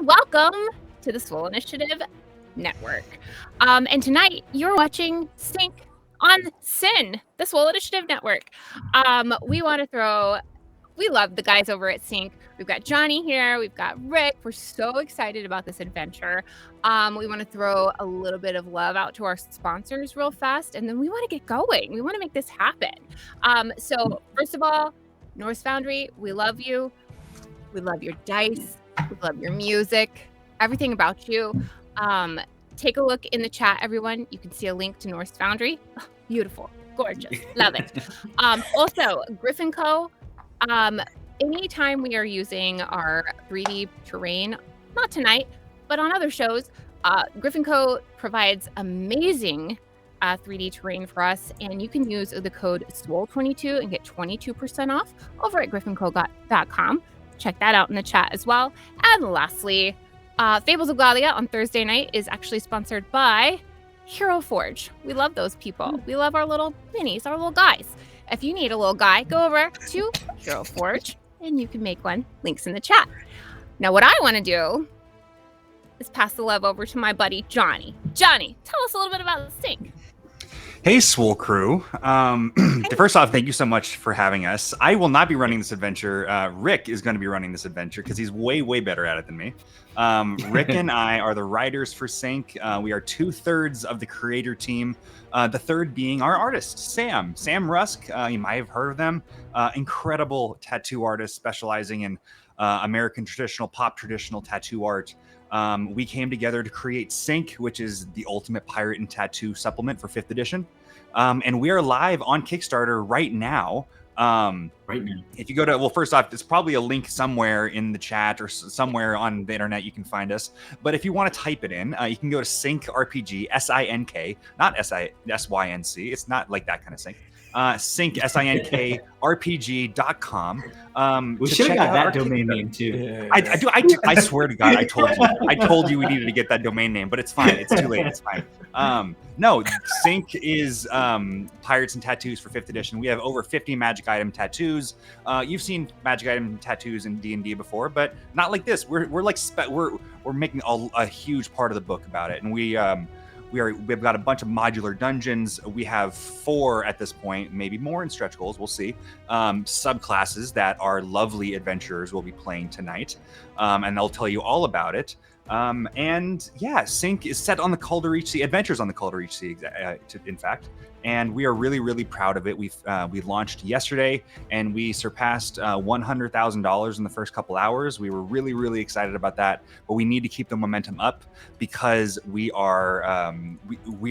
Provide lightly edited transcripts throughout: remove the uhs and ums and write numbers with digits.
welcome to the Swole Initiative Network. And tonight you're watching Sync on Sin, the Swole Initiative Network. We love the guys over at Sync. We've got Johnny here, we've got Rick. We're so excited about this adventure. We want to throw a little bit of love out to our sponsors real fast, and then we want to get going. We want to make this happen. So first of all, Norse Foundry, we love you. We love your dice. We love your music, everything about you. Take a look in the chat, everyone. You can see a link to Norse Foundry. Oh, beautiful, gorgeous, love it. Also, Griffin Co. Anytime we are using our 3D terrain, not tonight, but on other shows, Griffin Co. provides amazing 3D terrain for us, and you can use the code SWOLE22 and get 22% off over at griffinco.com. Check that out in the chat as well. And lastly, Fables of Glalia on Thursday night is actually sponsored by Hero Forge. We love those people. We love our little minis, our little guys. If you need a little guy, go over to Hero Forge and you can make one. Links in the chat. Now, what I want to do is pass the love over to my buddy, Johnny. Johnny, tell us a little bit about Sync. Hey, Swole crew. First off, thank you so much for having us. I will not be running this adventure. Rick is going to be running this adventure because he's way, way better at it than me. Rick and I are the writers for Sync. We are 2/3 of the creator team. The third being our artist, Sam Rusk. You might have heard of them. Incredible tattoo artist specializing in American pop traditional tattoo art. We came together to create Sync, which is the ultimate pirate and tattoo supplement for 5th edition. And we are live on Kickstarter right now. If you go to, well, first off, there's probably a link somewhere in the chat or somewhere on the internet you can find us. But if you want to type it in, you can go to Sync RPG, SINK, not SYNC. It's not like that kind of sync. Sync, SINK, RPG.com. We should have got that domain name too. I swear to God, I told you we needed to get that domain name, but it's fine. It's too late. It's fine. No, Sync is Pirates and Tattoos for 5th edition. We have over 50 magic item tattoos. You've seen magic item tattoos in D&D before, but not like this. We're making a huge part of the book about it, and we've got a bunch of modular dungeons. We have 4 at this point, maybe more in stretch goals. We'll see. Subclasses that our lovely adventurers will be playing tonight, and they'll tell you all about it. And yeah, Sync is set on the Call to Reach Sea, Adventures on the Call to Reach Sea, in fact. And we are really, really proud of it. We launched yesterday, and we surpassed $100,000 in the first couple hours. We were really, really excited about that. But we need to keep the momentum up because we are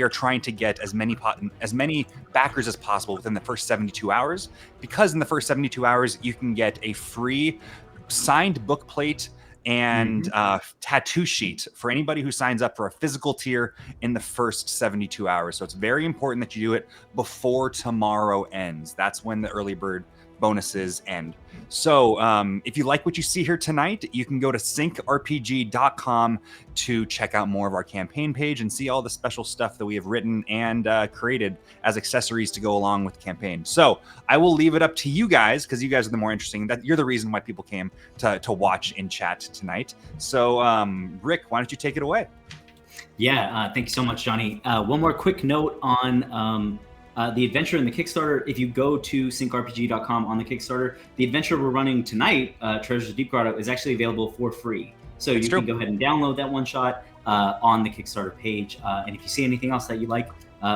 trying to get as many backers as possible within the first 72 hours. Because in the first 72 hours, you can get a free signed book plate and tattoo sheet for anybody who signs up for a physical tier in the first 72 hours. So it's very important that you do it before tomorrow ends. That's when the early bird bonuses end. So if you like what you see here tonight, you can go to synkrpg.com to check out more of our campaign page and see all the special stuff that we have written and created as accessories to go along with the campaign. So I will leave it up to you guys because you guys are the more interesting. That you're the reason why people came to watch in chat tonight. So Rick, why don't you take it away? Yeah, thank you so much, Johnny. One more quick note on the adventure in the Kickstarter. If you go to synkrpg.com on the Kickstarter, the adventure we're running tonight, Treasures of Deep Grotto, is actually available for free. So you can go ahead and download that one shot on the Kickstarter page. And if you see anything else that you like,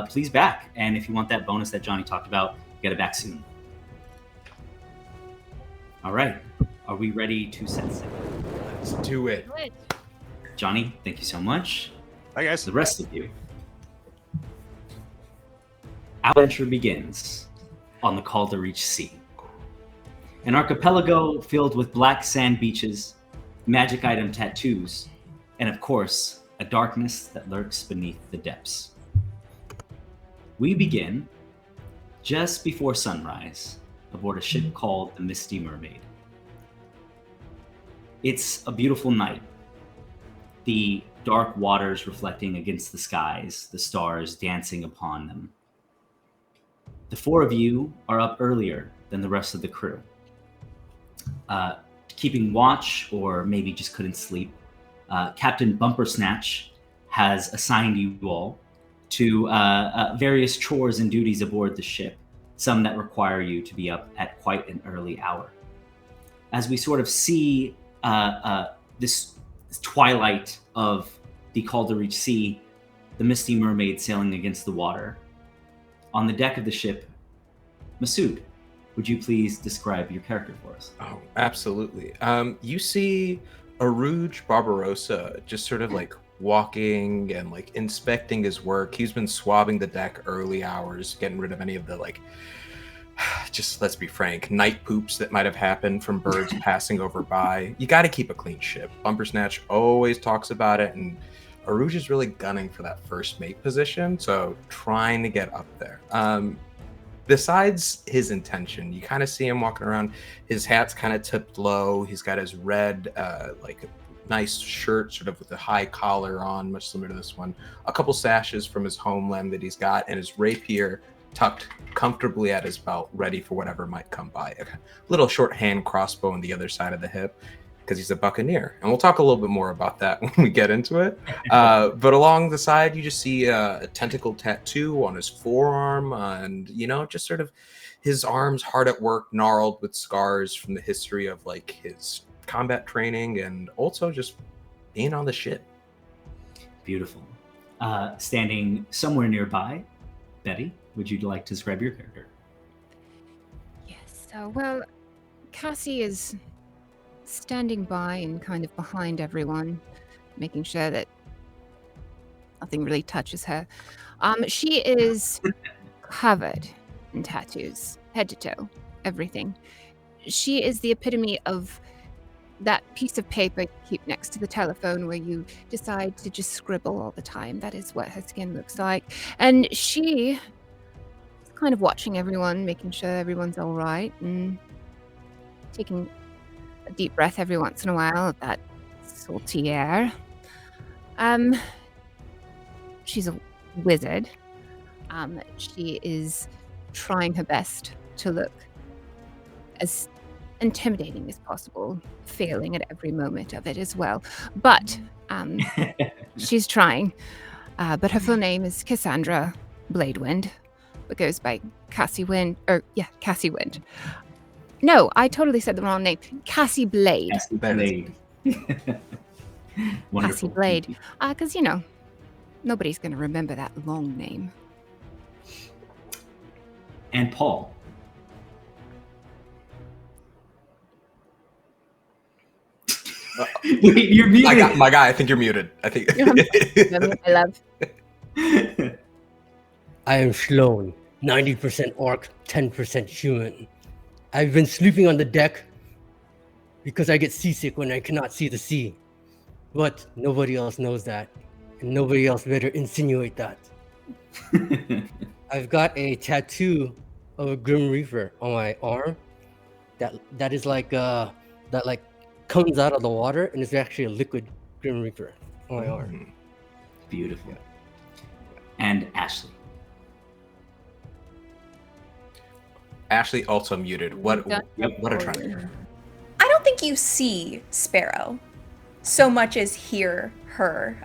please back. And if you want that bonus that Johnny talked about, get it back soon. All right. Are we ready to set sail? Let's do it. Johnny, thank you so much. Hi, guys. The rest of you. Our adventure begins on the Call to Reach Sea. An archipelago filled with black sand beaches, magic item tattoos, and of course, a darkness that lurks beneath the depths. We begin just before sunrise aboard a ship called the Misty Mermaid. It's a beautiful night. The dark waters reflecting against the skies, the stars dancing upon them. The 4 of you are up earlier than the rest of the crew, keeping watch, or maybe just couldn't sleep. Captain Bumper Snatch has assigned you all to various chores and duties aboard the ship, some that require you to be up at quite an early hour. As we sort of see this twilight of the Caldereach Sea, the Misty Mermaid sailing against the water, on the deck of the ship, Masood, would you please describe your character for us? Oh, absolutely. You see Aruj Barbarossa just sort of like walking and like inspecting his work. He's been swabbing the deck early hours, getting rid of any of the like, just let's be frank, night poops that might have happened from birds passing over by. You got to keep a clean ship. Bumper Snatch always talks about it, and Aruj is really gunning for that first mate position, so trying to get up there. Besides his intention, you kind of see him walking around. His hat's kind of tipped low. He's got his red, like nice shirt, sort of with a high collar on, much similar to this one. A couple sashes from his homeland that he's got, and his rapier tucked comfortably at his belt, ready for whatever might come by. A little short hand crossbow on the other side of the hip, because he's a buccaneer. And we'll talk a little bit more about that when we get into it. But along the side, you just see a tentacle tattoo on his forearm, and, you know, just sort of his arms hard at work, gnarled with scars from the history of like his combat training and also just being on the ship. Beautiful. Standing somewhere nearby, Betty, would you like to describe your character? Yes. Well, Cassie is standing by and kind of behind everyone, making sure that nothing really touches her. She is covered in tattoos, head to toe, everything. She is the epitome of that piece of paper you keep next to the telephone where you decide to just scribble all the time. That is what her skin looks like. And she is kind of watching everyone, making sure everyone's all right, and taking a deep breath every once in a while of that salty air. She's a wizard. She is trying her best to look as intimidating as possible, failing at every moment of it as well. But she's trying. But her full name is Cassandra Bladewind, but goes by Cassie Wind. Cassie Wind. No, I totally said the wrong name. Cassie Blade. Cassie Blade. Cassie Blade. Because, you know, nobody's going to remember that long name. And Paul. Wait, you're muted. My guy, I think you're muted. I think. I love. I am Sloan, 90% orc, 10% human. I've been sleeping on the deck because I get seasick when I cannot see the sea. But nobody else knows that, and nobody else better insinuate that. I've got a tattoo of a Grim Reaper on my arm. That is like that like comes out of the water, and it's actually a liquid Grim Reaper on my arm. Beautiful. And Ashley. Ashley also muted. What a trend. I don't think you see Sparrow so much as hear her.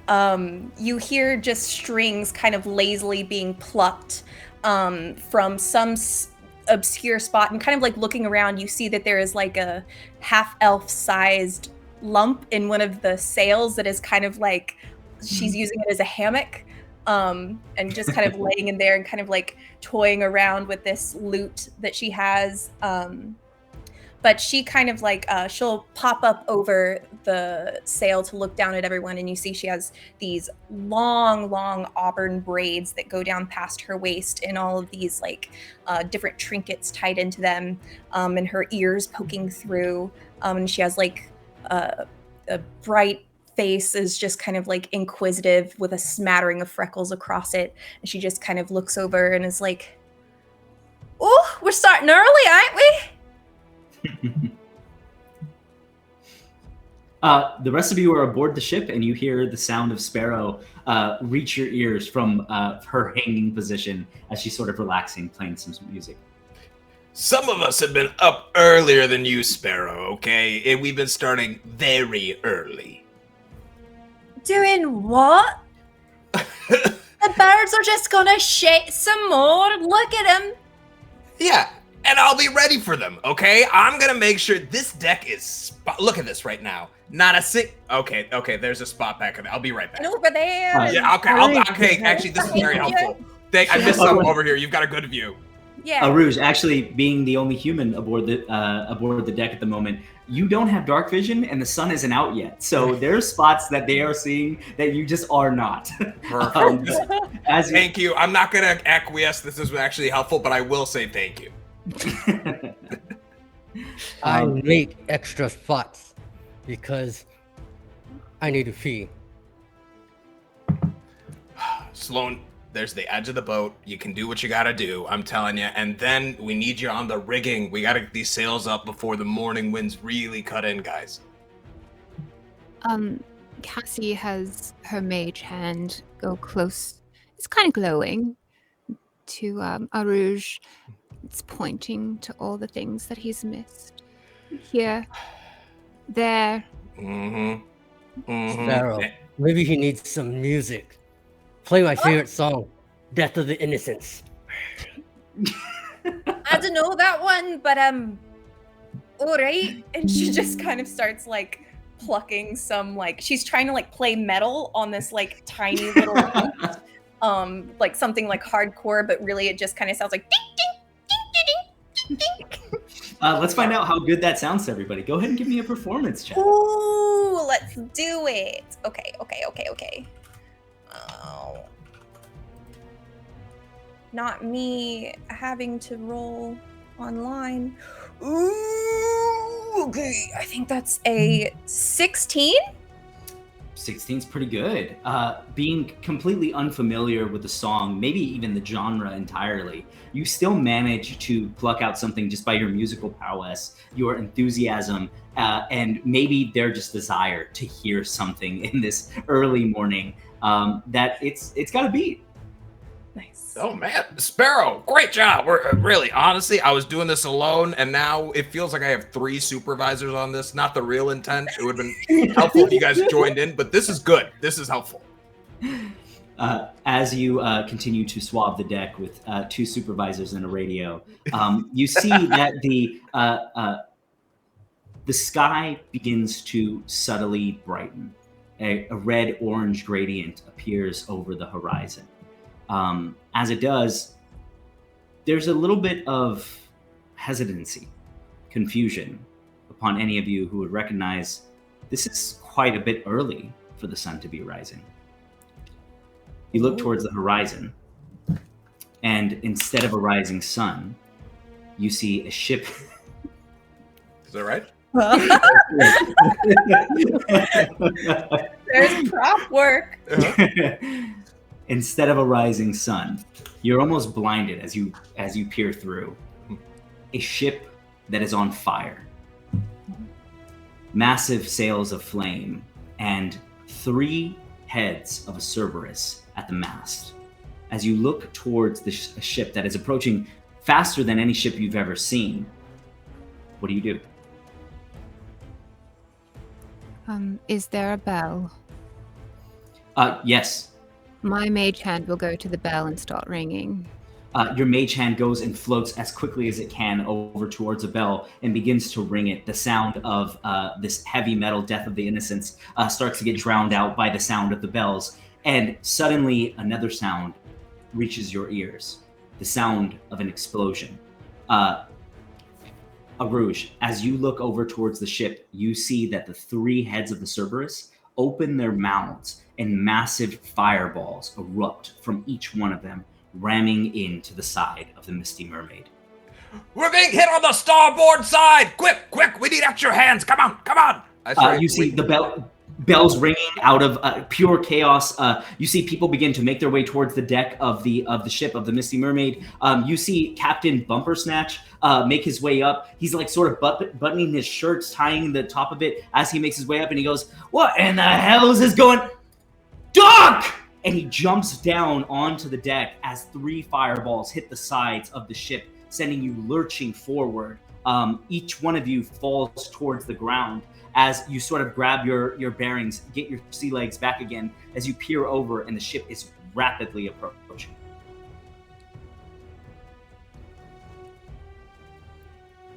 You hear just strings kind of lazily being plucked from some obscure spot, and kind of like looking around, you see that there is like a half-elf sized lump in one of the sails that is kind of like she's using it as a hammock, and just kind of laying in there and kind of like toying around with this lute that she has. But she kind of like, she'll pop up over the sail to look down at everyone, and you see she has these long, long auburn braids that go down past her waist, and all of these like different trinkets tied into them, and her ears poking through. And she has like a bright face, is just kind of like inquisitive with a smattering of freckles across it. And she just kind of looks over and is like, "Oh, we're starting early, aren't we?" The rest of you are aboard the ship, and you hear the sound of Sparrow reach your ears from her hanging position as she's sort of relaxing, playing some music. Some of us have been up earlier than you, Sparrow, okay? And we've been starting very early. Doing what? The birds are just gonna shit some more. Look at them. Yeah, and I'll be ready for them, okay? I'm gonna make sure this deck is look at this right now. Not a okay, there's a spot back there. I'll be right back. And over there. Yeah, okay, actually, this is very helpful. I missed something over here. You've got a good view. Yeah. Rouge, actually being the only human aboard the deck at the moment, you don't have dark vision and the sun isn't out yet. So there are spots that they are seeing that you just are not. Perfect. Thank you. I'm not going to acquiesce. This is actually helpful, but I will say thank you. I make extra spots because I need a fee. Sloan, there's the edge of the boat. You can do what you gotta do, I'm telling you. And then we need you on the rigging. We gotta get these sails up before the morning winds really cut in, guys. Cassie has her mage hand go close. It's kind of glowing to Arouge. It's pointing to all the things that he's missed. Here, there. Sparrow, maybe he needs some music. Play my favorite song, Death of the Innocents. I don't know that one, but all right. And she just kind of starts like plucking some she's trying to play metal on this tiny little like something like hardcore, but really it just kind of sounds like ding ding ding ding ding ding. Let's find out how good that sounds to everybody. Go ahead and give me a performance check. Ooh, let's do it. Okay. Not me having to roll online. Ooh, okay. I think that's a 16. 16's pretty good. Being completely unfamiliar with the song, maybe even the genre entirely, you still manage to pluck out something just by your musical prowess, your enthusiasm, and maybe their just desire to hear something in this early morning that it's got a beat. Nice. Oh man, Sparrow, great job. We're really, honestly, I was doing this alone, and now it feels like I have 3 supervisors on this. Not the real intent. It would have been helpful if you guys joined in, but this is good. This is helpful. As you continue to swab the deck with 2 supervisors and a radio, you see that the sky begins to subtly brighten. A red-orange gradient appears over the horizon. As it does, there's a little bit of hesitancy, confusion upon any of you who would recognize this is quite a bit early for the sun to be rising. You look towards the horizon, and instead of a rising sun, you see a ship. Is that right? There's prop work. Instead of a rising sun, you're almost blinded as you peer through. A ship that is on fire. Massive sails of flame and 3 heads of a Cerberus at the mast. As you look towards the ship that is approaching faster than any ship you've ever seen, what do you do? Is there a bell? Yes. My mage hand will go to the bell and start ringing. Your mage hand goes and floats as quickly as it can over towards a bell and begins to ring it. The sound of this heavy metal Death of the Innocents starts to get drowned out by the sound of the bells. And suddenly another sound reaches your ears. The sound of an explosion. Arouge, as you look over towards the ship, you see that the 3 heads of the Cerberus open their mouths and massive fireballs erupt from each one of them, ramming into the side of the Misty Mermaid. We're being hit on the starboard side! Quick, we need extra hands! Come on! You see the bells ringing out of pure chaos. You see people begin to make their way towards the deck of the ship of the Misty Mermaid. You see Captain Bumper Snatch make his way up. He's sort of buttoning his shirts, tying the top of it as he makes his way up, and he goes, "What in the hell is this going? Doc!" And he jumps down onto the deck as 3 fireballs hit the sides of the ship, sending you lurching forward. Each one of you falls towards the ground as you sort of grab your bearings, get your sea legs back again, as you peer over and the ship is rapidly approaching.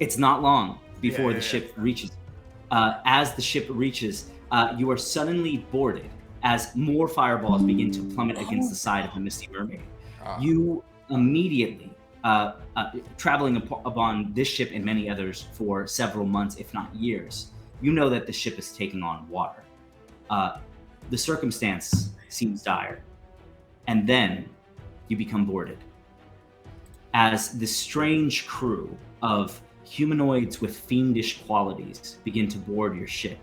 It's not long before the ship reaches. As the ship reaches, you are suddenly boarded as more fireballs begin to plummet against the side of the Misty Mermaid. You immediately, traveling upon this ship and many others for several months, if not years, you know that the ship is taking on water. The circumstance seems dire. And then you become boarded as this strange crew of humanoids with fiendish qualities begin to board your ship.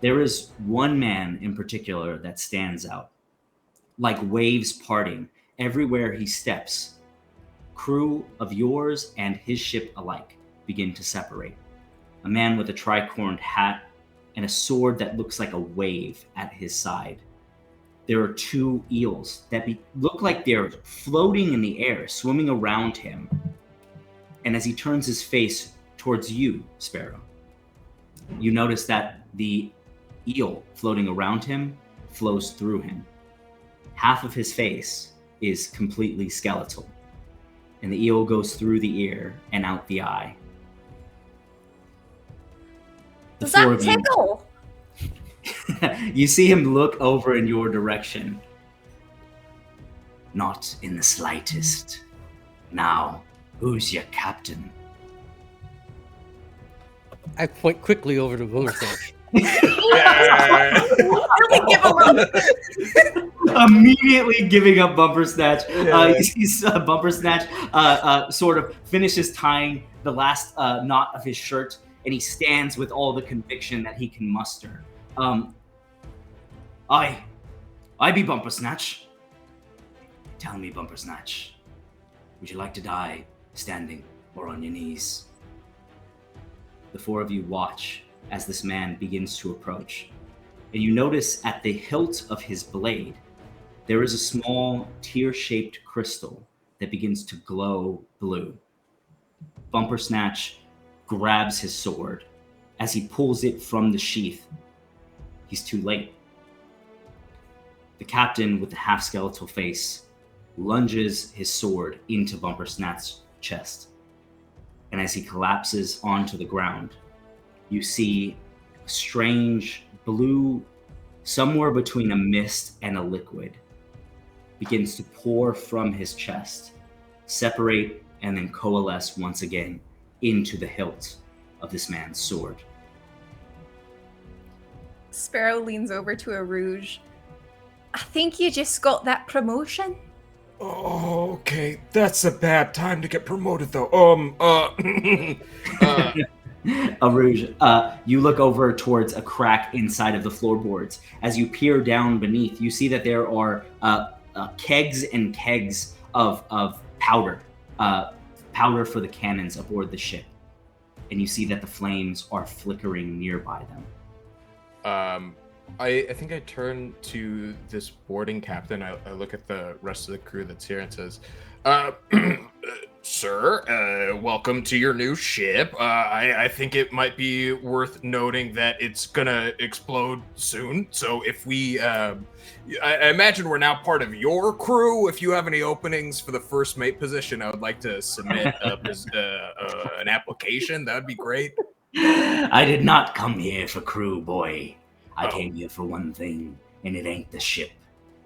There is one man in particular that stands out. Like waves parting everywhere he steps, crew of yours and his ship alike begin to separate. A man with a tricorned hat and a sword that looks like a wave at his side. There are two eels that look like they're floating in the air, swimming around him. And as he turns his face towards you, Sparrow, you notice that the eel floating around him flows through him. Half of his face is completely skeletal, and the eel goes through the ear and out the eye. Does that tickle? You see him look over in your direction. Not in the slightest. Now, who's your captain? I point quickly over to Boomerang. Immediately giving up Bumper Snatch. You see Bumper Snatch sort of finishes tying the last knot of his shirt, and he stands with all the conviction that he can muster. I be Bumper Snatch. Tell me, Bumper Snatch, would you like to die standing or on your knees? The four of you watch as this man begins to approach, and you notice at the hilt of his blade, there is a small tear-shaped crystal that begins to glow blue. Bumper Snatch grabs his sword. As he pulls it from the sheath, he's too late. The captain with the half-skeletal face lunges his sword into Bumper Snatch's chest. And as he collapses onto the ground, you see a strange blue, somewhere between a mist and a liquid, begins to pour from his chest, separate, and then coalesce once again into the hilt of this man's sword. Sparrow leans over to Arouge. I think you just got that promotion. Oh, okay. That's a bad time to get promoted, though. Arouge, you look over towards a crack inside of the floorboards. As you peer down beneath, you see that there are kegs and kegs of powder, powder for the cannons aboard the ship. And you see that the flames are flickering nearby them. I think I turn to this boarding captain. I look at the rest of the crew that's here and says, Sir, welcome to your new ship. I think it might be worth noting that it's gonna explode soon. So if we, I imagine we're now part of your crew. If you have any openings for the first mate position, I would like to submit an application. That would be great. I did not come here for crew, boy. I came here for one thing, and it ain't the ship.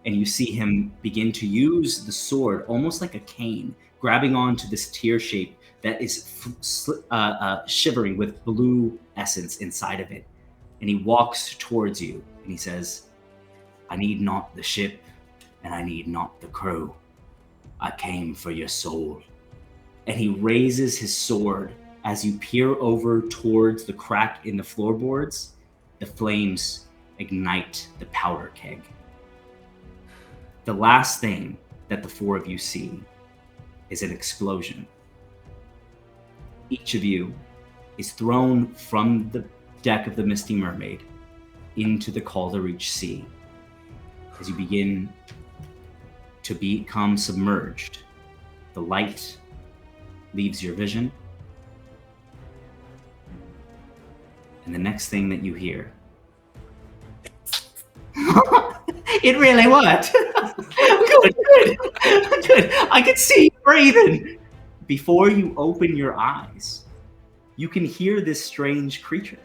And you see him begin to use the sword almost like a cane, grabbing onto this tear shape that is shivering with blue essence inside of it. And he walks towards you, and he says, I need not the ship, and I need not the crew. I came for your soul. And he raises his sword as you peer over towards the crack in the floorboards. The flames ignite the powder keg. The last thing that the four of you see is an explosion. Each of you is thrown from the deck of the Misty Mermaid into the Calderreach Sea. As you begin to become submerged, the light leaves your vision. And the next thing that you hear, it really worked. Good. I can see you breathing. Before you open your eyes, you can hear this strange creature.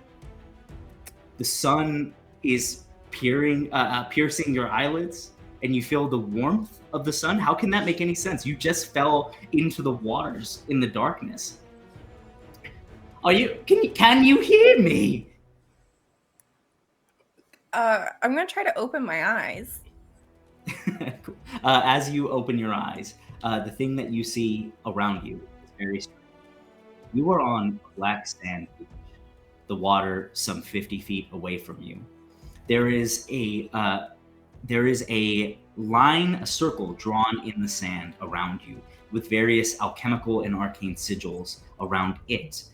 The sun is piercing your eyelids, and you feel the warmth of the sun. How can that make any sense? You just fell into the waters in the darkness. Can you hear me? I'm gonna try to open my eyes. As you open your eyes, the thing that you see around you is very strange. You are on a black sand beach, the water some 50 feet away from you. There is a line, a circle drawn in the sand around you with various alchemical and arcane sigils around it.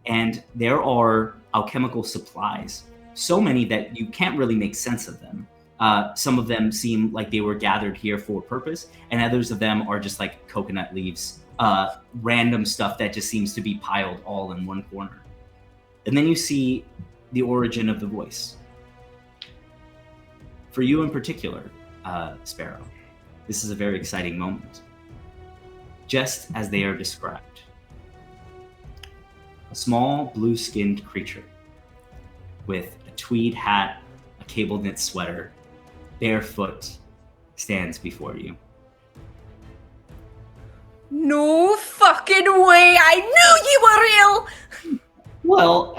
And there are alchemical supplies, so many that you can't really make sense of them. Some of them seem like they were gathered here for purpose, and others of them are just like coconut leaves, random stuff that just seems to be piled all in one corner. And then you see the origin of the voice. For you in particular, Sparrow, this is a very exciting moment. Just as they are described, a small blue-skinned creature with a tweed hat, a cable-knit sweater, barefoot, stands before you. No fucking way! I knew you were real! Well,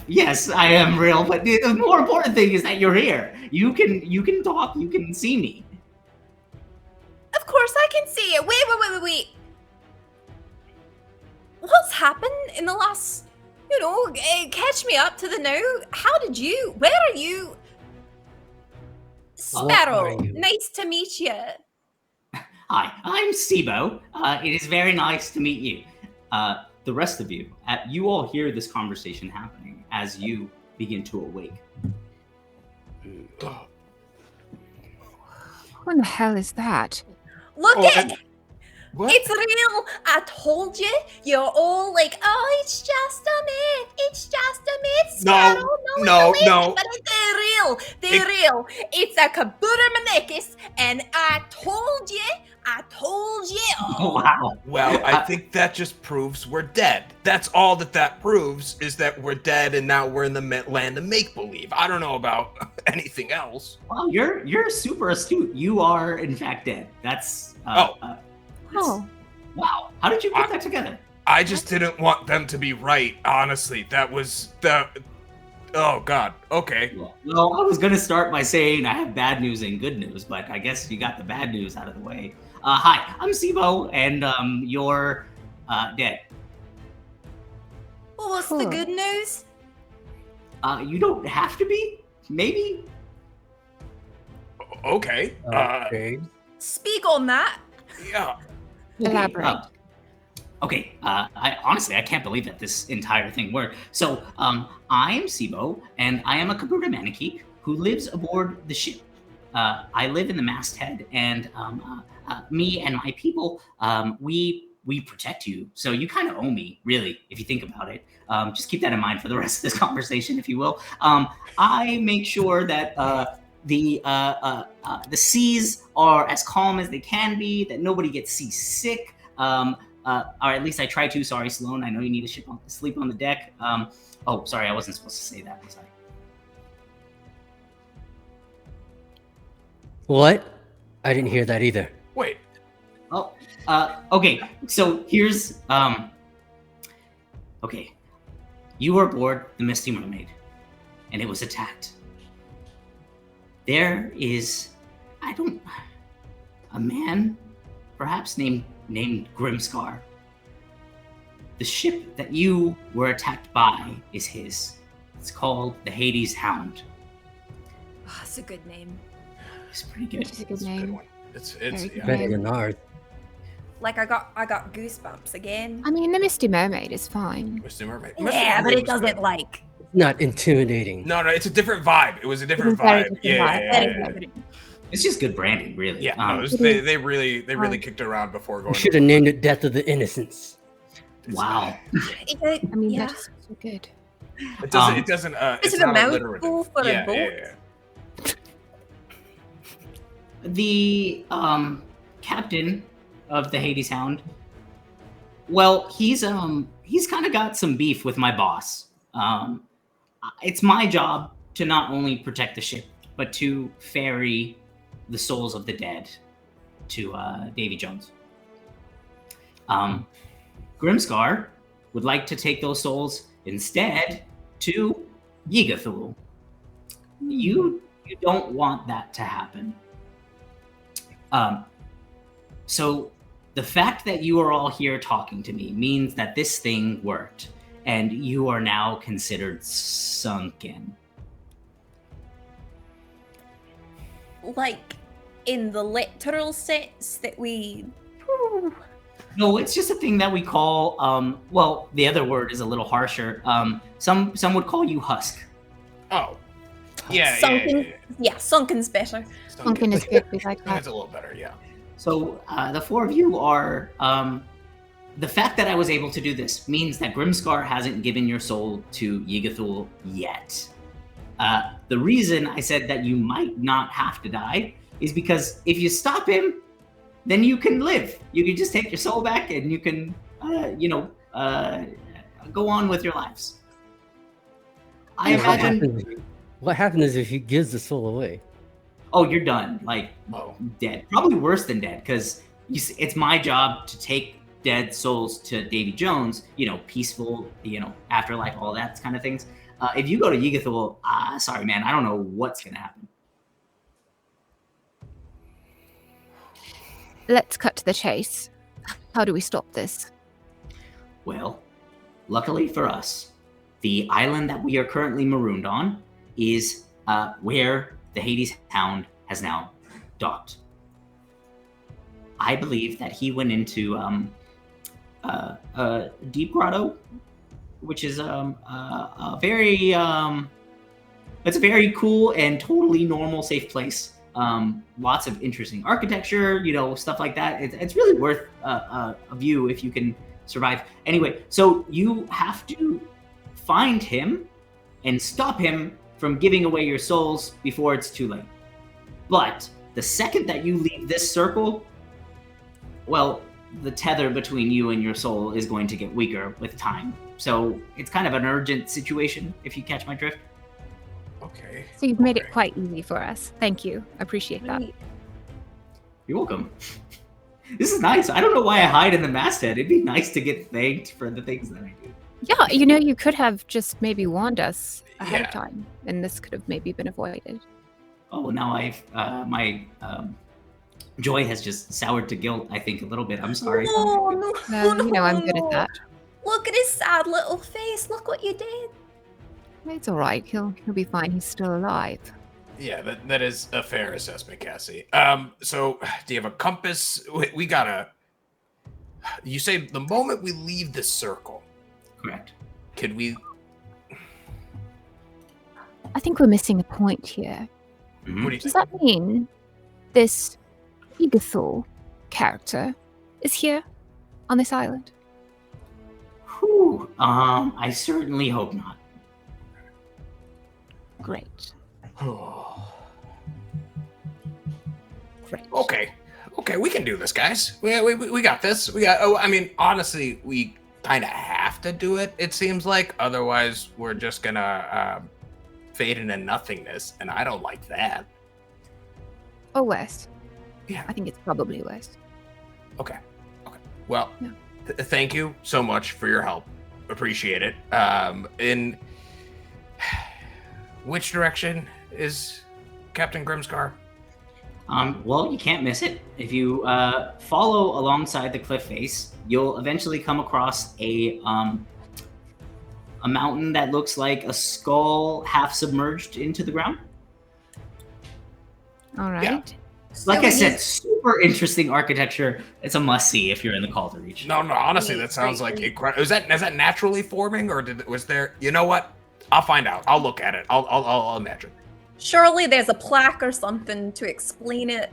yes, I am real, but the more important thing is that you're here. You can talk, you can see me. Of course I can see it. Wait. What's happened in the last, catch me up to the now. Where are you? Sparrow, nice to meet you. Hi, I'm Sibo. It is very nice to meet you. The rest of you, you all hear this conversation happening as you begin to awake. What the hell is that? Look it! What? It's real! I told you! You're all like, oh, it's just a myth! It's just a myth, Sparrow! No. But they're real! They're real! It's a Kabura Manekis, and I told you! Wow. Well, I think that just proves we're dead. That's all that proves, is that we're dead and now we're in the land of make-believe. I don't know about anything else. Well, you're super astute. You are, in fact, dead. That's... Oh. Wow. How did you put that together? I just didn't want them to be right, honestly. That was the... Oh, God. Okay. Well, I was going to start by saying I have bad news and good news, but I guess you got the bad news out of the way. Hi, I'm Sibo, and you're dead. Well, what's the good news? You don't have to be. Maybe. Okay. Speak on that. Yeah. Elaborate. Okay, I can't believe that this entire thing worked. So, I am Sibo, and I am a Kabura Maneki who lives aboard the ship. I live in the masthead, and me and my people, we protect you. So you kind of owe me, really, if you think about it. Just keep that in mind for the rest of this conversation, if you will. I make sure that the seas are as calm as they can be, that nobody gets seasick. Or at least I try to. Sorry, Sloan. I know you need to sleep on the deck. Oh, sorry, I wasn't supposed to say that, was I? What? I didn't hear that either. Wait. Oh, okay. So here's, okay. You were aboard the Misty Mermaid, and it was attacked. There is, a man, perhaps named Grimscar. The ship that you were attacked by is his. It's called the Hades Hound. Oh, that's a good name. It's pretty good. It's a good name. It's Very Better than ours. Like I got goosebumps again. I mean, the Misty Mermaid is fine. Misty Mermaid. Yeah, but it doesn't like. Not intimidating. No, it's a different vibe. It was a different Very vibe. different Yeah. vibe. It's just good branding, really. Yeah, no, they really kicked it around before We going. should have named it Death of the Innocents. Wow. I mean, yeah. that is so good. It doesn't. It doesn't. Is It's it a not alliterative. mouthful for a Yeah, boat? yeah. The captain of the Hades Hound. Well, he's kind of got some beef with my boss. It's my job to not only protect the ship, but to ferry the souls of the dead to Davy Jones. Grimscar would like to take those souls instead to Yigathul. You don't want that to happen. So the fact that you are all here talking to me means that this thing worked, and you are now considered sunken. Like, in the literal sense that we... No, it's just a thing that we call, well, the other word is a little harsher. Some would call you husk. Oh. Yeah, Sunken. Yeah, sunken's better. Sunken is good. We like That's that. a little better, yeah. So the four of you are, the fact that I was able to do this means that Grimscar hasn't given your soul to Yigathul yet. The reason I said that you might not have to die is because if you stop him, then you can live. You can just take your soul back and you can, go on with your lives. I imagine... What happens if he gives the soul away? Oh, you're done. Like, Oh. dead. Probably worse than dead, because it's my job to take dead souls to Davy Jones, peaceful, afterlife, all that kind of things. If you go to Yigathul, sorry, man, I don't know what's going to happen. Let's cut to the chase. How do we stop this? Well, luckily for us, the island that we are currently marooned on is where the Hades Hound has now docked. I believe that he went into Deep Grotto, which is a very it's a very cool and totally normal, safe place. Lots of interesting architecture, stuff like that. It's really worth a view if you can survive. Anyway, so you have to find him and stop him from giving away your souls before it's too late. But the second that you leave this circle, well, the tether between you and your soul is going to get weaker with time. So it's kind of an urgent situation, if you catch my drift. Okay. So you've made it Okay. quite easy for us. Thank you. I appreciate that. You're welcome. This is nice. I don't know why I hide in the masthead. It'd be nice to get thanked for the things that I do. Yeah, you could have just maybe warned us ahead of Yeah. time, and this could have maybe been avoided. Oh, now my joy has just soured to guilt, I think, a little bit. I'm sorry. No, I'm good at that. Look at his sad little face. Look what you did. It's all right. He'll be fine. He's still alive. Yeah, that is a fair assessment, Cassie. So do you have a compass? We gotta. You say the moment we leave the circle, Correct. could we? I think we're missing a point here. Mhm. What do you Does think? that mean this Igathul character is here on this island? Whew. I certainly hope not. Great. Great. Okay, we can do this, guys. We got this. We got. Oh, I mean, honestly, we kind of have to do it. It seems like, otherwise, we're just gonna fade into nothingness, and I don't like that. Or worse. Yeah. I think it's probably worse. Okay. Well, Yeah. Thank you so much for your help. Appreciate it. In which direction is Captain Grimscar? Well, you can't miss it. If you follow alongside the cliff face, you'll eventually come across a mountain that looks like a skull half submerged into the ground. All right. Like So I said, he's- super interesting architecture. It's a must-see if you're in the Call to Reach. No, honestly, that sounds like incredible. Is that naturally forming, or was there? You know what? I'll find out. I'll look at it. I'll imagine. Surely there's a plaque or something to explain it.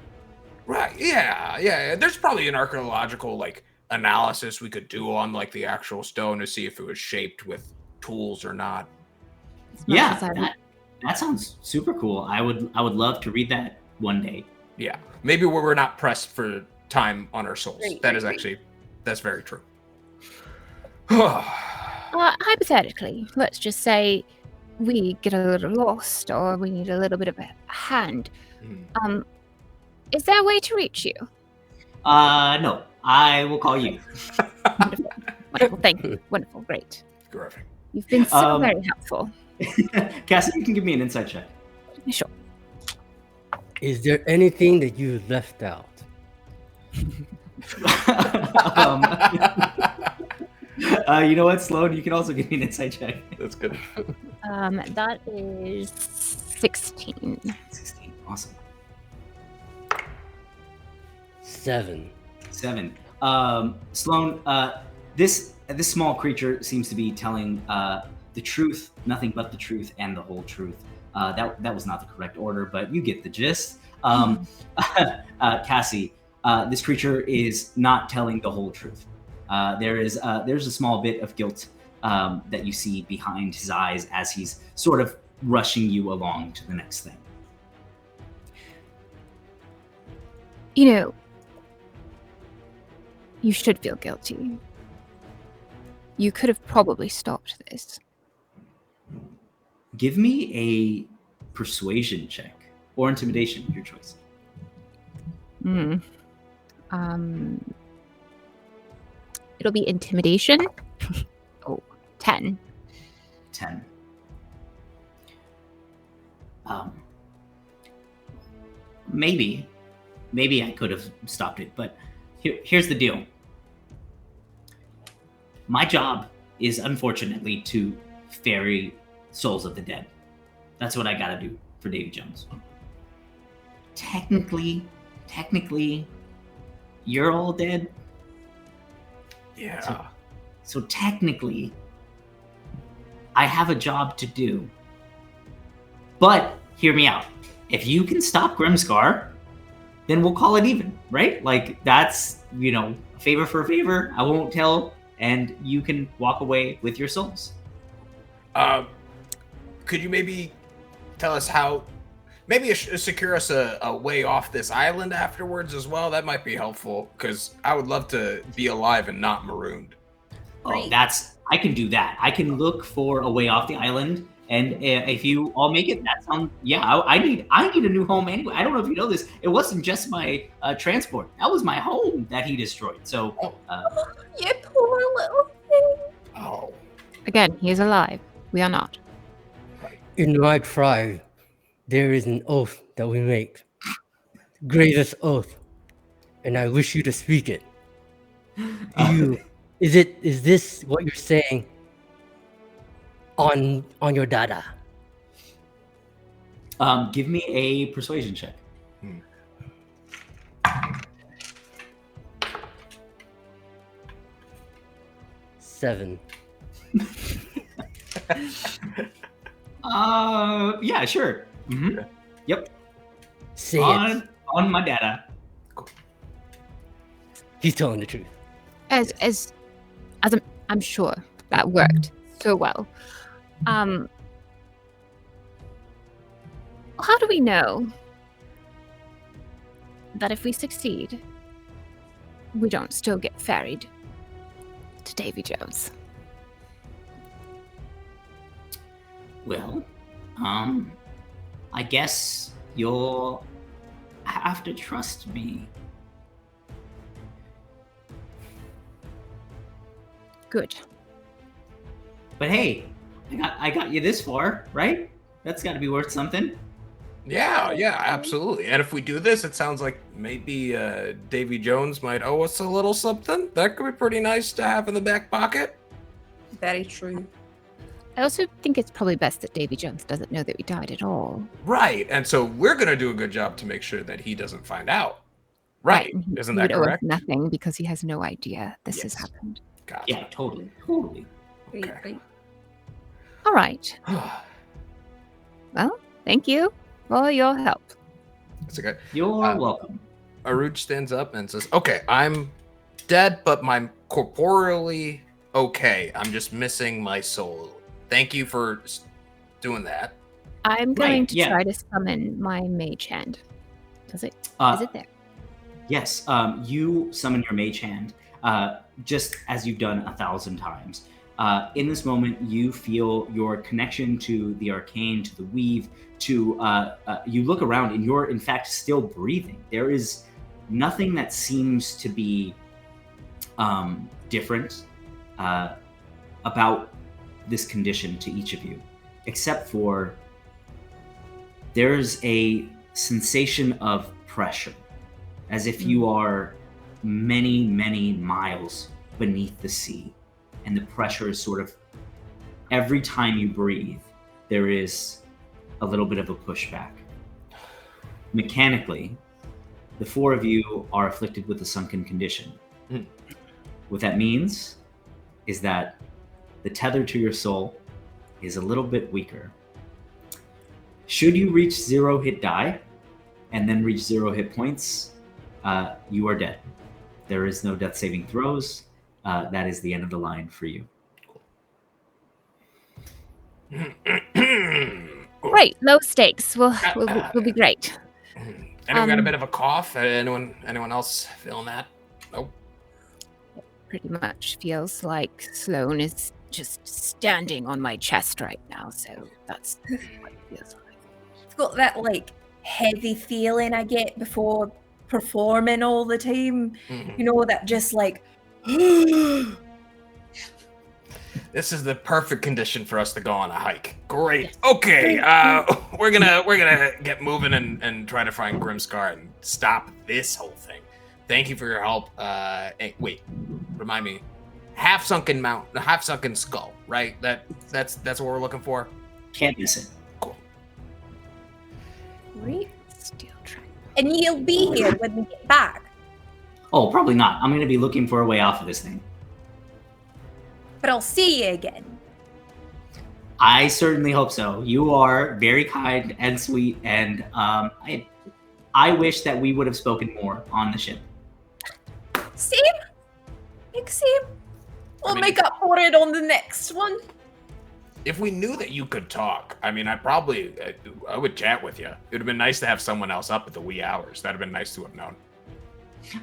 Right? Yeah. There's probably an archaeological analysis we could do on the actual stone to see if it was shaped with tools or not. As much Yeah, as I- that sounds super cool. I would love to read that one day. Yeah, maybe we're not pressed for time on our souls. Right, That right, is right. actually, that's very true. hypothetically, let's just say we get a little lost or we need a little bit of a hand. Mhm. Is there a way to reach you? No, I will call you. Wonderful, thank you. Wonderful, great. Terrific. You've been so Um, very helpful. Cassie, you can give me an insight check. Sure. Is there anything that you left out? um, you know what, Sloan? You can also give me an insight check. That's good. That is 16. 16. Awesome. 7. 7. Sloan, this small creature seems to be telling the truth, nothing but the truth, and the whole truth. That was not the correct order, but you get the gist. Cassie, this creature is not telling the whole truth. There's a small bit of guilt that you see behind his eyes as he's sort of rushing you along to the next thing. You know, you should feel guilty. You could have probably stopped this. Give me a persuasion check or intimidation, your choice. It'll be intimidation. 10. 10. Maybe I could have stopped it, but here's the deal. My job is unfortunately to ferry souls of the dead. That's what I gotta do for Davy Jones. Technically, you're all dead. Yeah. So technically, I have a job to do. But hear me out. If you can stop Grimscar, then we'll call it even, right? Like, that's, a favor for a favor. I won't tell, and you can walk away with your souls. Could you maybe tell us how, maybe secure us a way off this island afterwards as well? That might be helpful, because I would love to be alive and not marooned. Oh, I can do that. I can look for a way off the island, and if you all make it, that sounds, I need a new home anyway. I don't know if you know this. It wasn't just my transport. That was my home that he destroyed. So, You poor little thing. Oh. Again, he is alive. We are not. In my tribe, there is an oath that we make. Greatest oath. And I wish you to speak it. Is this what you're saying on your dada? Give me a persuasion check. 7. Yeah, sure. Mm-hmm. Yep. Say it. On my data. He's telling the truth. As I'm sure that worked so well. How do we know that if we succeed, we don't still get ferried to Davy Jones? Well, I guess you'll have to trust me. Good. But hey, I got you this far, right? That's got to be worth something. Yeah, absolutely. And if we do this, it sounds like maybe Davy Jones might owe us a little something. That could be pretty nice to have in the back pocket. Very true. I also think it's probably best that Davy Jones doesn't know that we died at all. Right. And so we're going to do a good job to make sure that he doesn't find out. Right. And Isn't he that would owe us correct? nothing because he has no idea this has Yes. happened. Gotcha. Yeah, totally. Great. All right. Well, thank you for your help. That's okay. You're welcome. Aruj stands up and says, okay, I'm dead, but I'm corporeally okay. I'm just missing my soul. Thank you for doing that. I'm going to yeah. try to summon my mage hand. Is it there? Yes, you summon your mage hand, just as you've done 1,000 times. In this moment, you feel your connection to the arcane, to the weave, to you look around and you're in fact still breathing. There is nothing that seems to be different about this condition to each of you, except for there's a sensation of pressure, as if you are many, many miles beneath the sea. And the pressure is sort of, every time you breathe, there is a little bit of a pushback. Mechanically, the four of you are afflicted with a sunken condition. What that means is that the tether to your soul is a little bit weaker. Should you reach 0 hit die, and then reach 0 hit points, you are dead. There is no death saving throws. That is the end of the line for you. Great, low stakes. We'll be great. Anyone got a bit of a cough? Anyone else feeling that? Nope. Pretty much feels like Sloane is just standing on my chest right now, so that's what it feels like. It's got that like heavy feeling I get before performing all the time. You know, that just like This is the perfect condition for us to go on a hike. Great. Okay, we're gonna get moving and try to find Grimscar and stop this whole thing. Thank you for your help. Hey, wait, remind me. Half sunken skull, right? That's what we're looking for. Can't miss it. Cool. great. Steel trap. And you'll be here when we get back. Oh, probably not. I'm going to be looking for a way off of this thing. But I'll see you again. I certainly hope so. You are very kind and sweet, and I wish that we would have spoken more on the ship. Same. Same. We'll make up for it on the next one. If we knew that you could talk, I mean, I would chat with you. It would have been nice to have someone else up at the wee hours. That'd have been nice to have known.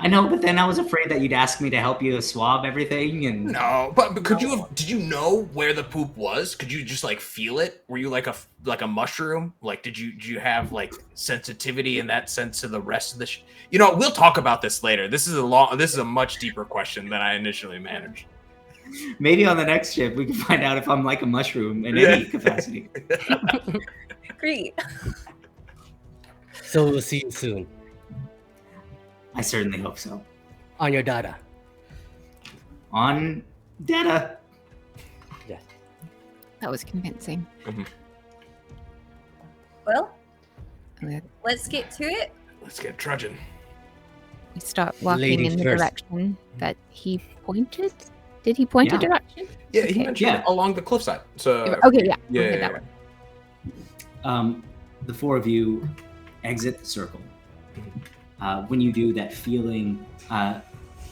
I know, but then I was afraid that you'd ask me to help you swab everything, and No, but did you know where the poop was? Could you just like feel it? Were you like a mushroom? Like did you have like sensitivity in that sense to the rest of the we'll talk about this later. This is a much deeper question than I initially managed. maybe on the next ship we can find out if I'm like a mushroom in any capacity. Great. So we'll see you soon I certainly hope so. on your data. On data. Yes. That was convincing. Well, Okay. let's get to it. Let's get trudging. We start walking Ladies in the first. direction that he pointed. Did he point a Yeah. direction? Yeah, he Okay. mentioned Yeah. along the cliffside. So Okay, yeah. yeah, Okay, yeah, that yeah. one. The four of you exit the circle. When you do, that feeling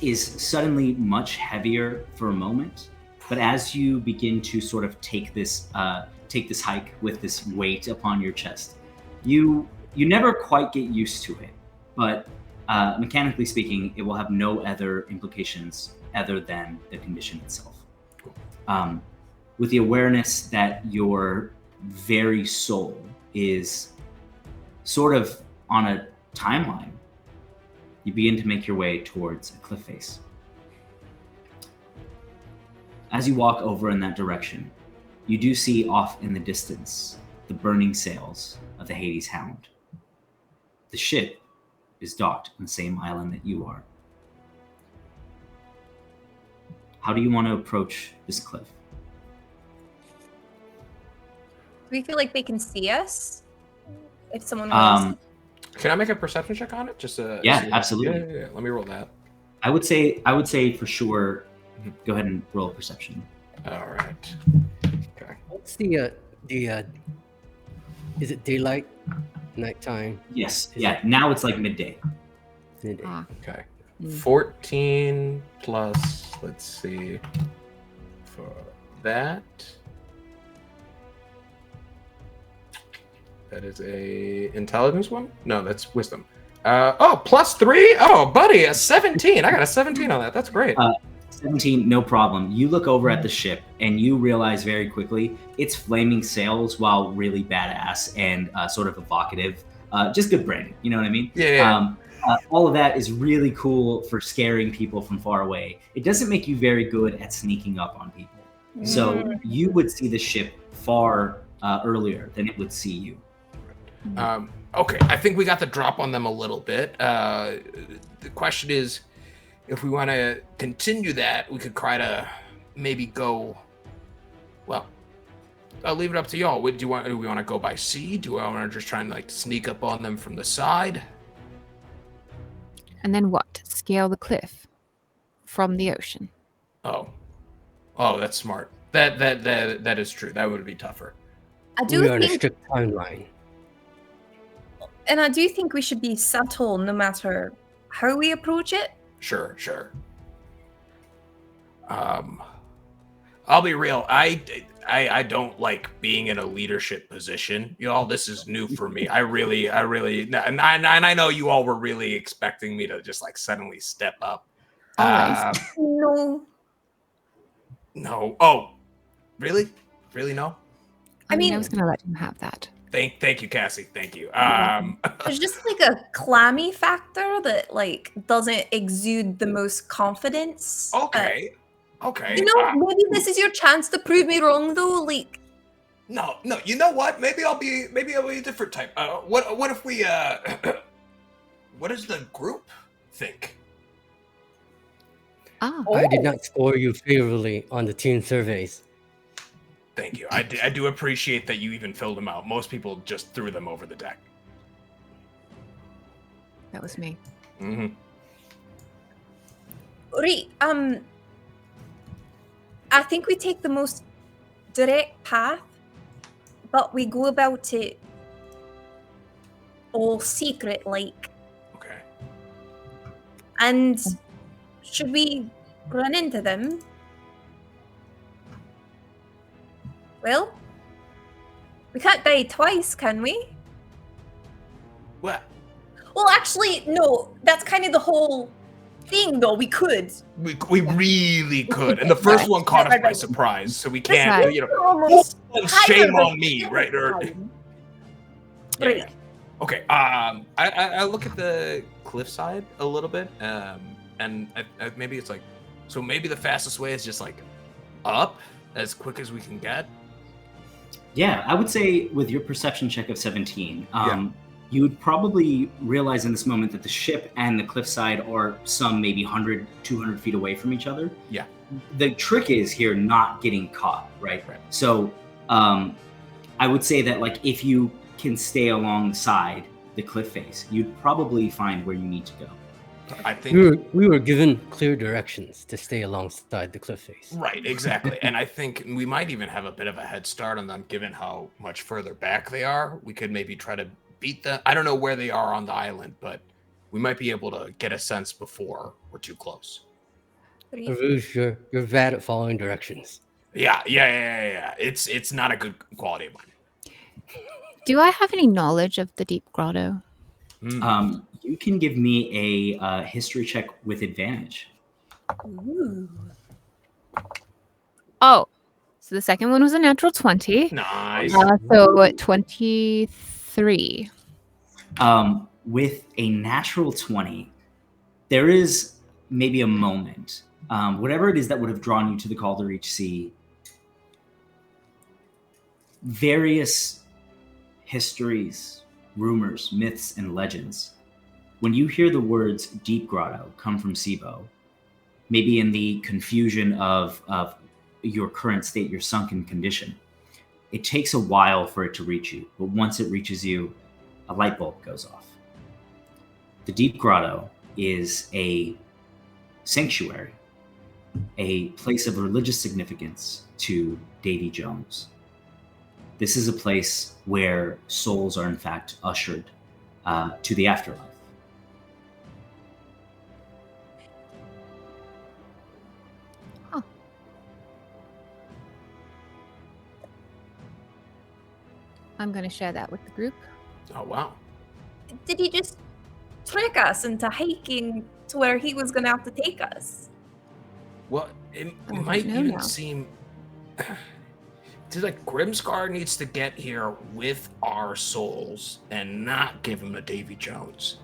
is suddenly much heavier for a moment. But as you begin to sort of take this hike with this weight upon your chest, you never quite get used to it. But mechanically speaking, it will have no other implications other than the condition itself. With the awareness that your very soul is sort of on a timeline, you begin to make your way towards a cliff face. As you walk over in that direction, you do see off in the distance the burning sails of the Hades Hound. The ship is docked on the same island that you are. How do you want to approach this cliff? Do we feel like they can see us? If someone was... Can I make a perception check on it? Just Yeah, absolutely. Yeah. Let me roll that. I would say for sure, go ahead and roll a perception. All right. Okay. What's the is it daylight, nighttime? Yes. Yeah. Now it's like midday. Midday. Ah. Okay. Mm. 14 plus, let's see, for that. That is a intelligence one? No, that's wisdom. +3? Oh, buddy, a 17. I got a 17 on that. That's great. 17, no problem. You look over at the ship and you realize very quickly it's flaming sails while really badass and sort of evocative. Just good branding, you know what I mean? Yeah. All of that is really cool for scaring people from far away. It doesn't make you very good at sneaking up on people. So you would see the ship far earlier than it would see you. Okay, I think we got the drop on them a little bit. The question is, if we want to continue that, we could try to maybe go. Well, I'll leave it up to y'all. Do we want to go by sea? Do we want to just try and like sneak up on them from the side? And then what? Scale the cliff from the ocean. Oh, that's smart. That is true. That would be tougher. I do We are on a think, strict timeline. and I do think we should be subtle no matter how we approach it. Sure. I'll be real. I don't like being in a leadership position. Y'all, this is new for me. I really, and I know you all were really expecting me to just like suddenly step up. No. No. Oh, really? Really? No. I mean, was going to let him have that. Thank you, Cassie. Thank you. There's just like a clammy factor that like doesn't exude the most confidence. Okay. You know, maybe this is your chance to prove me wrong, though. Like, no. You know what? Maybe I'll be a different type. What if we what does the group think? I did not score you favorably on the team surveys. Thank you. I do appreciate that you even filled them out. Most people just threw them over the deck. That was me. Mm-hmm. Right. I think we take the most direct path, but we go about it all secret, like. Okay. And should we run into them? Well, we can't die twice, can we? What? Well, actually, no. That's kind of the whole thing, though. We could. We really could. And the first one caught us by surprise, so we can't, Right. you know. Almost Shame on me, right? Right. Okay. I look at the cliffside a little bit, and maybe it's like, so maybe the fastest way is just like up as quick as we can get. Yeah, I would say with your perception check of 17, you would probably realize in this moment that the ship and the cliffside are some maybe 100, 200 feet away from each other. Yeah. The trick is here not getting caught, right? So I would say that like if you can stay alongside the cliff face, you'd probably find where you need to go. I think we were given clear directions to stay alongside the cliff face. Right, exactly. And I think we might even have a bit of a head start on them given how much further back they are. We could maybe try to beat them. I don't know where they are on the island, but we might be able to get a sense before we're too close. Aruj, you're bad at following directions. Yeah. It's not a good quality of mine. Do I have any knowledge of the deep grotto? You can give me a history check with advantage. Ooh. Oh, so the second one was a natural 20. Nice. So 23. With a natural 20, there is maybe a moment, whatever it is that would have drawn you to the Call to Reach Sea, various histories, rumors, myths, and legends. When you hear the words Deep Grotto come from Sibo, maybe in the confusion of your current state, your sunken condition, it takes a while for it to reach you, but once it reaches you, a light bulb goes off. The Deep Grotto is a sanctuary, a place of religious significance to Davy Jones. This is a place where souls are in fact ushered to the afterlife. Huh. I'm going to share that with the group. Oh wow. Did he just trick us into hiking to where he was gonna have to take us? Well, it I don't might know even now. seem like Grimscar needs to get here with our souls and not give him to Davy Jones.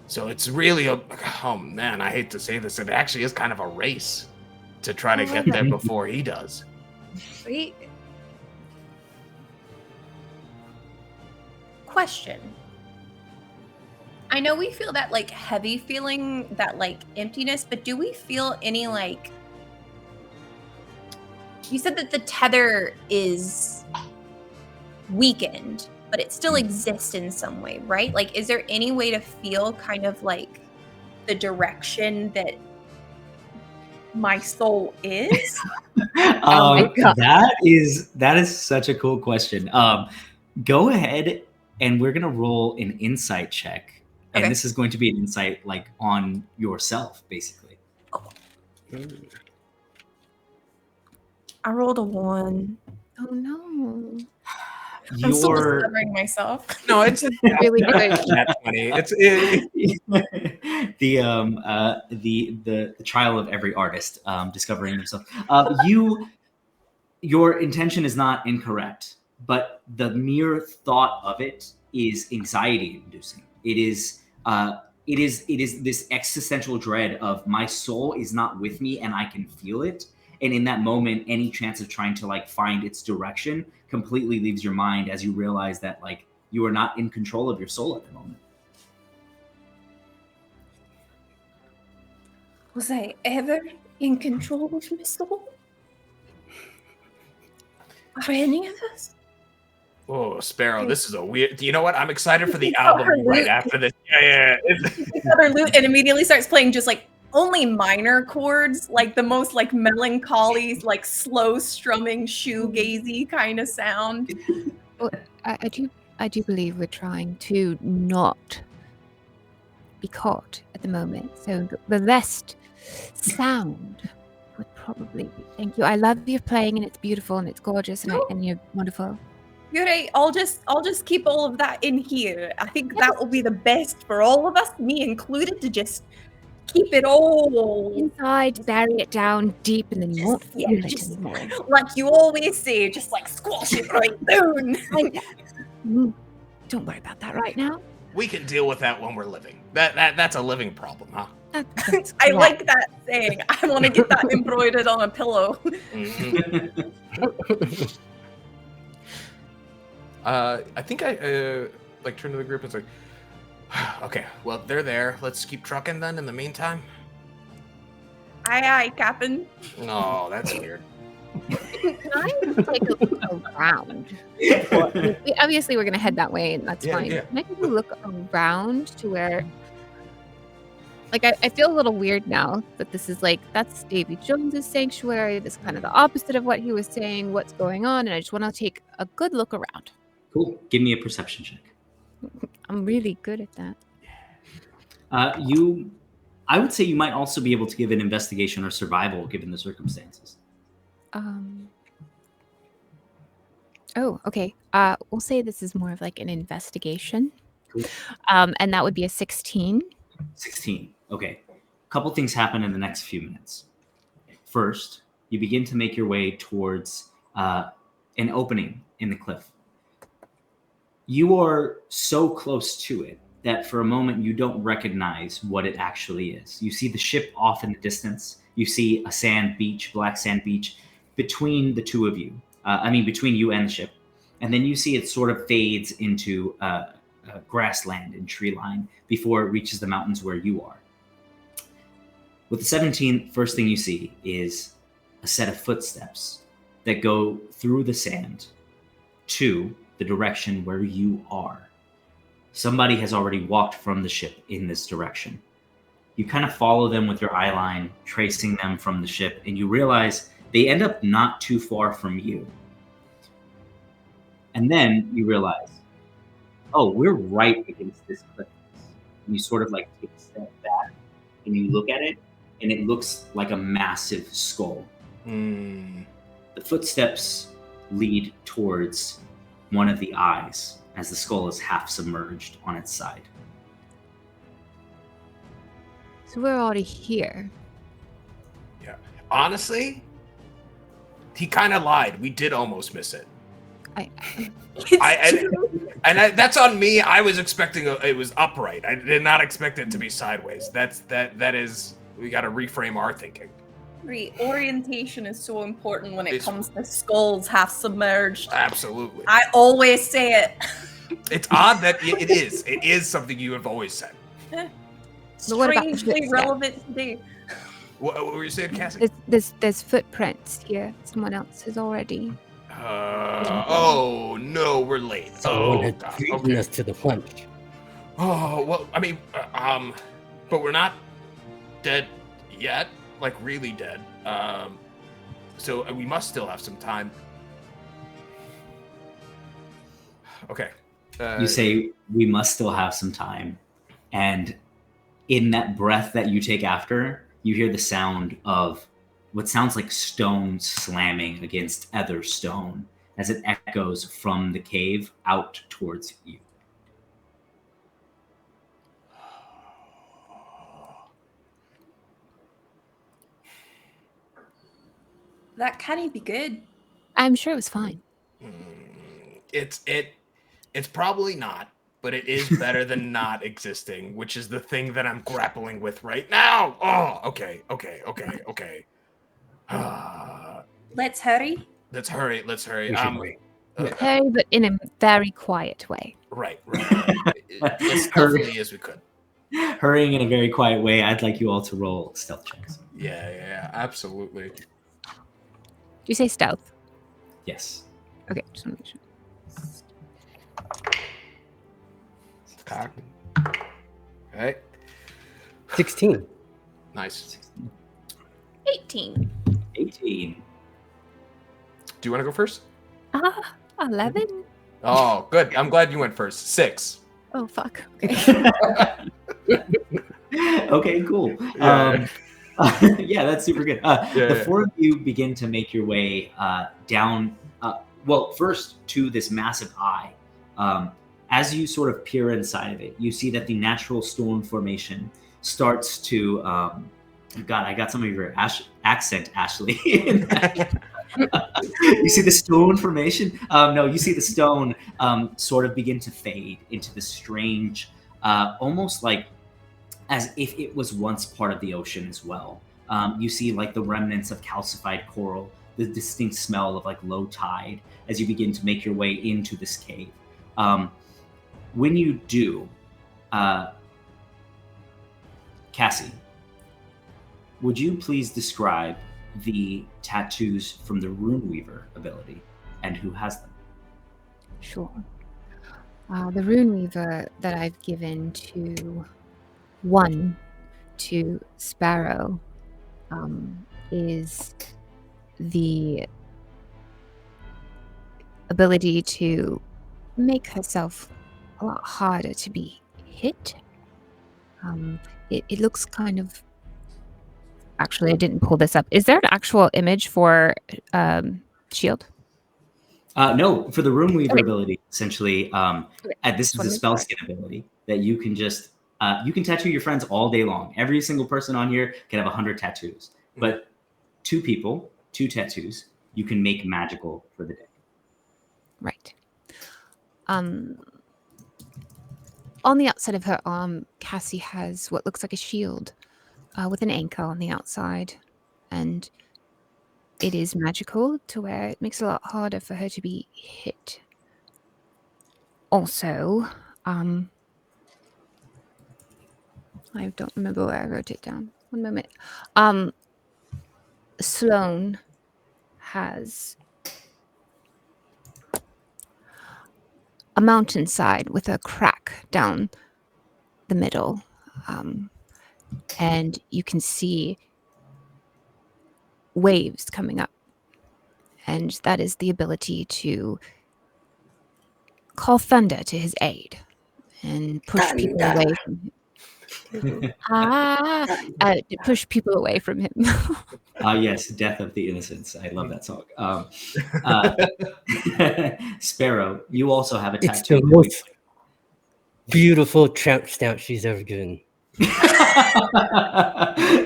So it's really oh man, I hate to say this, it actually is kind of a race to try to get there before he does. Wait. Question. I know we feel that like heavy feeling, that like emptiness, but do we feel any like, you said that the tether is weakened, but it still exists in some way, right? Like, is there any way to feel kind of like the direction that my soul is? Oh my God. That is such a cool question. Go ahead, and we're gonna roll an insight check, and Okay. this is going to be an insight like on yourself, basically. I rolled a 1. Oh no. I'm still Your discovering myself. No, it's Really good. That's funny. the trial of every artist discovering themselves. Your intention is not incorrect, but the mere thought of it is anxiety inducing. It is this existential dread of my soul is not with me and I can feel it. And in that moment, any chance of trying to like find its direction completely leaves your mind as you realize that like you are not in control of your soul at the moment. Was I ever in control of my soul? Are any of us? Oh, Sparrow, this is a weird. You know what? I'm excited for the Oh, her album right lute. after this. Yeah. Picks up her lute and immediately starts playing just like only minor chords, like the most like melancholy, like slow strumming shoegazy kind of sound. Well, I do believe we're trying to not be caught at the moment. So the less sound would probably be. Thank you. I love your playing, and it's beautiful and it's gorgeous, and you're wonderful. You're right. I'll just keep all of that in here. I think that will be the best for all of us, me included, to just keep it all Inside, bury it down deep, and then you won't feel it just anymore. like you always say, just like squash it right down. Don't worry about that right now. We can deal with that when we're living. That's a living problem, huh? That's I correct. like that saying. I want to get that embroidered on a pillow. I think I like turn to the group and say, okay, well, they're there. Let's keep trucking then in the meantime. Aye, Captain. No, that's weird. Can I take a look around? Obviously, we're going to head that way, and that's fine. Yeah. Can I take a look around to where... Like, I feel a little weird now that this is like, that's Davy Jones's sanctuary. This is kind of the opposite of what he was saying, what's going on, and I just want to take a good look around. Cool. Give me a perception check. I'm really good at that. I would say you might also be able to give an investigation or survival given the circumstances. Oh, okay. We'll say this is more of like an investigation. Cool. And that would be a 16. 16. Okay. A couple things happen in the next few minutes. First, you begin to make your way towards an opening in the cliff. You are so close to it that for a moment you don't recognize what it actually is. You see the ship off in the distance. You see a sand beach, black sand beach, between the two of you. Between you and the ship. And then you see it sort of fades into grassland and tree line before it reaches the mountains where you are. With the 17, first thing you see is a set of footsteps that go through the sand to the direction where you are. Somebody has already walked from the ship in this direction. You kind of follow them with your eye line, tracing them from the ship, and you realize they end up not too far from you. And then you realize, oh, we're right against this cliff. And you sort of like take a step back and you look at it, and it looks like a massive skull. The footsteps lead towards one of the eyes as the skull is half submerged on its side. So we're already here. Yeah. Honestly, he kind of lied. We did almost miss it. That's on me. I was expecting it was upright. I did not expect it to be sideways. That is. We got to reframe our thinking. Orientation is so important when it comes to skulls half submerged. Absolutely. I always say it. It's odd that it is. It is something you have always said. Strangely relevant today. What were you saying, Cassie? There's footprints here. Someone else has already. Oh no, we're late. Someone had beaten us to the punch. Oh well, I mean, but we're not dead yet. Like really dead. So we must still have some time. Okay. You say we must still have some time, and in that breath that you take after, you hear the sound of what sounds like stone slamming against other stone as it echoes from the cave out towards you. That can't be good. I'm sure it was fine. It's probably not, but it is better than not existing, which is the thing that I'm grappling with right now. Oh, okay. Let's hurry. Let's hurry. Hurry, but in a very quiet way. Right. As stealthily as we could. Hurrying in a very quiet way, I'd like you all to roll stealth checks. Yeah, absolutely. Do you say stealth? Yes. Okay, just want to make sure. Cocked. Okay. 16. Nice. 18. 18. Do you want to go first? 11? Oh, good. I'm glad you went first. 6. Oh, fuck. Okay. Okay, cool. Yeah. Yeah, that's super good. The four of you begin to make your way down, first to this massive eye. As you sort of peer inside of it, you see that the natural stone formation starts to... God, I got some of your accent, Ashley. You see the stone formation? No, you see the stone sort of begin to fade into this strange, almost like as if it was once part of the ocean as well. You see like the remnants of calcified coral, the distinct smell of like low tide as you begin to make your way into this cave. When you do, Cassie, would you please describe the tattoos from the Runeweaver ability and who has them? Sure. The Runeweaver that I've given to Sparrow is the ability to make herself a lot harder to be hit. It looks kind of... Actually, I didn't pull this up. Is there an actual image for shield? No, for the Runeweaver Okay. ability, essentially, this is a spell skin ability that you can just you can tattoo your friends all day long. Every single person on here can have 100 tattoos, but 2 people, 2 tattoos, you can make magical for the day. Right. On the outside of her arm, Cassie has what looks like a shield with an anchor on the outside, and it is magical to where it makes it a lot harder for her to be hit. Also, I don't remember where I wrote it down. One moment. Sloane has a mountainside with a crack down the middle. And you can see waves coming up. And that is the ability to call thunder to his aid and push people away from him. Push people away from him. Yes, Death of the Innocents. I love that song. Sparrow, you also have a It's tattoo. the most beautiful tramp stamp she's ever given.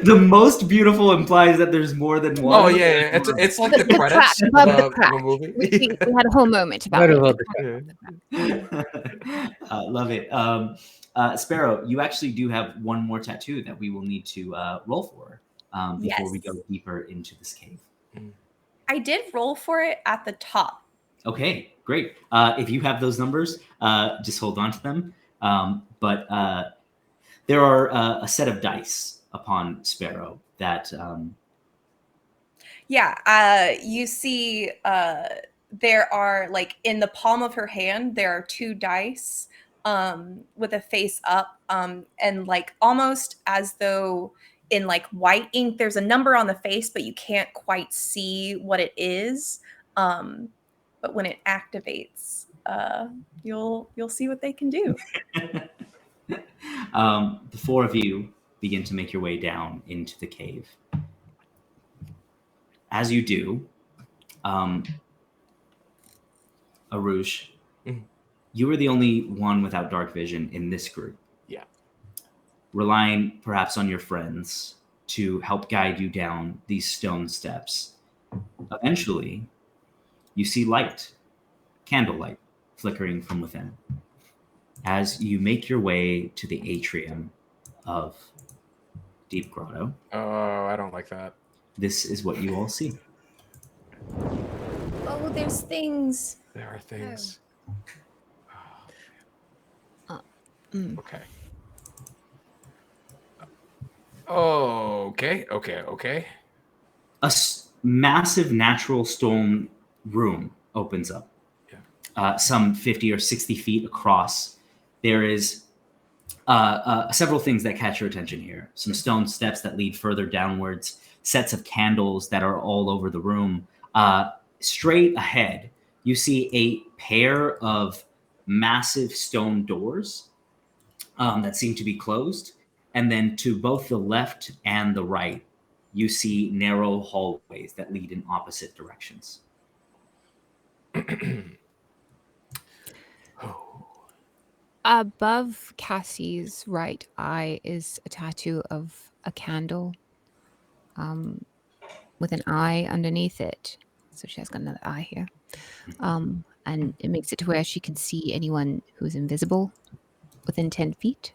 The most beautiful implies that there's more than one. Oh yeah, it's like the credits above of the a crack. movie. We had a whole moment about Right it. above Love it. Sparrow, you actually do have one more tattoo that we will need to roll for before we go deeper into this cave. I did roll for it at the top. Okay, great. If you have those numbers, just hold on to them. But there are a set of dice upon Sparrow that. You see there are, like, in the palm of her hand, there are 2 dice with a face up, and like almost as though in like white ink, there's a number on the face, but you can't quite see what it is. But when it activates, you'll see what they can do. The 4 of you begin to make your way down into the cave. As you do, Arush, you are the only one without dark vision in this group. Yeah. Relying perhaps on your friends to help guide you down these stone steps. Eventually, you see light, candlelight, flickering from within. As you make your way to the atrium of Deep Grotto. Oh, I don't like that. This is what you all see. Oh, there's things. There are things. Okay. Okay. Massive natural stone room opens up. Yeah. Some 50 or 60 feet across. There is several things that catch your attention here. Some stone steps that lead further downwards, sets of candles that are all over the room. Straight ahead, you see a pair of massive stone doors that seem to be closed. And then to both the left and the right, you see narrow hallways that lead in opposite directions. Above Cassie's right eye is a tattoo of a candle with an eye underneath it. So she has got another eye here. And it makes it to where she can see anyone who's invisible within 10 feet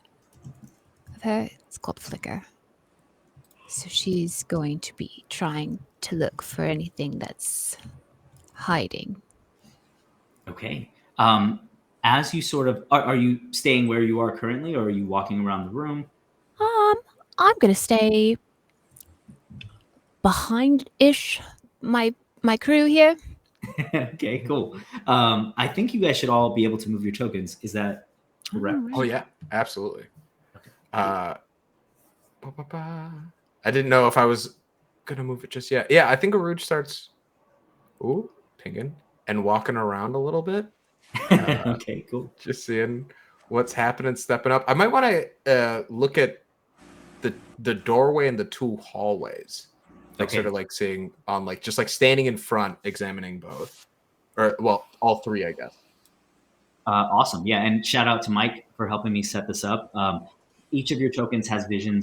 of her. It's called Flicker. So she's going to be trying to look for anything that's hiding. Okay. As you sort of, are you staying where you are currently, or are you walking around the room? I'm going to stay behind-ish my crew here. Okay, cool. I think you guys should all be able to move your tokens. Is that correct? Oh yeah, absolutely. I didn't know if I was gonna move it just yet. Yeah, I think Aruj starts pinging and walking around a little bit. Okay, cool. Just seeing what's happening, stepping up. I might want to look at the doorway and the 2 hallways. Like sort of like seeing on like just like standing in front, examining both. Or well, all 3, I guess. Awesome. Yeah, and shout out to Mike for helping me set this up. Each of your tokens has vision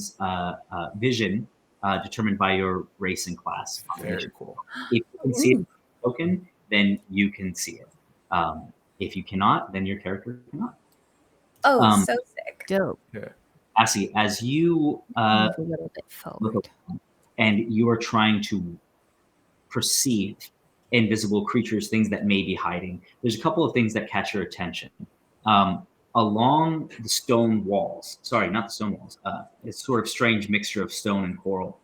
determined by your race and class. Very cool. If you can see a token, then you can see it. If you cannot, then your character cannot. Oh, so sick. Dope. Yeah. Cassie, as you A little bit forward. and you are trying to perceive invisible creatures, things that may be hiding, there's a couple of things that catch your attention. Along the stone walls, sorry, not the stone walls, it's sort of strange mixture of stone and coral.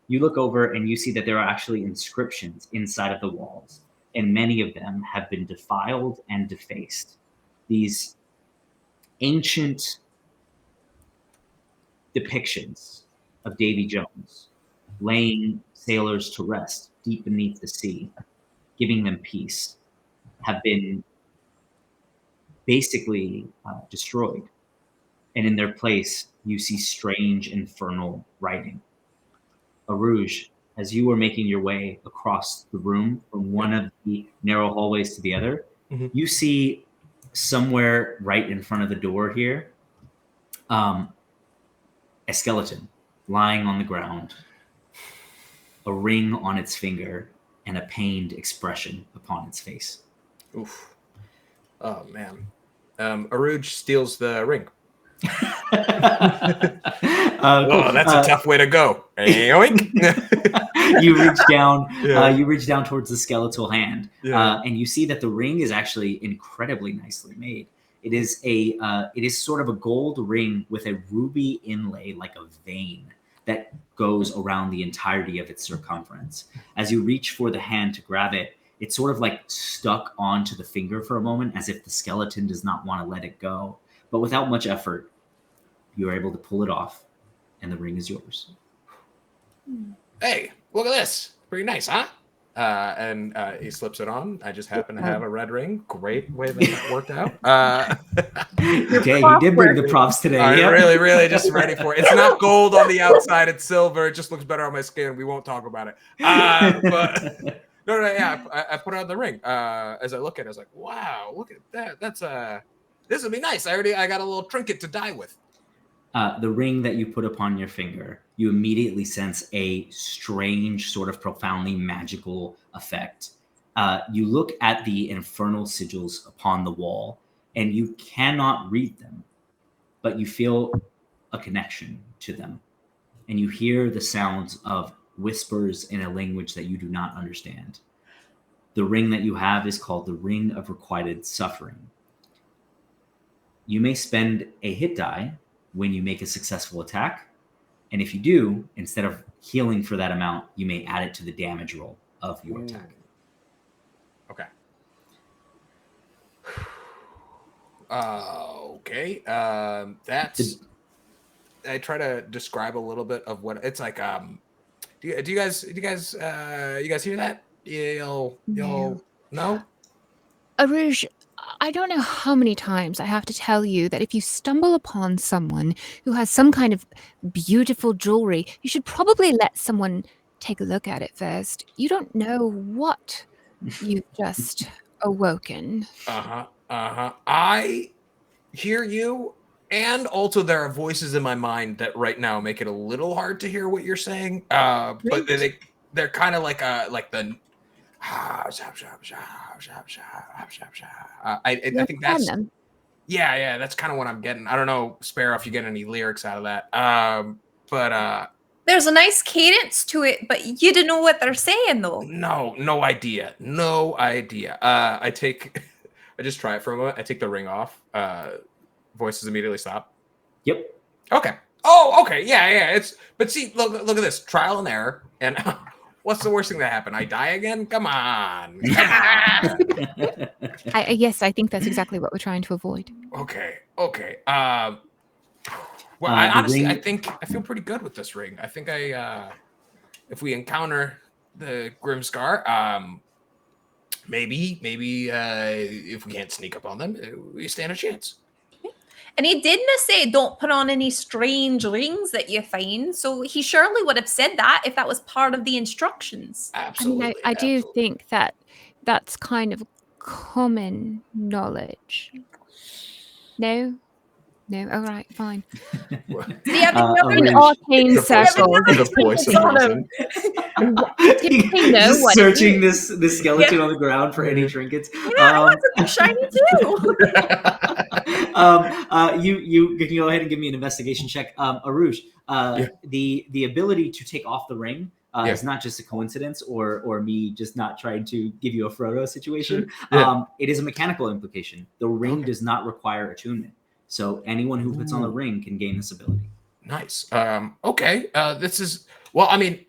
You look over and you see that there are actually inscriptions inside of the walls, and many of them have been defiled and defaced. These ancient depictions of Davy Jones laying sailors to rest deep beneath the sea, giving them peace, have been basically destroyed. And in their place, you see strange infernal writing. Arouge, as you were making your way across the room from one of the narrow hallways to the other, you see somewhere right in front of the door here, a skeleton lying on the ground, a ring on its finger, and a pained expression upon its face. Oof. Oh, man. Arouge steals the ring. Cool. That's a tough way to go. Yoink. You reach down. Yeah. You reach down towards the skeletal hand, Yeah. and you see that the ring is actually incredibly nicely made. It is sort of a gold ring with a ruby inlay, like a vein that goes around the entirety of its circumference. As you reach for the hand to grab it, it's sort of like stuck onto the finger for a moment, as if the skeleton does not want to let it go. But without much effort, you are able to pull it off, and the ring is yours. Hey, look at this. Pretty nice, huh? And he slips it on. I just happen to have a red ring. Great way that worked out. Okay, you did bring the props today. I'm Yep. really just ready for it. It's not gold on the outside. It's silver. It just looks better on my skin. We won't talk about it. But no, yeah. I put on the ring. As I look at it, I was like, wow, look at that. That's this would be nice. I got a little trinket to die with. The ring that you put upon your finger, you immediately sense a strange, sort of profoundly magical effect. You look at the infernal sigils upon the wall, and you cannot read them, but you feel a connection to them. And you hear the sounds of whispers in a language that you do not understand. The ring that you have is called the Ring of Requited Suffering. You may spend a hit die when you make a successful attack. And if you do, instead of healing for that amount, you may add it to the damage roll of your attack. Okay. Okay. That's. I try to describe a little bit of what it's like. Do you guys hear that? You'll no? Arouge, I don't know how many times I have to tell you that if you stumble upon someone who has some kind of beautiful jewelry, you should probably let someone take a look at it first. You don't know what you've just awoken. I hear you, and also there are voices in my mind that right now make it a little hard to hear what you're saying. But they're kind of like the. I think that's yeah, that's kind of what I'm getting. I don't know, Sparrow, if you get any lyrics out of that. But there's a nice cadence to it, but you don't know what they're saying though. No idea. I just try it for a moment. I take the ring off. Voices immediately stop. Yep. Okay. Oh, okay. Yeah. But see, look at this. Trial and error. And what's the worst thing that happened? I die again? Come on. Yes, I think that's exactly what we're trying to avoid. Okay. Well, I think I feel pretty good with this ring. I think if we encounter the Grimscar, maybe if we can't sneak up on them, we stand a chance. And he didn't say don't put on any strange rings that you find. So he surely would have said that if that was part of the instructions. Absolutely. I mean, I do think that that's kind of common knowledge. No? All right, fine. In arcane circles. The voice of reason. Searching this skeleton on the ground for any trinkets. Yeah, I want something shiny too. You can go ahead and give me an investigation check. Arouge, the ability to take off the ring is not just a coincidence or me just not trying to give you a Frodo situation. It is a mechanical implication. The ring does not require attunement. So anyone who puts on the ring can gain this ability. Nice. Okay. This is I mean,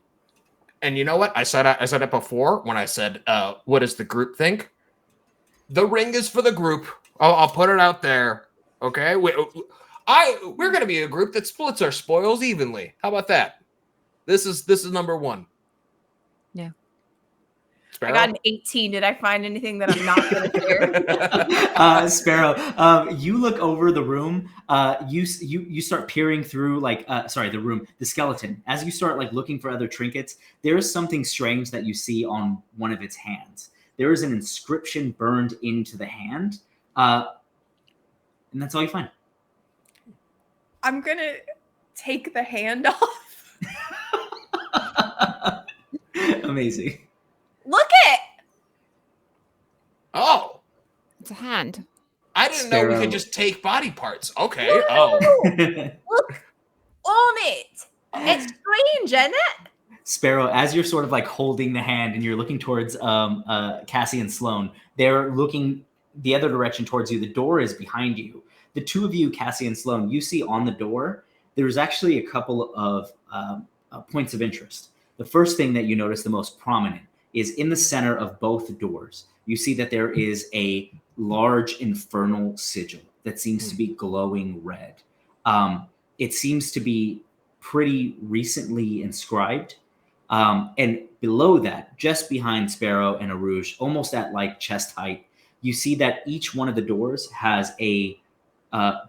and you know what? I said it before when I said, "What does the group think?" The ring is for the group. I'll put it out there. Okay. We're gonna be a group that splits our spoils evenly. How about that? This is number one. Yeah. I got an 18. Did I find anything that I'm not going to share? Sparrow, you look over the room. You start peering through, the skeleton. As you start like looking for other trinkets, there is something strange that you see on one of its hands. There is an inscription burned into the hand, and that's all you find. I'm going to take the hand off. Amazing. Look it! Oh, It's a hand. I didn't know we Sparrow. could just take body parts. Okay. No! Oh. Look on it. It's strange, isn't it? Sparrow, as you're sort of like holding the hand and you're looking towards Cassie and Sloane, they're looking the other direction towards you. The door is behind you. The two of you, Cassie and Sloane, you see on the door, there's actually a couple of points of interest. The first thing that you notice, the most prominent, is in the center of both doors. You see that there is a large infernal sigil that seems to be glowing red. It seems to be pretty recently inscribed. And below that, just behind Sparrow and Arouge, almost at like chest height, you see that each one of the doors has a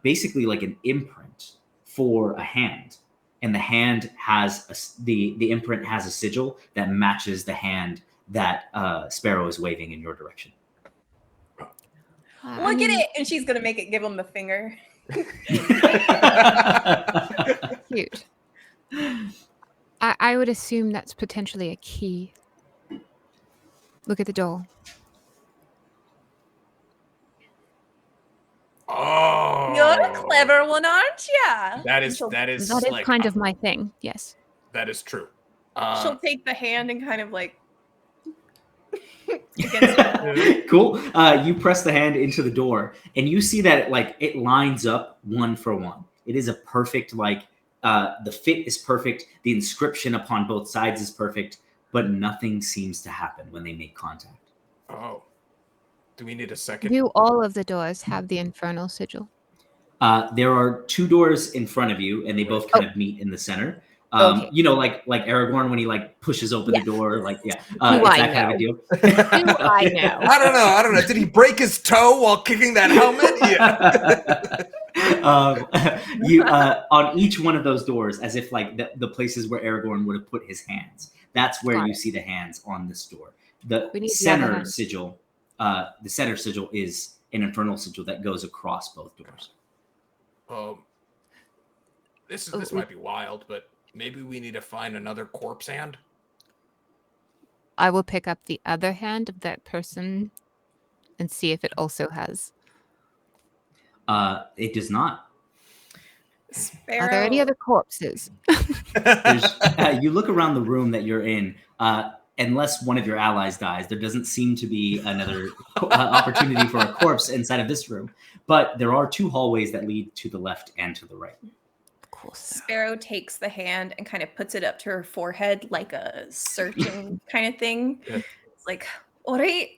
basically like an imprint for a hand. And the hand has the imprint has a sigil that matches the hand that Sparrow is waving in your direction. Look at it. And she's going to make it give him the finger. Cute. I would assume that's potentially a key. Look at the door. Oh. You're a clever one, aren't you? That is That is slick. kind of my thing. Yes. That is true. She'll take the hand and kind of like against it. Cool. You press the hand into the door, and you see that it lines up one for one. It is a perfect the fit is perfect. The inscription upon both sides is perfect, but nothing seems to happen when they make contact. Oh. Do we need a second? Do all of the doors have the infernal sigil? There are two doors in front of you, and they both kind of meet in the center. Okay. You know, like Aragorn when he pushes open the door, it's I that kind of a deal. Do I know? I don't know. Did he break his toe while kicking that helmet? Yeah. You on each one of those doors, as if the places where Aragorn would have put his hands. That's where Got you it. see the hands on this door. We need the other Center hand. sigil. The center sigil is an infernal sigil that goes across both doors. This might be wild, but maybe we need to find another corpse hand. I will pick up the other hand of that person and see if it also has. It does not. Sparrow. Are there any other corpses? You look around the room that you're in. Unless one of your allies dies, there doesn't seem to be another opportunity for a corpse inside of this room. But there are two hallways that lead to the left and to the right. Of course. Sparrow takes the hand and kind of puts it up to her forehead like a searching kind of thing. Yeah. It's like, all right,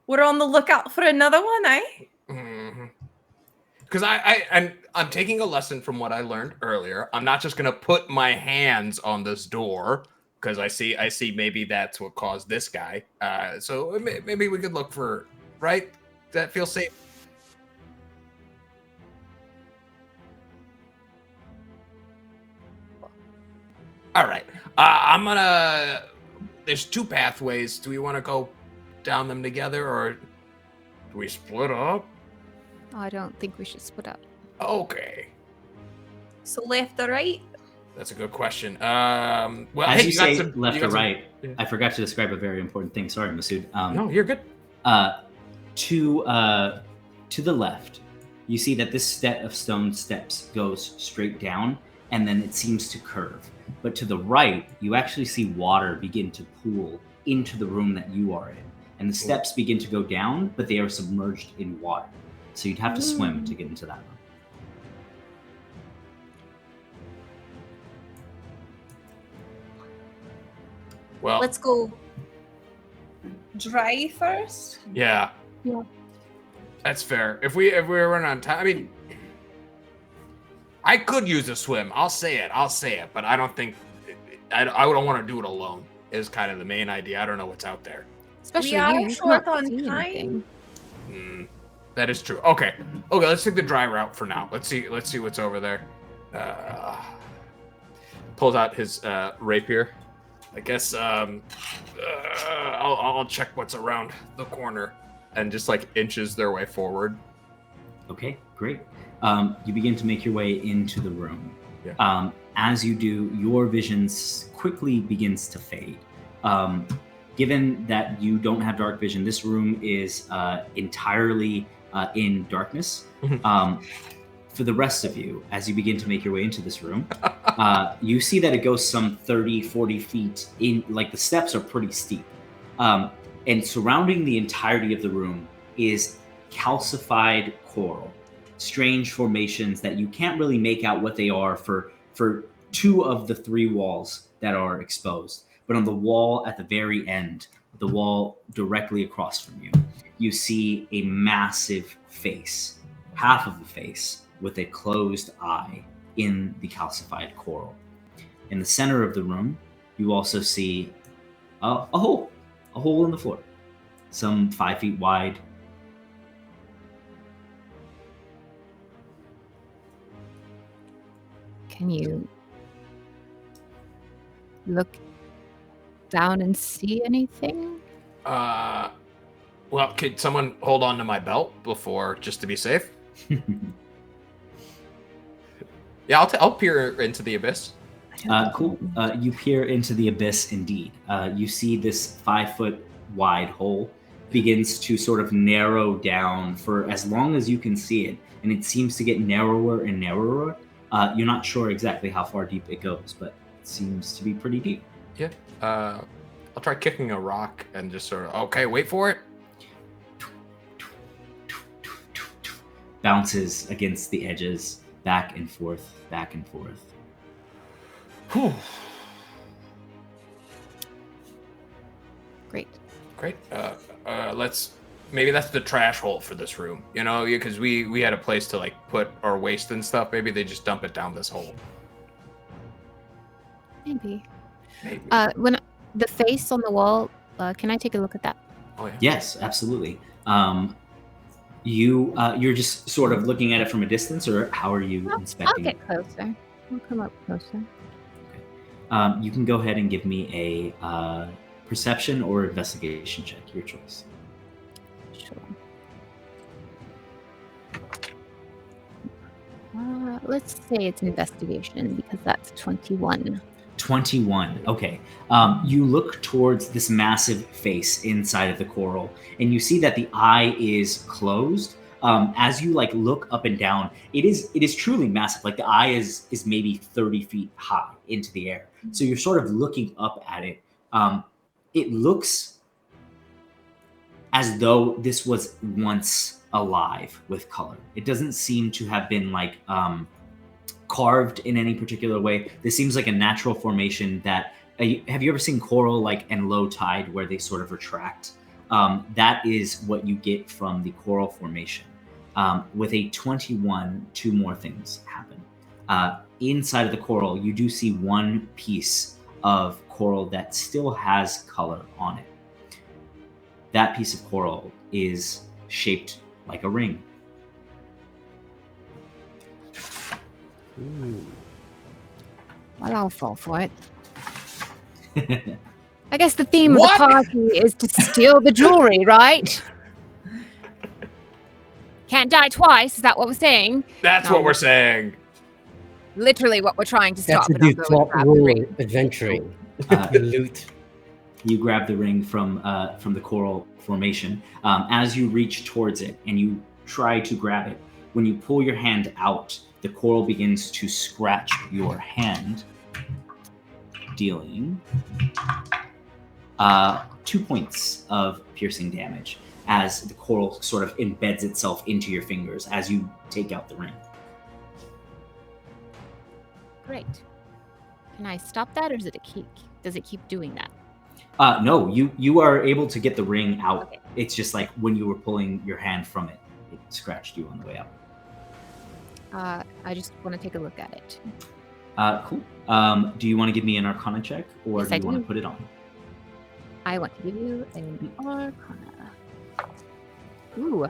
we're on the lookout for another one, eh? Because I'm taking a lesson from what I learned earlier. I'm not just gonna put my hands on this door because I see maybe that's what caused this guy. So maybe we could look for right. That feels safe. All right. I'm gonna. There's two pathways. Do we want to go down them together, or do we split up? I don't think we should split up. Okay, So left or right? that's a good question. Well, As hey, you got say some- left you got or some- right, Yeah. I forgot to describe a very important thing. Sorry, Masood. No, you're good. To the left, you see that this set of stone steps goes straight down, and then it seems to curve. But to the right, you actually see water begin to pool into the room that you are in. And the steps begin to go down, but they are submerged in water. So you'd have to swim to get into that room. Well, Let's go dry first. yeah. Yeah. That's fair. If we're running on time, I mean, I could use a swim. I'll say it. But I don't think I don't want to do it alone. Is kind of the main idea. I don't know what's out there. Especially We are you. You short can't on see time. anything. That is true. Okay, let's take the dry route for now. Let's see what's over there. Pulls out his rapier. I guess I'll check what's around the corner, and just like inches their way forward. Okay, great. You begin to make your way into the room. Yeah. As you do, your visions quickly begins to fade. Given that you don't have dark vision, this room is entirely in darkness. For the rest of you, as you begin to make your way into this room, you see that it goes some 30, 40 feet in, like the steps are pretty steep. And surrounding the entirety of the room is calcified coral, strange formations that you can't really make out what they are for 2 of the 3 walls that are exposed. But on the wall at the very end, the wall directly across from you, you see a massive face, half of the face, with a closed eye in the calcified coral. In the center of the room, you also see a hole in the floor, some 5 feet wide. Can you look down and see anything? Well, could someone hold on to my belt before, just to be safe? Yeah, I'll peer into the abyss. Cool. You peer into the abyss indeed. You see this 5 foot wide hole begins to sort of narrow down for as long as you can see it, and it seems to get narrower and narrower. You're not sure exactly how far deep it goes, but it seems to be pretty deep. Yeah. I'll try kicking a rock and just sort of, okay, wait for it. Bounces against the edges, back and forth, back and forth. Whew. Great. Maybe that's the trash hole for this room, you know, because we had a place to like put our waste and stuff. Maybe they just dump it down this hole. Maybe. When the face on the wall, can I take a look at that? Oh yeah. Yes, absolutely. You're just sort of looking at it from a distance, or how are you inspecting I'll it? get closer. I'll come up closer. You can go ahead and give me a perception or investigation check, your choice. Sure. Let's say it's an investigation because that's 21. 21. Okay. You look towards this massive face inside of the coral, and you see that the eye is closed. As you like look up and down, it is truly massive. Like the eye is maybe 30 feet high into the air. So you're sort of looking up at it. It looks as though this was once alive with color. It doesn't seem to have been like carved in any particular way. This seems like a natural formation that have you ever seen coral like in low tide where they sort of retract? That is what you get from the coral formation. With a 21, 2 more things happen. Inside of the coral, you do see one piece of coral that still has color on it. That piece of coral is shaped like a ring. Ooh. Well, I'll fall for it. I guess the theme What? of the party is to steal the jewelry, right? Can't die twice, is that what we're saying? That's No. what we're saying. Literally what we're trying to stop. That's a but I'm going default to grab the rule ring. adventuring. Uh, Loot. You grab the ring from the coral formation. As you reach towards it and you try to grab it, when you pull your hand out, the coral begins to scratch your hand, dealing 2 points of piercing damage as the coral sort of embeds itself into your fingers as you take out the ring. Great. Can I stop that, or does it keep doing that? No, you are able to get the ring out. Okay. It's just like when you were pulling your hand from it, it scratched you on the way out. I just want to take a look at it. Cool. Do you want to give me an Arcana check, or Yes, do I you want do. to put it on? I want to give you an Arcana. Ooh.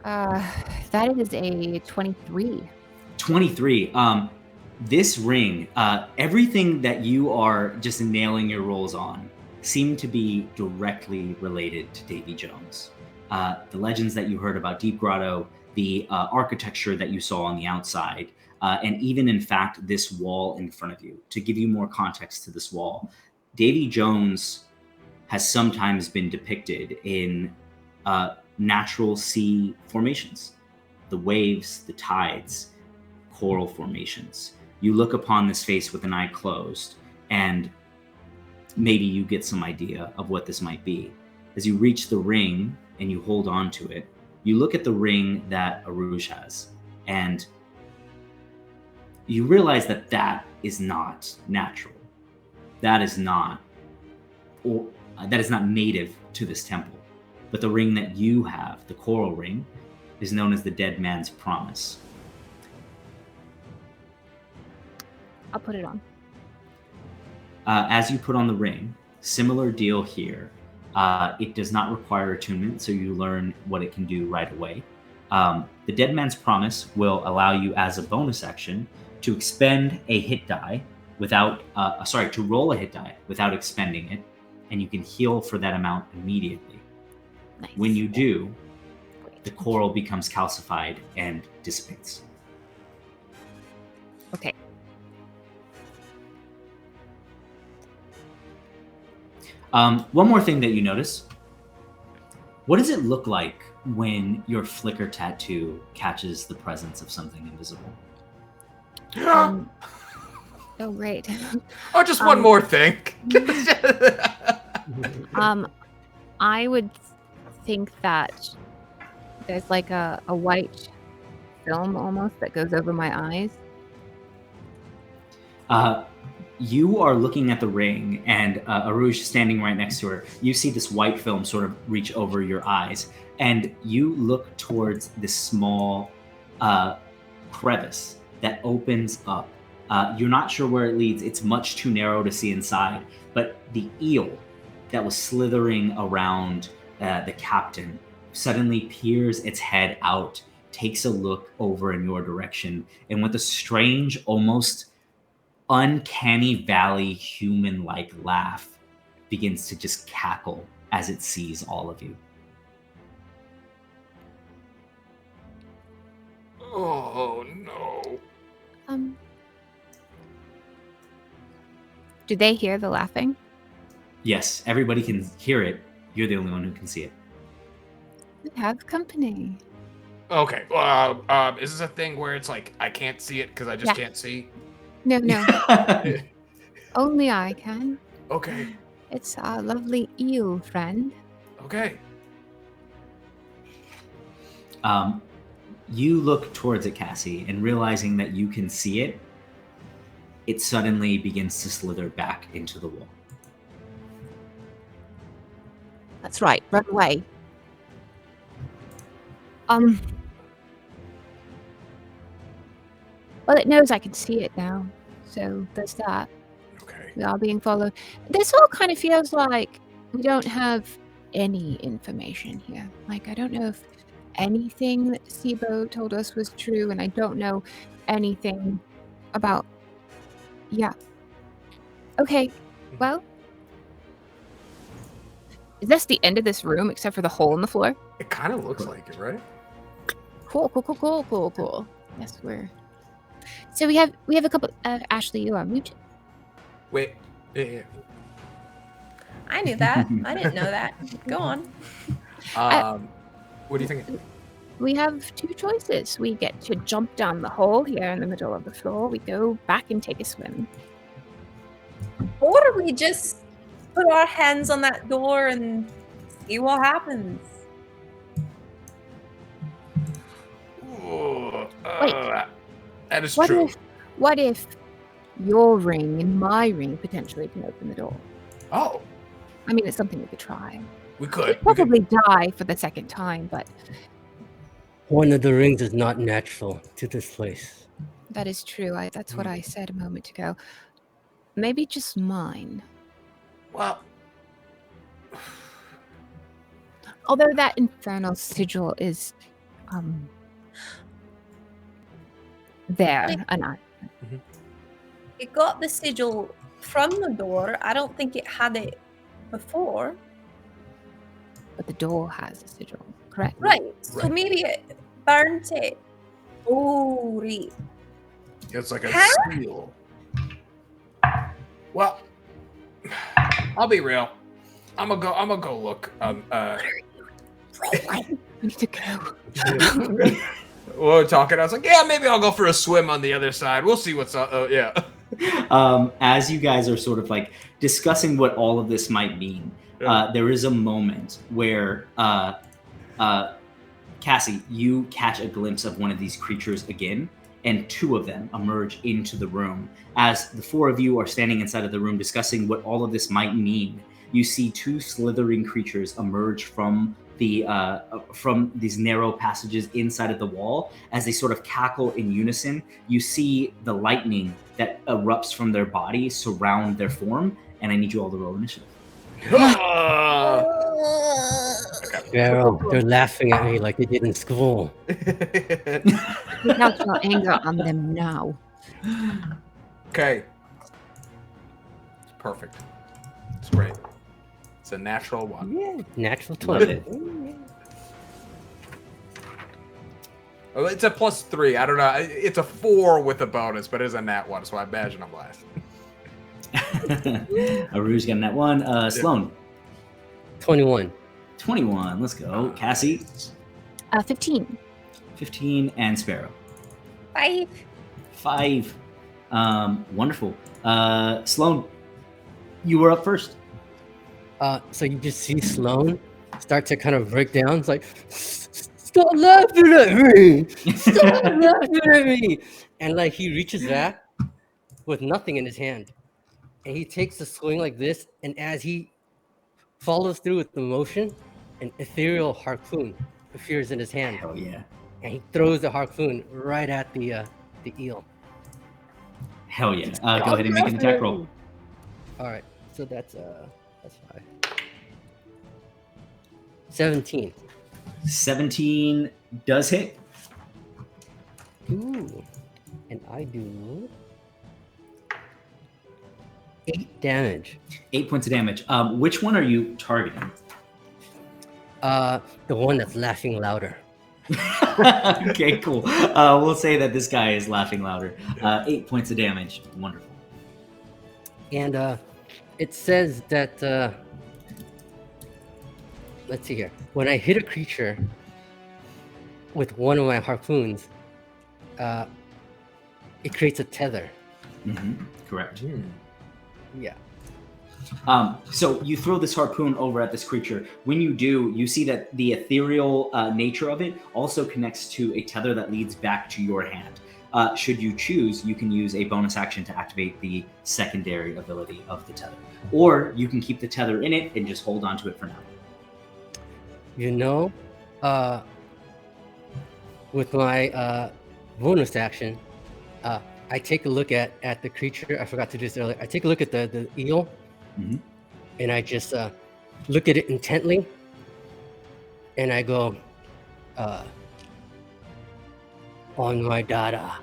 That is a 23. 23. This ring, everything that you are just nailing your rolls on seem to be directly related to Davy Jones. The legends that you heard about Deep Grotto, the architecture that you saw on the outside, and even, in fact, this wall in front of you. To give you more context to this wall, Davy Jones has sometimes been depicted in natural sea formations, the waves, the tides, coral formations. You look upon this face with an eye closed, and maybe you get some idea of what this might be. As you reach the ring and you hold on to it, you look at the ring that Aruj has, and you realize that that is not natural. That is not native to this temple. But the ring that you have, the coral ring, is known as the Dead Man's Promise. I'll put it on. As you put on the ring, similar deal here. It does not require attunement, so you learn what it can do right away. The Dead Man's Promise will allow you, as a bonus action, to expend a hit die to roll a hit die without expending it, and you can heal for that amount immediately. Nice. When you do, the coral becomes calcified and dissipates. Okay. One more thing that you notice. What does it look like when your flicker tattoo catches the presence of something invisible? Oh, great. Oh, just one more thing. I would think that there's like a white film almost that goes over my eyes. You are looking at the ring, and Aruj standing right next to her. You see this white film sort of reach over your eyes, and you look towards this small crevice that opens up. You're not sure where it leads. It's much too narrow to see inside, but the eel that was slithering around the captain suddenly peers its head out, takes a look over in your direction, and with a strange, almost uncanny valley human-like laugh begins to just cackle as it sees all of you. Oh no. Do they hear the laughing? Yes, everybody can hear it. You're the only one who can see it. We have company. Okay. Is this a thing where it's like I can't see it because I just can't see? No. Only I can. Okay. It's our lovely eel friend. Okay. You look towards it, Cassie, and realizing that you can see it, it suddenly begins to slither back into the wall. That's right. Run away. Well, it knows I can see it now, so there's that. Okay. We are being followed. This all kind of feels like we don't have any information here. Like, I don't know if anything that Sibo told us was true, and I don't know anything about... Yeah. Okay, well... Is this the end of this room, except for the hole in the floor? It kind of looks like it, right? Cool. Yes, we're... So we have a couple... Ashley, you are muted. Wait. Yeah. I knew that. I didn't know that. Go on. What do you think? We have two choices. We get to jump down the hole here in the middle of the floor. We go back and take a swim. Or we just put our hands on that door and see what happens. Ooh, Wait. That is true. What if your ring and my ring potentially can open the door? Oh, I mean, it's something we could try. we could. We'd probably die for the second time, but One of the rings is not natural to this place. that is true. That's what I said a moment ago. Maybe just mine. Well, Although that infernal sigil is there, and It got the sigil from the door. I don't think it had it before. but the door has a sigil, correct? Right. So Right. maybe it burnt it. Oh, right. it's like a Huh? seal. Well, I'll be real. I'm gonna go look. We need to go. We were talking. I was like, yeah, maybe I'll go for a swim on the other side. We'll see what's up. Yeah. As you guys are sort of like discussing what all of this might mean, there is a moment where Cassie, you catch a glimpse of one of these creatures again, and two of them emerge into the room. As the four of you are standing inside of the room discussing what all of this might mean, you see two slithering creatures emerge from these narrow passages inside of the wall. As they sort of cackle in unison, you see the lightning that erupts from their body surround their form, and I need you all to roll initiative. Pharaoh, they're laughing at me like they did in school. Take out your anger on them now. Okay. It's perfect. It's great. It's a natural one. Yeah, natural Love 20. it. Oh, it's a +3. I don't know. It's a 4 with a bonus, but it's a nat 1, so I imagine I'm last. Aru's getting that one. Sloan, 21. 21. Let's go. Cassie, 15. 15, and Sparrow, 5. 5. Wonderful. Sloan, you were up first. So you just see Sloan start to kind of break down. It's like, stop laughing at me! Stop laughing at me! And like he reaches back with nothing in his hand. And he takes a swing like this, and as he follows through with the motion, an ethereal harpoon appears in his hand. Hell yeah. And he throws the harpoon right at the eel. Hell yeah. Go ahead and make an attack roll. Alright, so that's 5. 17. 17 does hit. Ooh. And I do 8 damage. 8 points of damage. Which one are you targeting? The one that's laughing louder. Okay, cool. We'll say that this guy is laughing louder. 8 points of damage. Wonderful. And it says that let's see here. When I hit a creature with one of my harpoons, it creates a tether. Correct. Yeah. So you throw this harpoon over at this creature. When you do, you see that the ethereal nature of it also connects to a tether that leads back to your hand. Should you choose, you can use a bonus action to activate the secondary ability of the tether. Or you can keep the tether in it and just hold on to it for now. You know, with my bonus action, I take a look at the creature. I forgot to do this earlier. I take a look at the eel, and I just look at it intently, and I go, on my dada,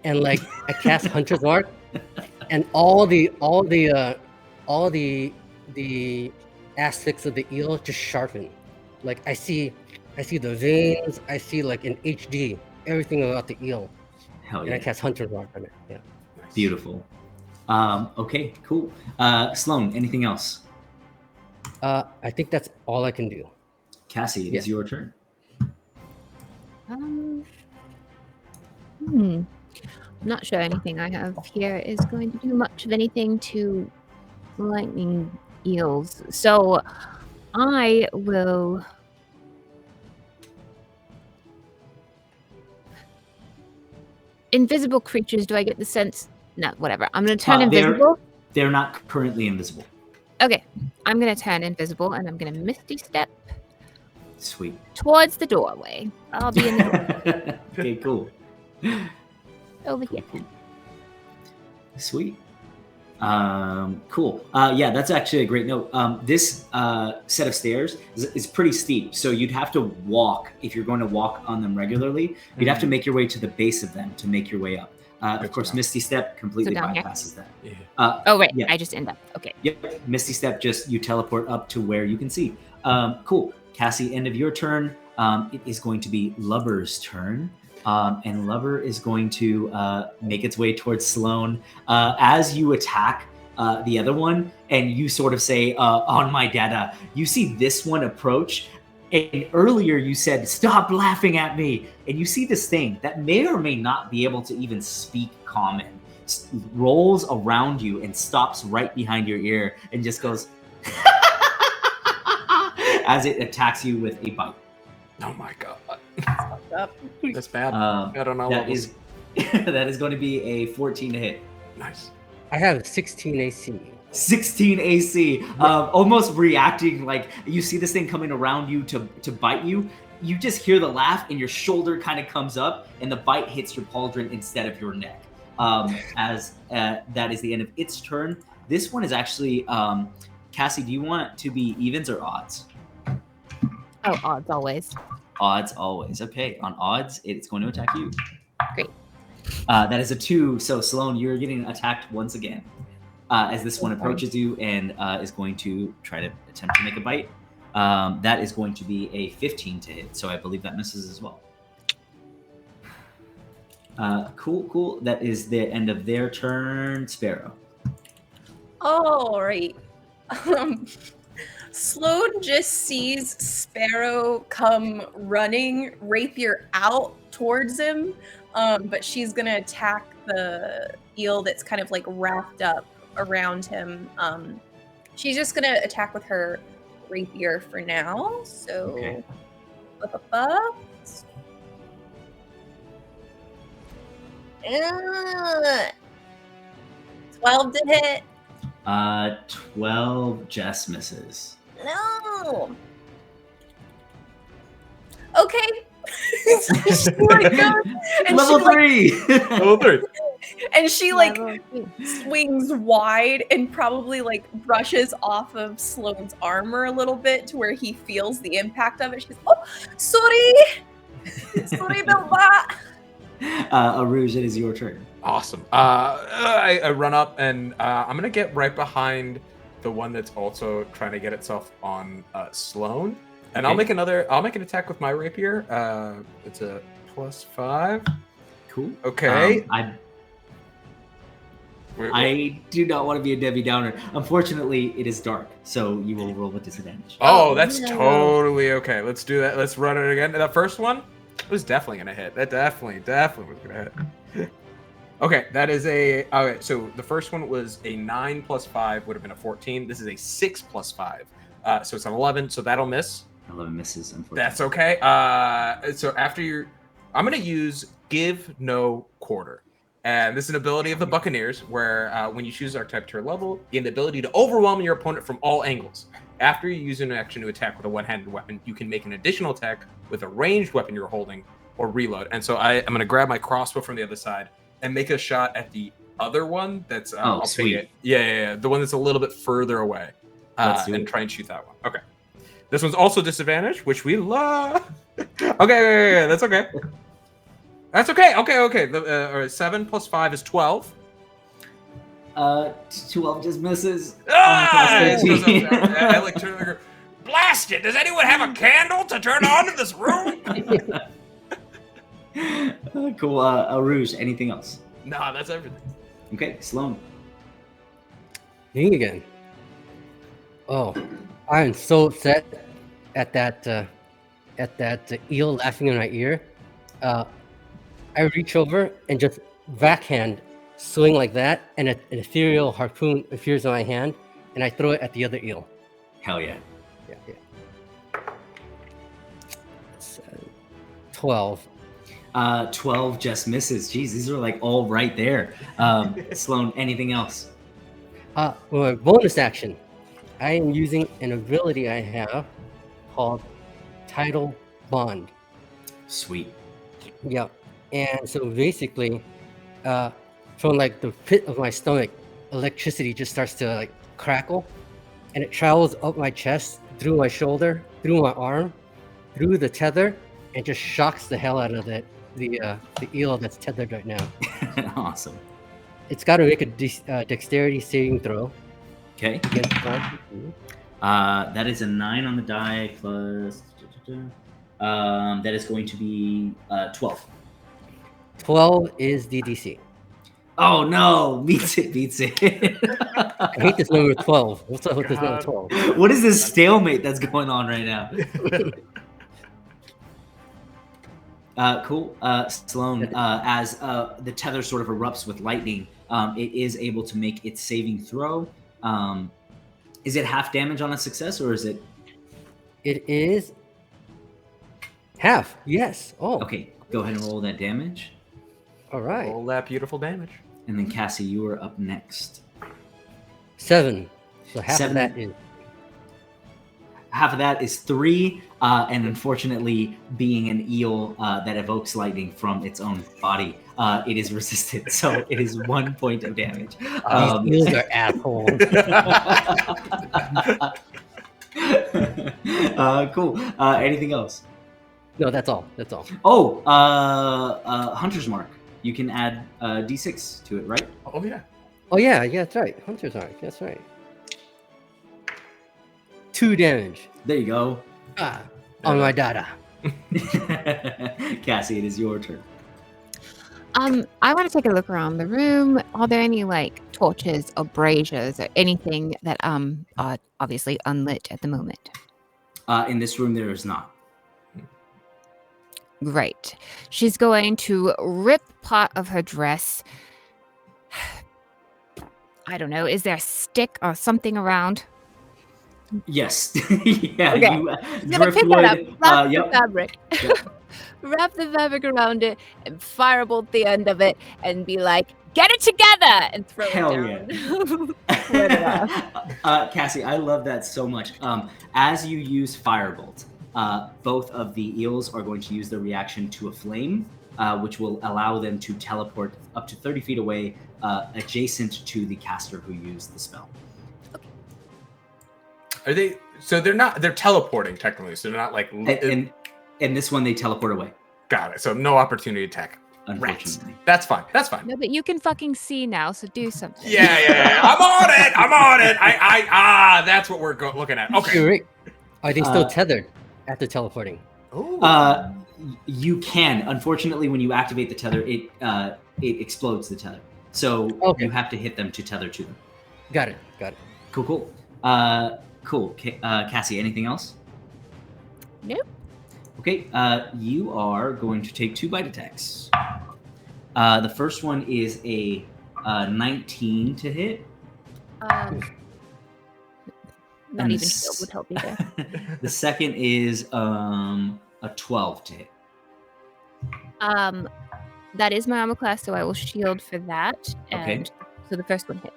and like I cast Hunter's Mark, and all the aspects of the eel just sharpen. Like I see the veins. I see like in HD everything about the eel. Hell And yeah. I cast Hunter's Mark on it. Yeah. Beautiful. Okay, cool. Sloan, anything else? I think that's all I can do. Cassie, it is your turn. I'm not sure anything I have here is going to do much of anything to lightning eels. So I will invisible creatures, do I get the sense? No, whatever. I'm going to turn invisible. They're not currently invisible. Okay. I'm going to turn invisible and I'm going to misty step Sweet. towards the doorway. I'll be in the Okay, cool. over here. Sweet. Cool. Yeah, that's actually a great note. This set of stairs is pretty steep, so you'd have to walk if you're going to walk on them regularly. You'd have to make your way to the base of them to make your way up. Of course, Misty Step completely down here? bypasses that. Yeah. Oh, right. Yeah. I just end up. Okay. Yep. Misty Step, just you teleport up to where you can see. Cool. Cassie, end of your turn. It is going to be Lubber's turn. And Lubber is going to make its way towards Sloane. As you attack the other one, and you sort of say, on my dada, you see this one approach. And earlier you said, stop laughing at me. And you see this thing that may or may not be able to even speak common, rolls around you and stops right behind your ear and just goes, as it attacks you with a bite. Oh my god. Up. That's bad. Bad on all That levels. is that is going to be a 14 to hit. Nice. I have 16 AC. 16 AC, almost reacting like you see this thing coming around you to bite you. You just hear the laugh and your shoulder kind of comes up and the bite hits your pauldron instead of your neck. As that is the end of its turn. This one is actually, Cassie, do you want it to be evens or odds? Oh, odds always. Odds always. Okay, on odds, it's going to attack you. Great. That is a 2. So Sloane, you're getting attacked once again. As this one approaches you and is going to try to attempt to make a bite. That is going to be a 15 to hit, so I believe that misses as well. Cool. That is the end of their turn. Sparrow. All right. Sloane just sees Sparrow come running, rapier out towards him, but she's gonna attack the eel that's kind of like wrapped up around him. She's just gonna attack with her rapier for now. So, Okay. 12 to hit. 12 just misses. No. Okay. So she, like, goes, and Level she, like, 3. Level 3. and she like Level two. swings wide and probably like brushes off of Sloane's armor a little bit to where he feels the impact of it. She's oh, sorry about that. Arouge, it is your turn. Awesome. I run up and I'm gonna get right behind the one that's also trying to get itself on Sloane, and I'll Okay. make an attack with my rapier. It's a +5. Cool. Okay. I do not want to be a Debbie Downer. Unfortunately, it is dark, so you will roll with disadvantage. Oh, that's no. totally okay. Let's do that. Let's run it again. That first one was definitely gonna hit. That definitely was gonna hit. Okay, that is a. Okay, so the first one was a 9 + 5 would have been a 14. This is a 6 + 5, so it's an 11. So that'll miss. 11 misses, unfortunately. That's okay. So after I'm gonna use Give No Quarter, and this is an ability of the Buccaneers where when you choose archetype to your level, you have the ability to overwhelm your opponent from all angles. After you use an action to attack with a one-handed weapon, you can make an additional attack with a ranged weapon you're holding or reload. And so I'm gonna grab my crossbow from the other side and make a shot at the other one that's I'll sweet. ping it. Yeah, the one that's a little bit further away, Let's do and it. try and shoot that one. Okay, this one's also disadvantaged, which we love. Okay, that's okay. That's okay. Okay. The 7 + 5 is 12. 12 just misses. Ah! Plus 13. I like turn and go, blast it! Does anyone have a candle to turn on in this room? Cool. Arouge, anything else? Nah, that's everything. Okay, Sloane. Me again. Oh, I am so upset at that eel laughing in my ear. I reach over and just backhand swing like that, and an ethereal harpoon appears in my hand, and I throw it at the other eel. Hell yeah. Yeah. It's, 12. 12 just misses. Jeez, these are like all right there. Sloane, anything else? Well, my bonus action, I am using an ability I have called Tidal Bond. Sweet. Yeah, and so basically, from like the pit of my stomach, electricity just starts to like crackle, and it travels up my chest, through my shoulder, through my arm, through the tether, and just shocks the hell out of the eel that's tethered right now. Awesome. It's got to make a dexterity saving throw. Okay. Against my... That is a 9 on the die plus. That is going to be 12. 12 is the DC. Oh no! Beats it. I hate this number 12. What's up with this number 12? What is this stalemate that's going on right now? Cool. Sloan, as the tether sort of erupts with lightning, it is able to make its saving throw. Is it half damage on a success, or is it? It is half. Yes. Oh. Okay. Go ahead and roll that damage. All right. All that beautiful damage. And then Cassie, you are up next. 7. So half 7. of that is. Half of that is 3, and unfortunately, being an eel that evokes lightning from its own body, it is resistant. So it is 1 point of damage. These eels are assholes. Cool. Anything else? No, that's all. That's all. Oh, Hunter's Mark. You can add D6 to it, right? Oh yeah. Oh yeah, that's right. Hunter's Mark. That's right. 2 damage. There you go. On my dada. Cassie, it is your turn. I want to take a look around the room. Are there any like torches or braziers or anything that are obviously unlit at the moment? In this room, there is not. Great. She's going to rip part of her dress. I don't know. Is there a stick or something around? Yes. Yeah. Okay. You, I'm gonna pick that up. Wrap the fabric. Yep. Wrap the fabric around it and firebolt the end of it and be like, "Get it together!" and throw Hell it down. Cassie, I love that so much. As you use Firebolt, both of the eels are going to use their reaction to a flame, which will allow them to teleport up to 30 feet away, adjacent to the caster who used the spell. Are they? So they're not. They're teleporting technically. So they're not like. And this one they teleport away. Got it. So no opportunity attack. Unfortunately, That's fine. That's fine. No, but you can fucking see now, so do something. Yeah. I'm on it. That's what we're looking at. Okay. Rick, are they still tethered after teleporting? Ooh. You can. Unfortunately, when you activate the tether, it explodes the tether. So you have to hit them to tether to them. Got it. Cool. Cool. Cassie, anything else? Nope. Okay, you are going to take 2 bite attacks. The first one is a 19 to hit. Not even shield would help either. The second is a 12 to hit. That is my armor class, so I will shield for that. And so the first one hit.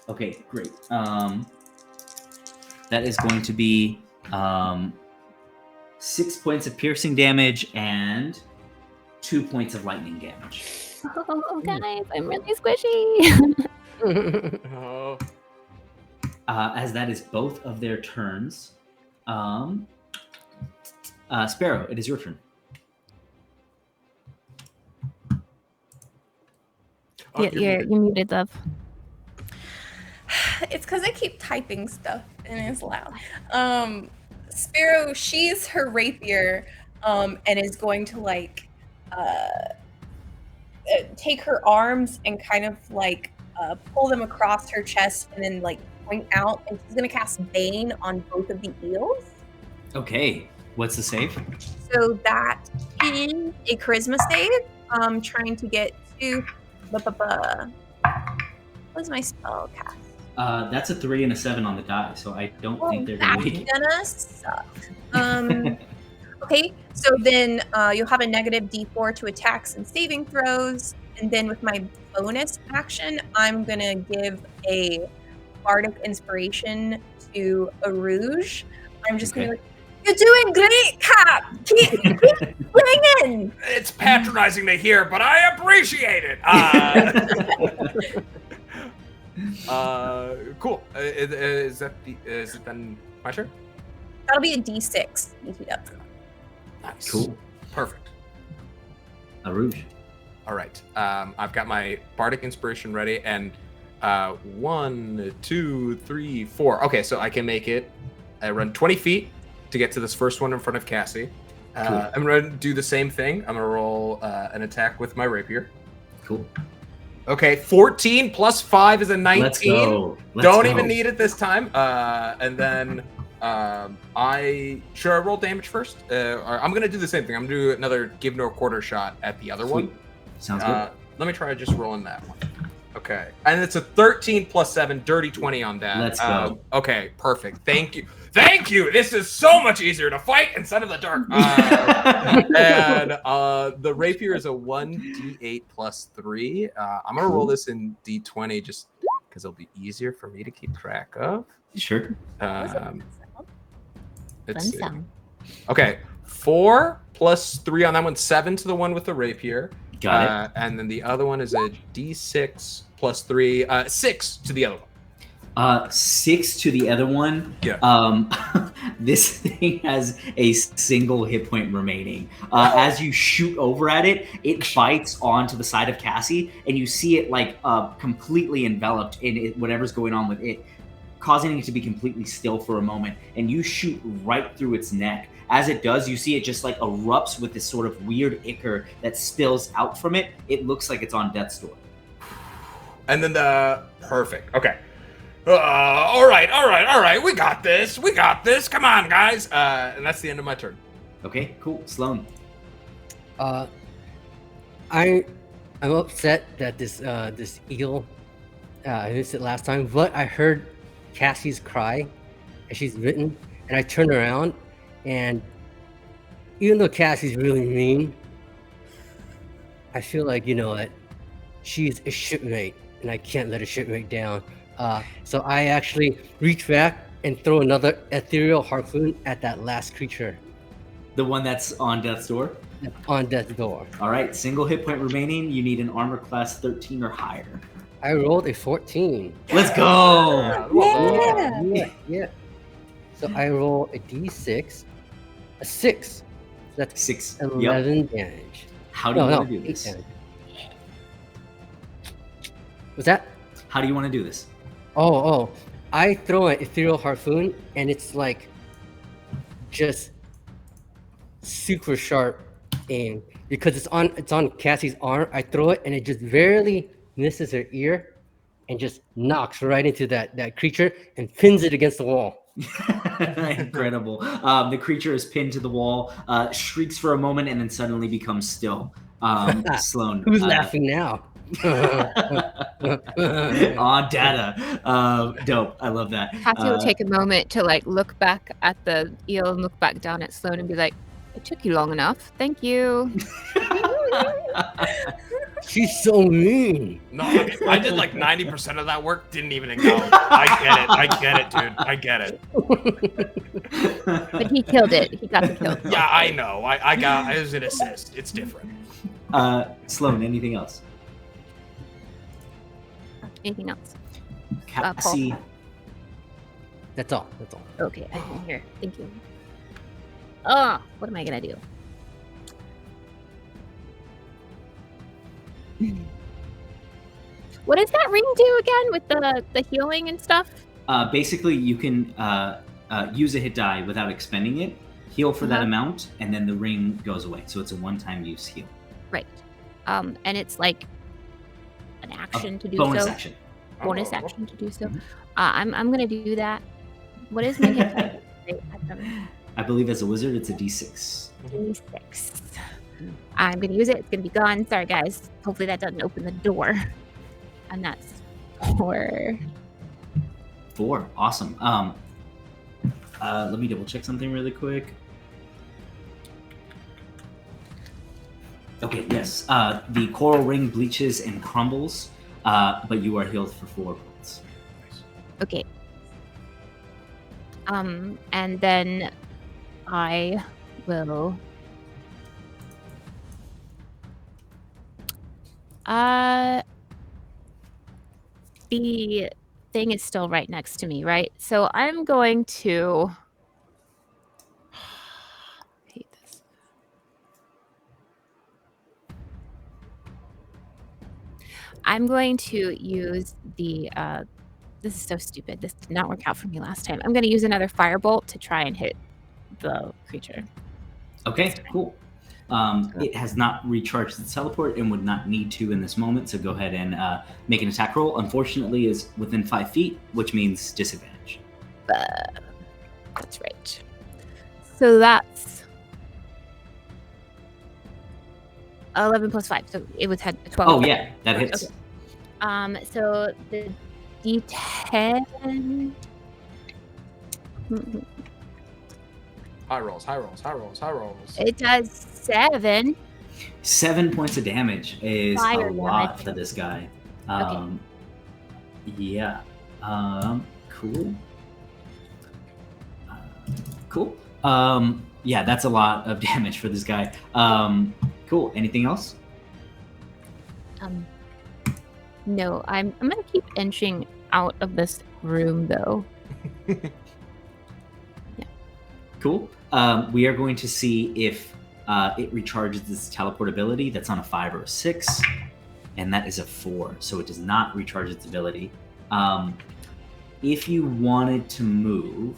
Okay, great. That is going to be 6 points of piercing damage and 2 points of lightning damage. Oh, guys, I'm really squishy. Oh. As that is both of their turns. Sparrow, it is your turn. You're muted, love. It's because I keep typing stuff and it's loud. Sparrow sheathes her rapier and is going to like take her arms and kind of like pull them across her chest and then like point out, and she's going to cast Bane on both of the eels. Okay. What's the save? So that is a charisma save. Trying to get to what's my spell cast? That's a 3 and a 7 on the die, so I don't think they're going to make it. That's gonna suck. Okay, so then you'll have a negative D4 to attacks and saving throws, and then with my bonus action, I'm gonna give a bardic inspiration to Arouge. I'm just gonna be like, "You're doing great, Cap! Keep swinging!" It's patronizing to hear, but I appreciate it. Cool. Is it then my turn? That'll be a D6. You heat up. Nice. Cool. Perfect. Rouge. All right. I've got my bardic inspiration ready, and 1, 2, 3, 4. Okay, so I can make it. I run 20 feet to get to this first one in front of Cassie. Cool. I'm gonna do the same thing. I'm gonna roll an attack with my rapier. Cool. Okay, 14 plus 5 is a 19. Let's go. Don't even need it this time. And then I roll damage first. I'm gonna do the same thing. I'm gonna do another give no quarter shot at the other one. Sounds good. Let me try just rolling that one. Okay, and it's a 13 plus 7, dirty 20 on that. Let's go. Okay, perfect. Thank you. Thank you. This is so much easier to fight instead of the dark. And the rapier is a 1d8 plus 3. I'm gonna roll this in d20 just because it'll be easier for me to keep track of. Sure. Let's see. sound. Okay, 4 plus 3 on that one, 7 to the one with the rapier. Got it. And then the other one is a d6 plus 3, 6 to the other one. 6 to the other one. Yeah. This thing has a single hit point remaining. As you shoot over at it, it bites onto the side of Cassie, and you see it like completely enveloped in it, whatever's going on with it, causing it to be completely still for a moment. And you shoot right through its neck. As it does, you see it just like erupts with this sort of weird ichor that spills out from it. It looks like it's on death's door. And then perfect. Okay. All right. We got this. Come on, guys. And that's the end of my turn. Okay, cool. Sloan. I'm upset that this eel I missed it last time, but I heard Cassie's cry as she's written, and I turned around, and even though Cassie's really mean, I feel like, you know what, she's a shipmate, and I can't let a shipmate down. So I actually reach back and throw another ethereal harpoon at that last creature The one that's on death's door? on death's door. All right, single hit point remaining. You need an armor class 13 or higher. I rolled a 14. Let's go! Yeah. So I roll a d6, a 6. That's 6. 11 damage. How do you want to do 8 this? damage. Was that? How do you want to do this? Oh, I throw an ethereal harpoon, and it's like just super sharp aim because it's on Cassie's arm. I throw it, and it just barely misses her ear, and just knocks right into that creature and pins it against the wall. Incredible. The creature is pinned to the wall, shrieks for a moment, and then suddenly becomes still. Sloan. Who's laughing now? On data. Dope. I love that. Cassie will take a moment to like look back at the eel and look back down at Sloan and be like, "It took you long enough. Thank you." She's so mean. No, I did like 90% of that work. Didn't even acknowledge. I get it, dude. I get it. But he killed it. He got the kill. Yeah, I know. It was an assist. It's different. Sloan, anything else? Anything else? Cassie. That's all. Okay, I can hear. Thank you. Oh, what am I gonna do? What does that ring do again with the healing and stuff? Basically, you can use a hit die without expending it, heal for that amount, and then the ring goes away. So it's a one-time use heal. Right. And it's like an action to do bonus so. action. Bonus action to do so. Mhm. I'm gonna do that. What is my hit die? I believe as a wizard, it's a D6. D6. I'm gonna use it. It's gonna be gone. Sorry, guys. Hopefully that doesn't open the door. And that's 4. 4. Awesome. Let me double check something really quick. Okay, yes. The coral ring bleaches and crumbles, but you are healed for 4 points. Okay. And then I will. the thing is still right next to me, right? So I'm going to. I hate this. I'm going to use the. This is so stupid. This did not work out for me last time. I'm going to use another firebolt to try and hit the creature. Okay, cool. It has not recharged its teleport and would not need to in this moment, so go ahead and make an attack roll. Unfortunately, is within 5 feet, which means disadvantage. That's right. So that's 11 plus 5. So it was had a 12. Oh, yeah, that hits. Okay. So the D10. High rolls, high rolls, high rolls, high rolls. It does 7. 7 points of damage is Fire a lot damage. for this guy. Okay. Yeah. Cool. Cool. Yeah, that's a lot of damage for this guy. Cool. Anything else? No, I'm gonna keep inching out of this room though. Cool. We are going to see if it recharges its teleport ability. That's on a 5 or a 6, and that is a 4, so it does not recharge its ability. If you wanted to move,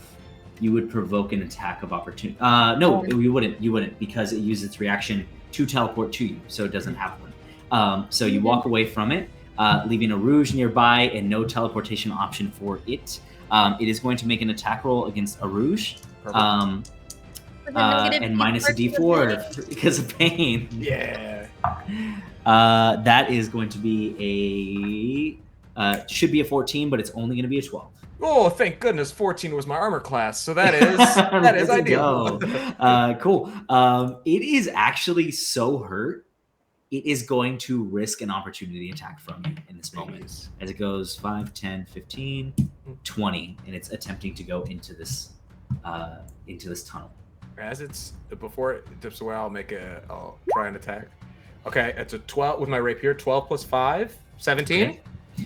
you would provoke an attack of opportunity. No, you wouldn't. You wouldn't, because it uses its reaction to teleport to you, so it doesn't have one. So you walk away from it, leaving a rouge nearby and no teleportation option for it. It is going to make an attack roll against a rouge. And minus a d4 because of pain. Yeah. That is going to be should be a 14, but it's only going to be a 12. Oh, thank goodness 14 was my armor class, so that is that is ideal. Cool. It is actually so hurt. It is going to risk an opportunity attack from you in this moment. As it goes 5, 10, 15, 20, and it's attempting to go into this tunnel. As it's before it dips away, I'll try and attack. Okay, it's a 12 with my rapier. 12 plus 5, 17. Okay.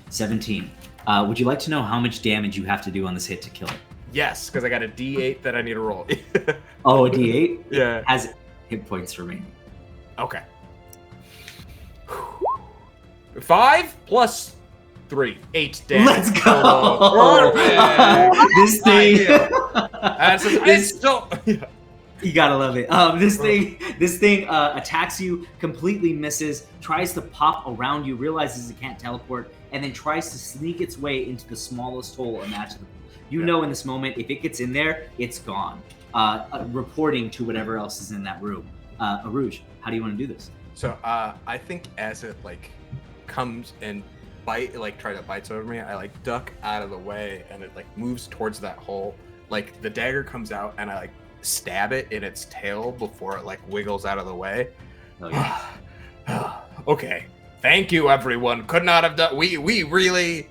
17. Would you like to know how much damage you have to do on this hit to kill it? Yes, because I got a D8 that I need to roll. Oh, a D8? Yeah. Has hit points remaining. Okay. 5 plus 3, 8 damage. Let's go. This thing. You gotta love it. This thing attacks you, completely misses, tries to pop around you, realizes it can't teleport, and then tries to sneak its way into the smallest hole imaginable. You know, in this moment, if it gets in there, it's gone. Reporting to whatever else is in that room. Arouge, how do you want to do this? So I think as it comes and try to bite over me, I duck out of the way, and it moves towards that hole. The dagger comes out, and I stab it in its tail before it wiggles out of the way. Oh, yeah. Okay, thank you everyone. Could not have done. We really.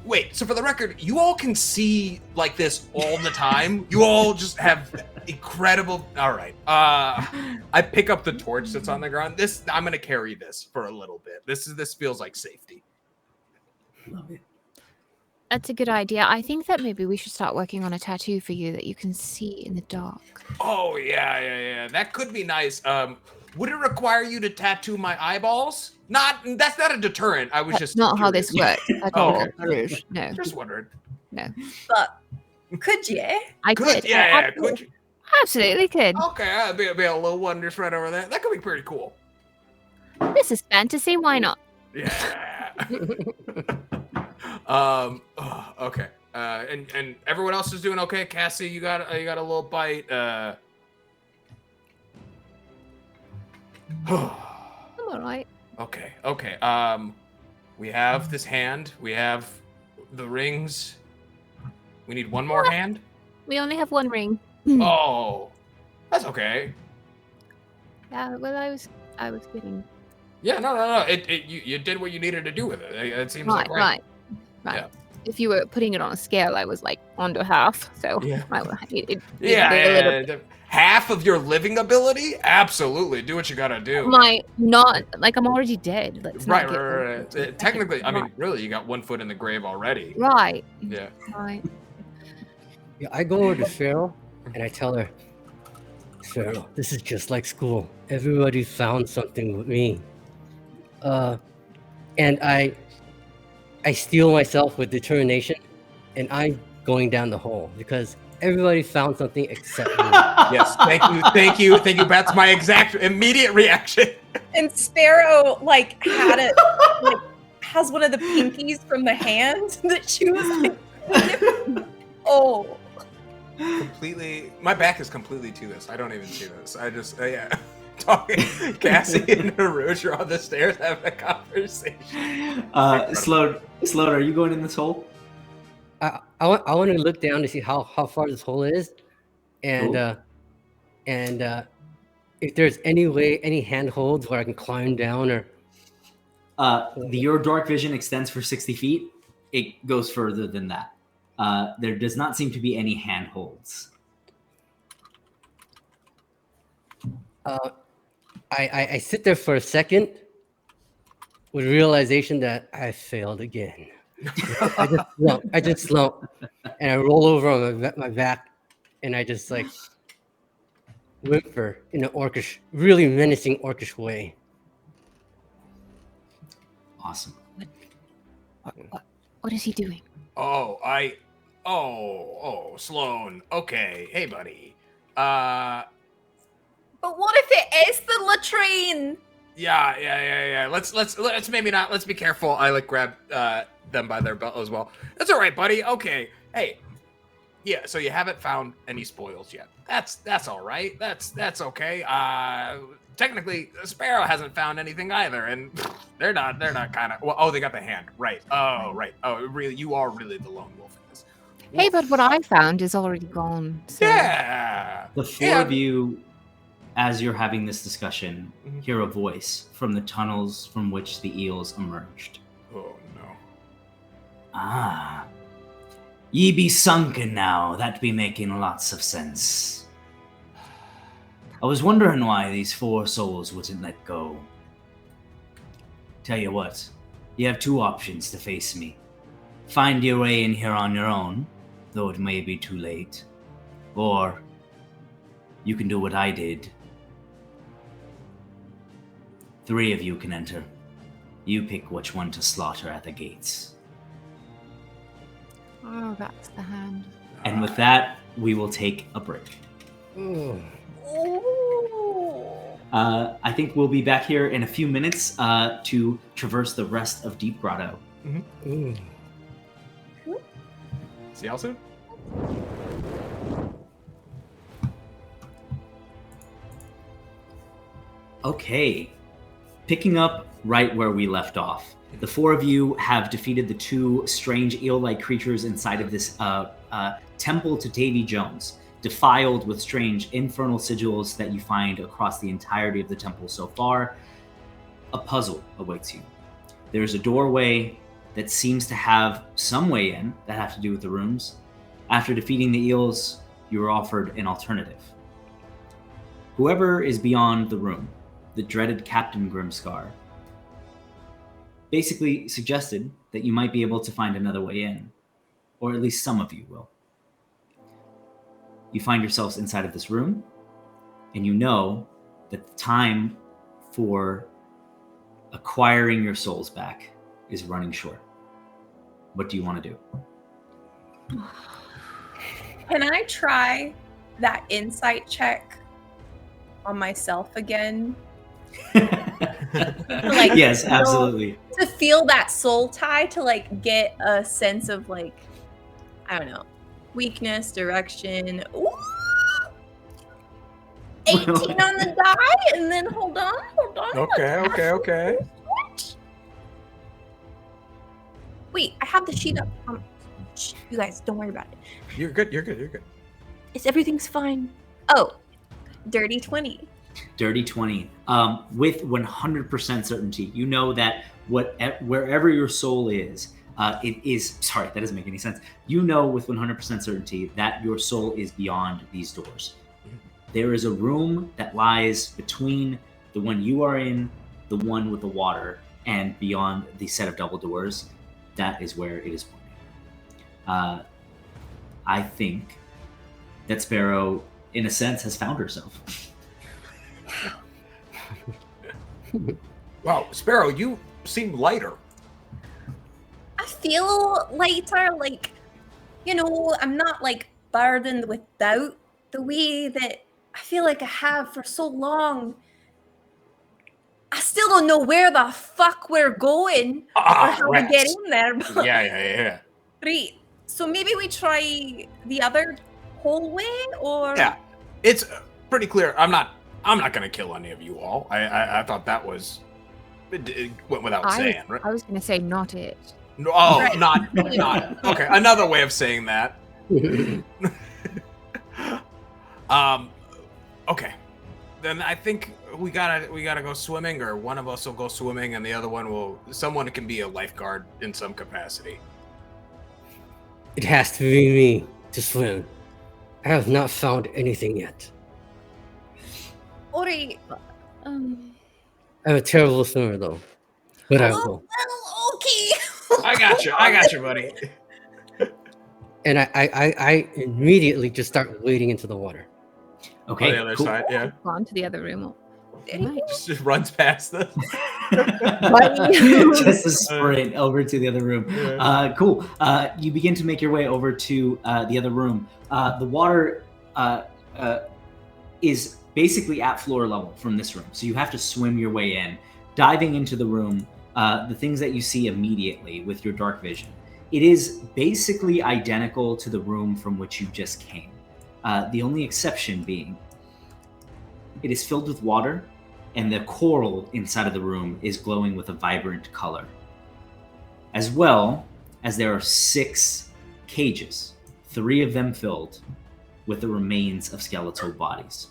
Wait. So for the record, you all can see this all the time. You all just have incredible. All right. I pick up the torch that's on the ground. I'm gonna carry this for a little bit. This feels like safety. Love it. That's a good idea. I think that maybe we should start working on a tattoo for you that you can see in the dark. Oh yeah. That could be nice. Would it require you to tattoo my eyeballs? That's not a deterrent. I was That's just not how curious. this works at all. Arouge. No. Just wondering. No. But could you? I could. Yeah. Could you? Absolutely could. Okay, I'll be a little one just right over there. That could be pretty cool. This is fantasy. Why not? Yeah. Okay. And everyone else is doing okay. Cassie, you got a little bite. I'm all right. Okay. We have this hand. We have the rings. We need one more hand. We only have one ring. Oh, that's okay. Yeah. Well, I was kidding. Yeah. No. You did what you needed to do with it. It seems Right. Yeah. If you were putting it on a scale, I was under half. So Yeah. it Yeah. a little bit. half of your living ability, absolutely, do what you gotta do. I'm already dead. Let's not get Right. Technically, I mean, really, you got 1 foot in the grave already. Right. Yeah. Right. Yeah, I go over to Cheryl and I tell her, Cheryl, this is just like school. Everybody found something with me. And I steel myself with determination, and I'm going down the hole because everybody found something except me. Yes. Thank you. That's my exact immediate reaction. And Sparrow has one of the pinkies from the hand that she was like, oh. Completely, my back is completely to this. I don't even see this. I just, talking. Cassie and Rouge are on the stairs having a conversation. Sloan, are you going in this hole? I want to look down to see how far this hole is, and Cool. If there's any handholds where I can climb down or. Your dark vision extends for 60 feet. It goes further than that. There does not seem to be any handholds. I sit there for a second with realization that I failed again. I just slump, and I roll over on my back, and I just like whimper in an orcish, really menacing orcish way. Awesome. What is he doing? Sloan. Okay, hey, buddy. But what if it is the latrine? Yeah. Let's maybe not. Let's be careful. I grab them by their belt as well. That's all right, buddy. Okay. Hey. Yeah. So you haven't found any spoils yet. That's all right. That's okay. Technically, Sparrow hasn't found anything either, and they're not kind of. Well, oh, they got the hand. Right. Oh, right. Oh, really? You are really the lone wolf in this. Hey, but what I found is already gone. So. Yeah. The four of you, as you're having this discussion, hear a voice from the tunnels from which the eels emerged. Oh, no. Ah. Ye be sunken now. That be making lots of sense. I was wondering why these 4 souls wouldn't let go. Tell you what, you have 2 options to face me. Find your way in here on your own, though it may be too late. Or you can do what I did. 3 of you can enter. You pick which one to slaughter at the gates. Oh, that's the hand. And with that, we will take a break. Ooh. I think we'll be back here in a few minutes to traverse the rest of Deep Grotto. Ooh. See y'all soon. Okay, picking up right where we left off. The 4 of you have defeated the 2 strange eel-like creatures inside of this temple to Davy Jones, defiled with strange infernal sigils that you find across the entirety of the temple so far. A puzzle awaits you. There's a doorway that seems to have some way in that have to do with the rooms. After defeating the eels, you are offered an alternative. Whoever is beyond the room, the dreaded Captain Grimscar, basically suggested that you might be able to find another way in, or at least some of you will. You find yourselves inside of this room, and you know that the time for acquiring your souls back is running short. What do you want to do? Can I try that insight check on myself again? Yes, absolutely. To feel that soul tie, to get a sense of I don't know, weakness, direction. Ooh! 18 on the die, and then hold on. Okay. Wait, I have the sheet up. You guys, don't worry about it. You're good. Everything's fine. Oh, dirty 20. Dirty 20. With 100% certainty, you know that wherever your soul is, it is. Sorry, that doesn't make any sense. You know with 100% certainty that your soul is beyond these doors. There is a room that lies between the one you are in, the one with the water, and beyond the set of double doors. That is where it is pointing. I think that Sparrow, in a sense, has found herself. Wow, Sparrow, you seem lighter. I feel lighter, like, I'm not like burdened with doubt the way that I feel like I have for so long. I still don't know where the fuck we're going or how we get in there. But Yeah. Right. So maybe we try the other hallway, or Yeah, it's pretty clear. I'm not gonna kill any of you all. I thought that was it went without saying, right? I was going to say not it. No, oh, Right. not. Okay, another way of saying that. Okay. Then I think we gotta go swimming, or one of us will go swimming, and the other one someone can be a lifeguard in some capacity. It has to be me to swim. I have not found anything yet. Ori. I'm a terrible swimmer, though. But I will. Well, okay. I got you, buddy. And I immediately just start wading into the water. Okay, On the other cool. side, yeah. Gone to the other room. Just runs past them. Just a sprint over to the other room. Yeah. Cool. You begin to make your way over to the other room. The water is basically at floor level from this room, so you have to swim your way in. Diving into the room, the things that you see immediately with your dark vision, it is basically identical to the room from which you just came. The only exception being, it is filled with water, and the coral inside of the room is glowing with a vibrant color. As well as there are 6 cages, 3 of them filled with the remains of skeletal bodies.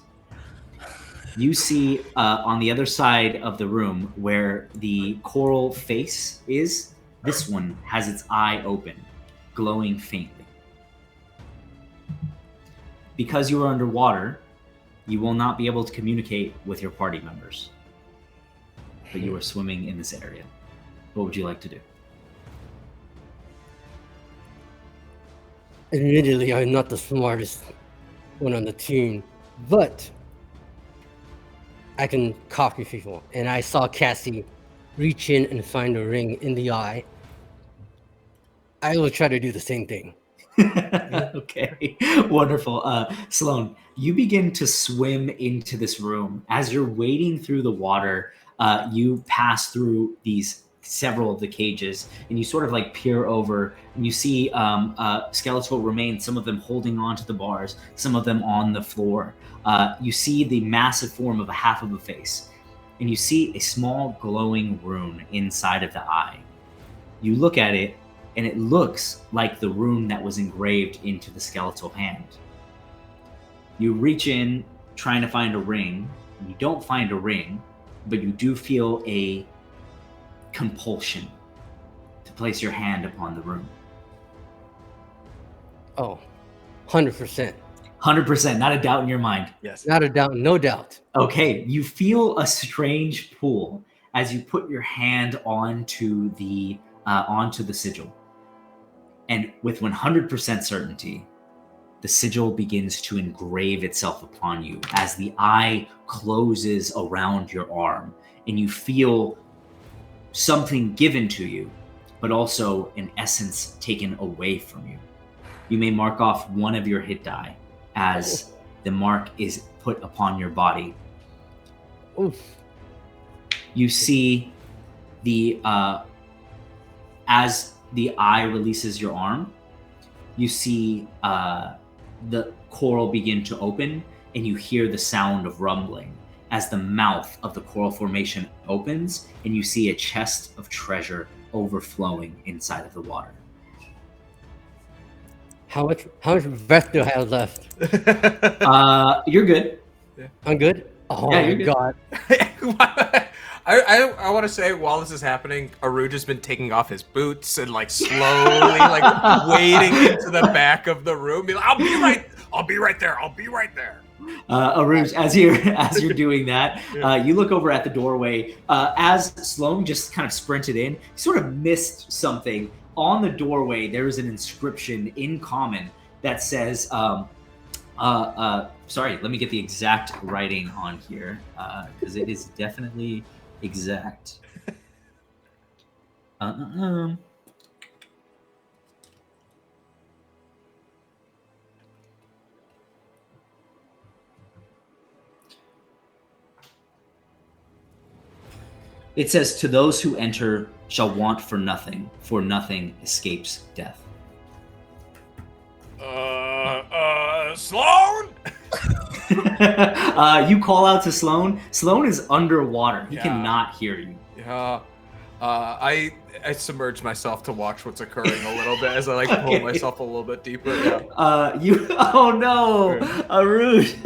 You see on the other side of the room where the coral face is, this one has its eye open, glowing faintly. Because you are underwater, you will not be able to communicate with your party members. But you are swimming in this area. What would you like to do? Admittedly, I'm not the smartest one on the team, but I can copy people. And I saw Cassie reach in and find a ring in the eye. I will try to do the same thing. Okay, wonderful. Sloan, you begin to swim into this room. As you're wading through the water, you pass through several of the cages, and you sort of like peer over, and you see skeletal remains, some of them holding onto the bars, some of them on the floor. You see the massive form of a half of a face, and you see a small glowing rune inside of the eye. You look at it, and it looks like the rune that was engraved into the skeletal hand. You reach in, trying to find a ring. You don't find a ring, but you do feel a compulsion to place your hand upon the rune. Oh, 100%. 100%, not a doubt in your mind. Yes. Not a doubt, no doubt. Okay, you feel a strange pull as you put your hand onto the sigil. And with 100% certainty, the sigil begins to engrave itself upon you as the eye closes around your arm, and you feel something given to you, but also an essence taken away from you. You may mark off one of your hit die as the mark is put upon your body. Oof. You see as the eye releases your arm, you see the coral begin to open, and you hear the sound of rumbling as the mouth of the coral formation opens, and you see a chest of treasure overflowing inside of the water. How much breath do I have left? You're good. I'm good? Oh Yeah, my you're good. god. I want to say, while this is happening, Aruj has been taking off his boots and like slowly like wading into the back of the room. Be like, I'll be right there. Aruj, as you're doing that, you look over at the doorway. As Sloan just kind of sprinted in, he sort of missed something. On the doorway, there is an inscription in common that says, sorry, let me get the exact writing on here, because it is definitely exact. It says, "To those who enter shall want for nothing escapes death." Sloan? You call out to Sloan. Sloan is underwater. He cannot hear you. Yeah. I submerge myself to watch what's occurring a little bit as I like pull myself a little bit deeper. Yeah. Oh no, Aruj.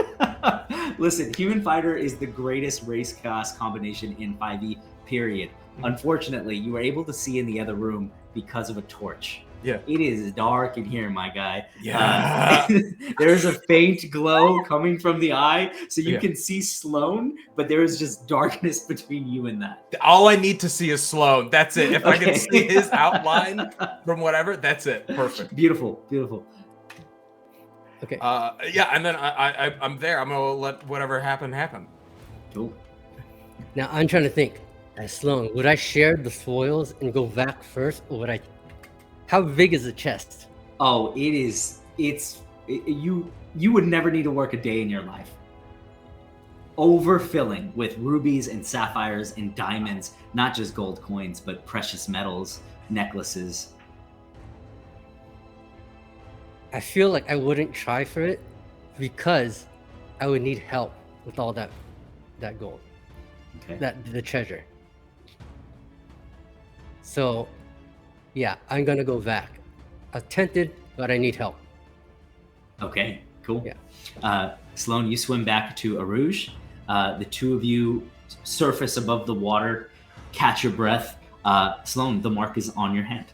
Listen, Human Fighter is the greatest race chaos combination in 5e, period. Unfortunately, you were able to see in the other room because of a torch. Yeah. It is dark in here, my guy. Yeah. There's a faint glow coming from the eye, so you can see Sloan, but there is just darkness between you and that. All I need to see is Sloan. That's it. If I can see his outline from whatever, that's it. Perfect. Beautiful. Okay. And then I'm there. I'm gonna let whatever happen. Cool. Now I'm trying to think. As Sloan, would I share the spoils and go back first, or would I? How big is the chest? Oh, you would never need to work a day in your life. Overfilling with rubies and sapphires and diamonds, not just gold coins, but precious metals, necklaces. I feel like I wouldn't try for it because I would need help with all that gold, the treasure. So, yeah, I'm gonna go back. I'm tempted, but I need help. Okay, cool. Yeah. Sloan, you swim back to Aruj. The two of you surface above the water, catch your breath. Sloan, the mark is on your hand.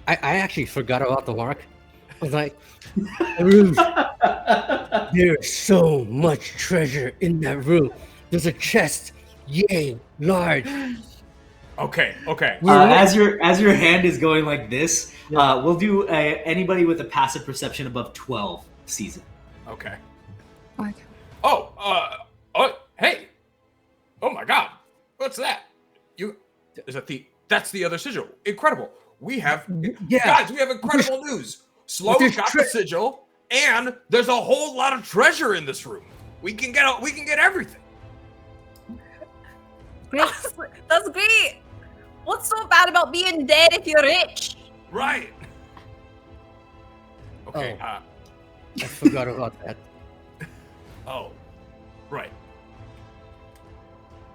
I actually forgot about the mark. I was like, Aruj, there's so much treasure in that room. There's a chest, yay, large. Okay. As your hand is going like this, we'll do anybody with a passive perception above 12 sees it. Okay. Okay. Hey. Oh my God. What's that? That's the other sigil. Incredible. We have guys, we have incredible news. Sloan got the sigil, and there's a whole lot of treasure in this room. We can get everything. Great. That's great. What's so bad about being dead if you're rich? Right. Okay. I forgot about that. Oh. Right.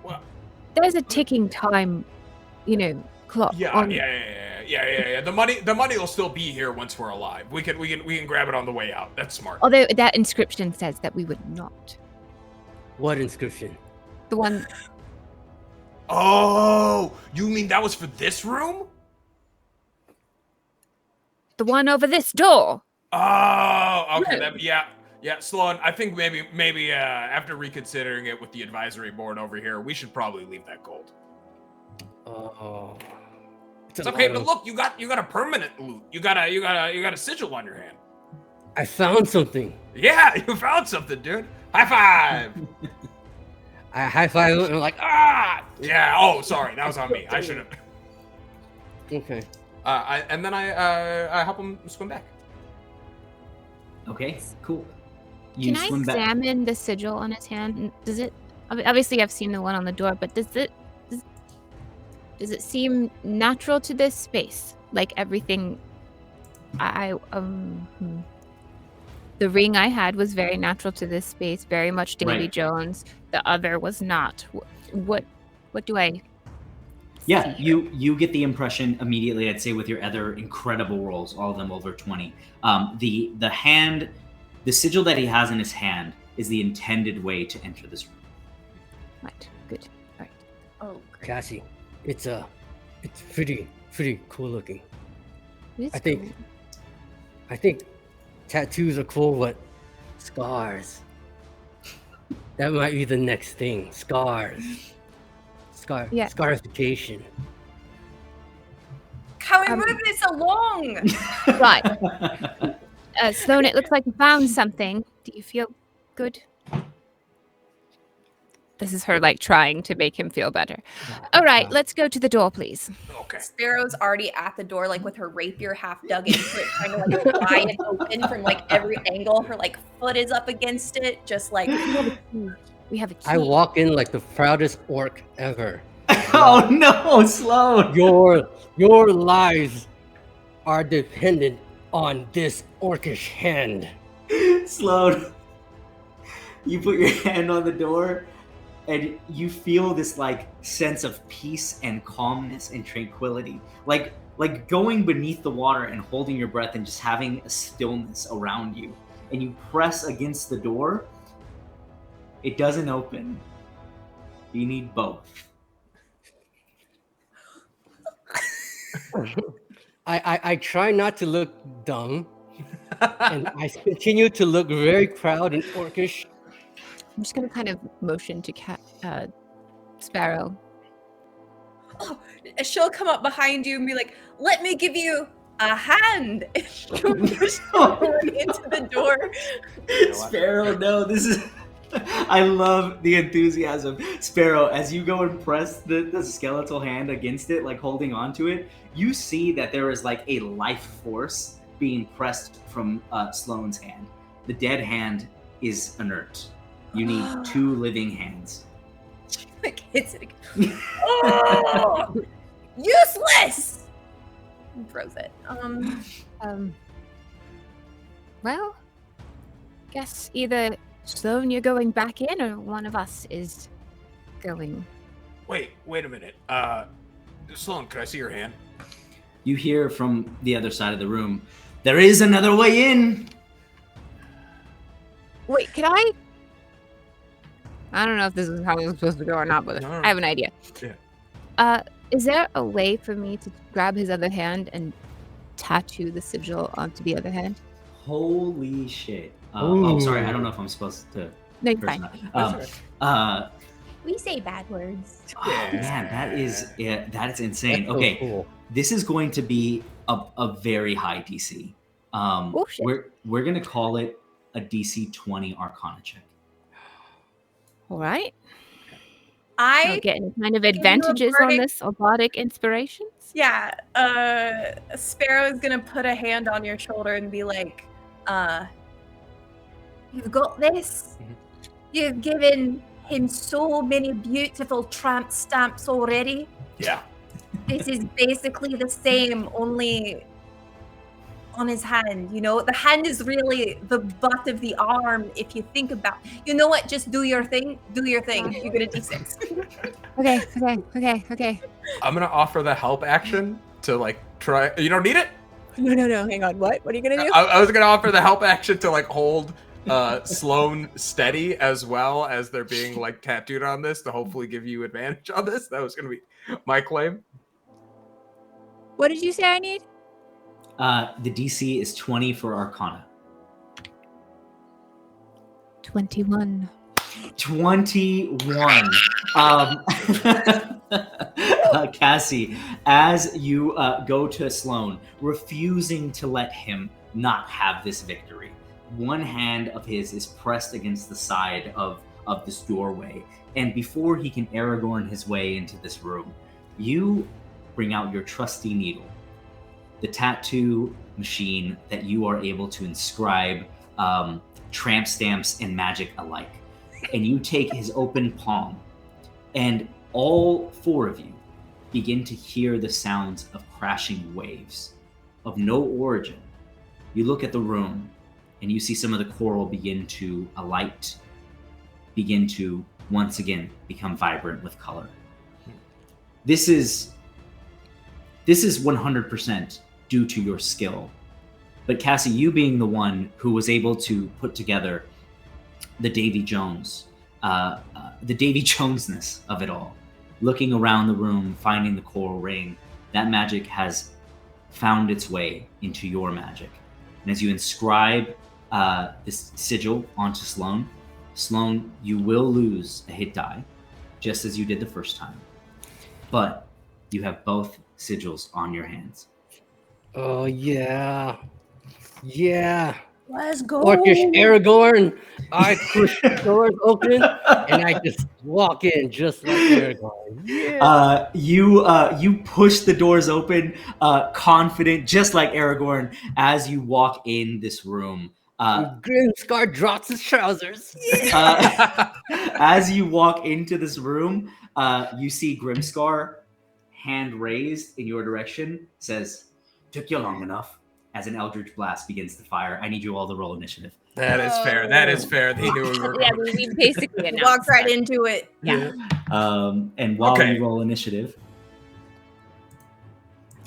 Well. There's a ticking time, clock. Yeah. The money will still be here once we're alive. We can grab it on the way out. That's smart. Although that inscription says that we would not. What inscription? The one. Oh, you mean that was for this room? The one over this door. Oh, okay. Yeah, Sloan, I think maybe after reconsidering it with the advisory board over here, we should probably leave that gold. Oh. It's okay, but look, you got a permanent loot. You got a sigil on your hand. I found something. Yeah, you found something, dude. High five. I high five and I'm like, ah! Yeah. Oh, sorry, that was on me. I should have. Okay. I help him swim back. Okay, cool. Can I examine the sigil on his hand? Does it? Obviously, I've seen the one on the door, but does it seem natural to this space? Like everything, the ring I had was very natural to this space, very much Davy Jones. The other was not. What do I? Yeah, you get the impression immediately. I'd say with your other incredible rolls, all of them over 20. The sigil that he has in his hand is the intended way to enter this room. Right. Good. Right. Oh, great. Cassie, it's pretty cool looking. It is I think tattoos are cool, but Scars. That might be the next thing. Scars. Yeah. Scarification. Can we move this along? Right. Sloan, it looks like you found something. Do you feel good? This is her like trying to make him feel better. All right, let's go to the door, please. Okay. Sparrow's already at the door, like with her rapier half dug into it, trying to like pry it open from like every angle. Her like foot is up against it, just like We have a key. I walk in like the proudest orc ever. Oh no, Sloan! Your lives are dependent on this orcish hand. Sloan, you put your hand on the door and you feel this like sense of peace and calmness and tranquility. Like going beneath the water and holding your breath and just having a stillness around you. And you press against the door. It doesn't open. You need both. I try not to look dumb, and I continue to look very proud and orcish. I'm just gonna kind of motion to Sparrow. oh, she'll come up behind you and be like, "Let me give you a hand." She'll push forward into the door. Sparrow, no, this is... I love the enthusiasm. Sparrow, as you go and press the skeletal hand against it, like holding onto it, you see that there is like a life force being pressed from Sloane's hand. The dead hand is inert. You need 2 living hands. Like hits it again. Oh, useless. And throws it. Well, guess either Sloan, you're going back in, or one of us is going. Wait a minute. Sloan, can I see your hand? You hear from the other side of the room, there is another way in. Wait, can I? I don't know if this is how this is supposed to go or not, but No. I have an idea. Yeah. Is there a way for me to grab his other hand and tattoo the sigil onto the other hand? Holy shit. Oh, sorry. I don't know if I'm supposed to. No, you're fine. We say bad words. Oh, man, that is insane. That's so Okay, cool. this is going to be a very high DC. Oh, shit. We're gonna call it a DC 20 Arcana check. All right. I I'll get any kind of advantages on burning- this robotic inspirations? Yeah, Sparrow is gonna put a hand on your shoulder and be like, "You've got this. You've given him so many beautiful tramp stamps already. Yeah. This is basically the same, only on his hand. You know, the hand is really the butt of the arm. If you think about, you know what? Just do your thing. Do your thing. You get a D6. Okay. I'm gonna offer the help action to like try. You don't need it. No. Hang on. What? What are you gonna do? I was gonna offer the help action to like hold Sloan steady as well as they're being like tattooed on this to hopefully give you advantage on this. That was gonna be my claim. What did you say I need? The DC is 20 for Arcana. 21. 21. Cassie, as you go to Sloan, refusing to let him not have this victory. One hand of his is pressed against the side of this doorway, and before he can Aragorn his way into this room, you bring out your trusty needle, the tattoo machine that you are able to inscribe tramp stamps and magic alike. And you take his open palm, and all 4 of you begin to hear the sounds of crashing waves of no origin. You look at the room, and you see some of the coral begin to alight, begin to once again become vibrant with color. This is 100% due to your skill. But Cassie, you being the one who was able to put together the Davy Jones, the Davy Jonesness of it all, looking around the room, finding the coral ring, that magic has found its way into your magic. And as you inscribe this sigil onto Sloane. Sloane, you will lose a hit die, just as you did the first time. But you have both sigils on your hands. Oh yeah. Yeah. Let's go. Orcish Aragorn. I push the doors open and I just walk in just like Aragorn. Yeah. You push the doors open, confident, just like Aragorn, as you walk in this room. Grimscar drops his trousers. As you walk into this room, you see Grimscar, hand raised in your direction, says, "Took you long enough." As an Eldritch Blast begins to fire, I need you all to roll initiative. That is fair. That is fair. They knew we were Yeah, going. we basically announced Walked right that. into it. Yeah. And while you roll initiative,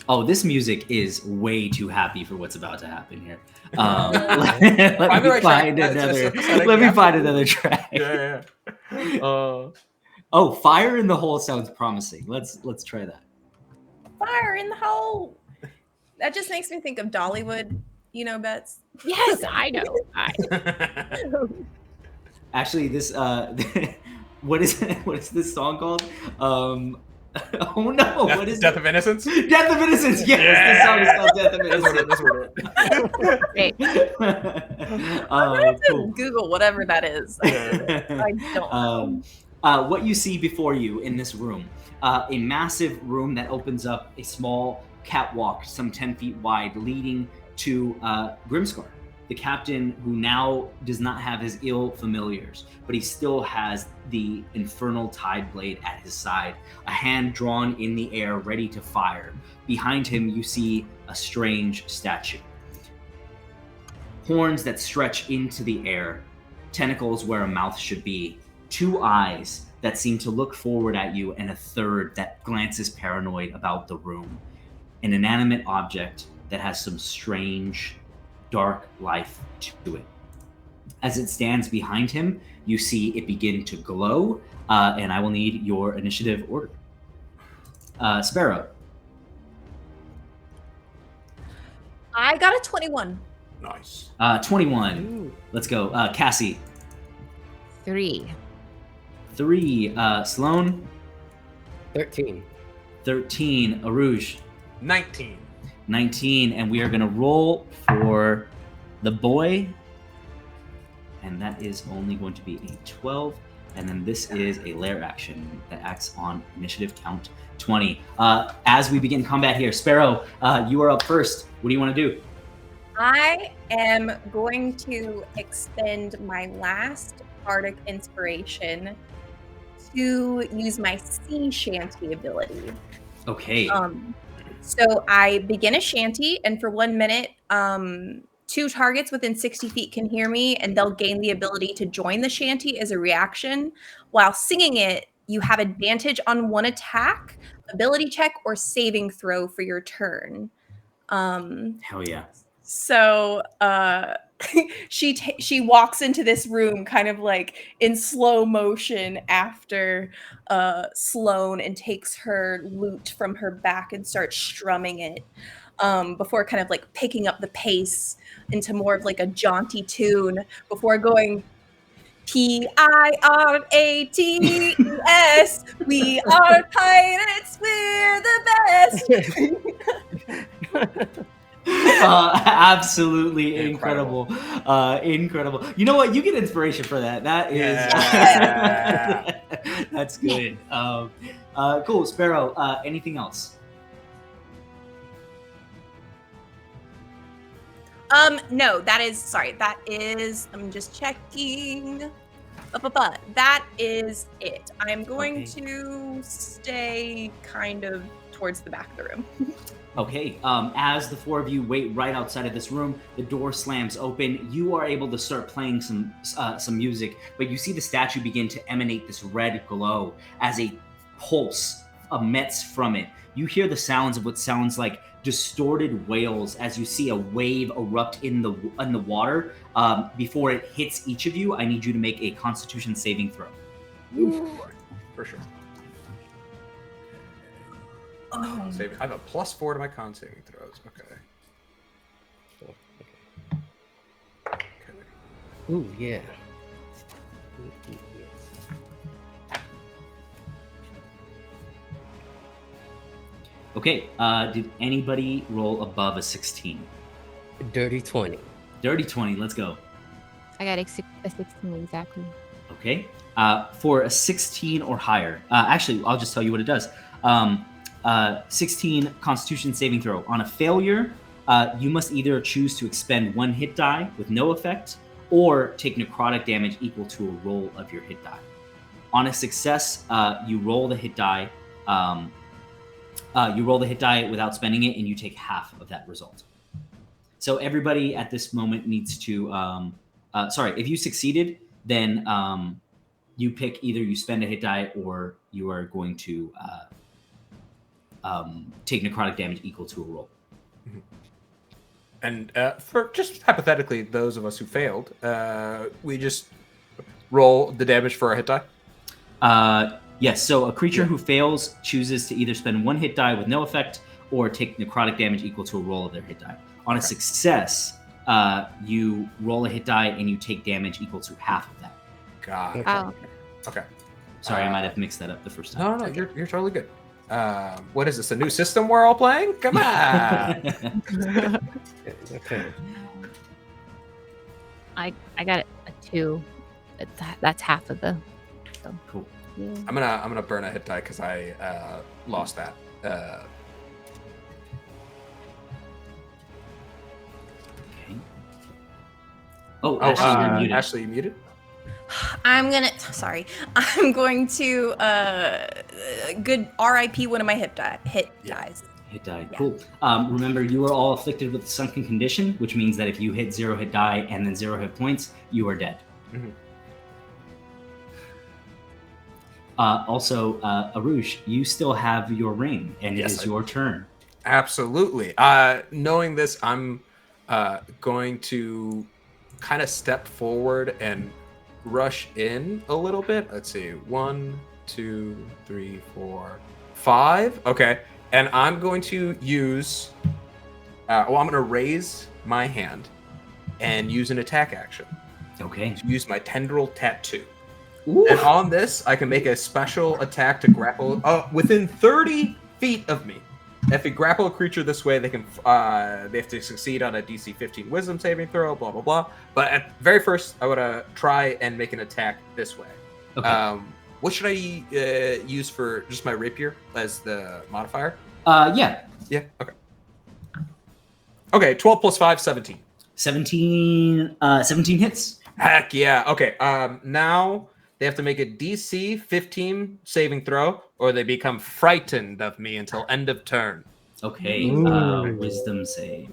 oh, this music is way too happy for what's about to happen here. Let me find another track. Yeah. Oh, fire in the hole sounds promising. Let's try that. Fire in the hole. That just makes me think of Dollywood, Bets. Yes, I know. Actually, this what is this song called? Oh no! What is Death it? of Innocence? Death of Innocence. Yes, this song is called Death of Innocence. I'm gonna have to Google whatever that is. I don't know. What you see before you in this room, a massive room that opens up a small catwalk, some 10 feet wide, leading to Grimscar, the captain who now does not have his ill familiars, but he still has the infernal tide blade at his side, a hand drawn in the air, ready to fire. Behind him, you see a strange statue. Horns that stretch into the air, tentacles where a mouth should be, 2 eyes that seem to look forward at you, and a third that glances paranoid about the room. An inanimate object that has some strange, dark life to it. As it stands behind him, you see it begin to glow, and I will need your initiative order. Sparrow. I got a 21. Nice. 21. Ooh. Let's go. Cassie. 3. 3. Sloane. 13. 13. Arouge. 19. 19. And we are going to roll for the boy. And that is only going to be a 12. And then this is a lair action that acts on initiative count 20. As we begin combat here, Sparrow, you are up first. What do you want to do? I am going to expend my last bardic inspiration to use my sea shanty ability. Okay. So I begin a shanty, and for 1 minute, 2 targets within 60 feet can hear me, and they'll gain the ability to join the shanty as a reaction. While singing it, you have advantage on 1 attack, ability check, or saving throw for your turn. Hell yeah. So she walks into this room kind of like in slow motion after Sloane, and takes her lute from her back and starts strumming it before kind of like picking up the pace into more of like a jaunty tune before going Pirates, we are pirates, we're the best. Absolutely incredible. Incredible. You know what? You get inspiration for that. That is that's good. Cool. Sparrow, anything else? No, that is, I'm just checking. That is it. I'm going to stay kind of towards the back of the room. Okay, as the 4 of you wait right outside of this room, the door slams open. You are able to start playing some music, but you see the statue begin to emanate this red glow as a pulse emits from it. You hear the sounds of what sounds like distorted wails as you see a wave erupt in the water. Before it hits each of you, I need you to make a Constitution saving throw. For sure. Oh. I have a +4 to my con saving throws. Okay. Ooh, yeah. Okay, did anybody roll above a 16? Dirty 20. Dirty 20, let's go. I got a 16 exactly. Okay. For a 16 or higher, actually, I'll just tell you what it does. 16 Constitution saving throw. On a failure, you must either choose to expend 1 hit die with no effect, or take necrotic damage equal to a roll of your hit die. On a success, you roll the hit die. You roll the hit die without spending it, and you take half of that result. So everybody at this moment needs to. If you succeeded, then you pick either you spend a hit die or you are going to take necrotic damage equal to a roll. Mm-hmm. And for just hypothetically, those of us who failed, we just roll the damage for a hit die? Yes, so a creature who fails chooses to either spend 1 hit die with no effect or take necrotic damage equal to a roll of their hit die. On a success, you roll a hit die and you take damage equal to half of that. God. Oh. Okay. Sorry, I might have mixed that up the first time. No, you're totally good. What is this, a new system we're all playing? Come on! Okay. I got a 2. That's half of the. So. Cool. Yeah. I'm gonna burn a hit die because I lost that. Okay. Oh, Ashley, you're muted. Ashley, you muted? I'm going to good RIP one of my dies. Hit die. Yeah. Cool. Remember, you are all afflicted with the sunken condition, which means that if you hit 0 hit die and then 0 hit points, you are dead. Mm-hmm. Also, Arush, you still have your ring, and it is your turn. Absolutely. Knowing this, I'm going to kind of step forward and rush in a little bit. Let's see. 1, 2, 3, 4, 5. Okay. And I'm going to use... I'm going to raise my hand and use an attack action. Okay. To use my Tendril Tattoo. Ooh. And on this, I can make a special attack to grapple within 30 feet of me. If you grapple a creature this way, they have to succeed on a DC 15 Wisdom saving throw. Blah blah blah. But at very first, I want to try and make an attack this way. Okay. What should I use for just my rapier as the modifier? Yeah. Yeah. Okay. Okay. 12 plus 5, 17. 17 hits. Heck yeah. Okay. Now they have to make a DC 15 saving throw, or they become frightened of me until end of turn. Okay. Wisdom save.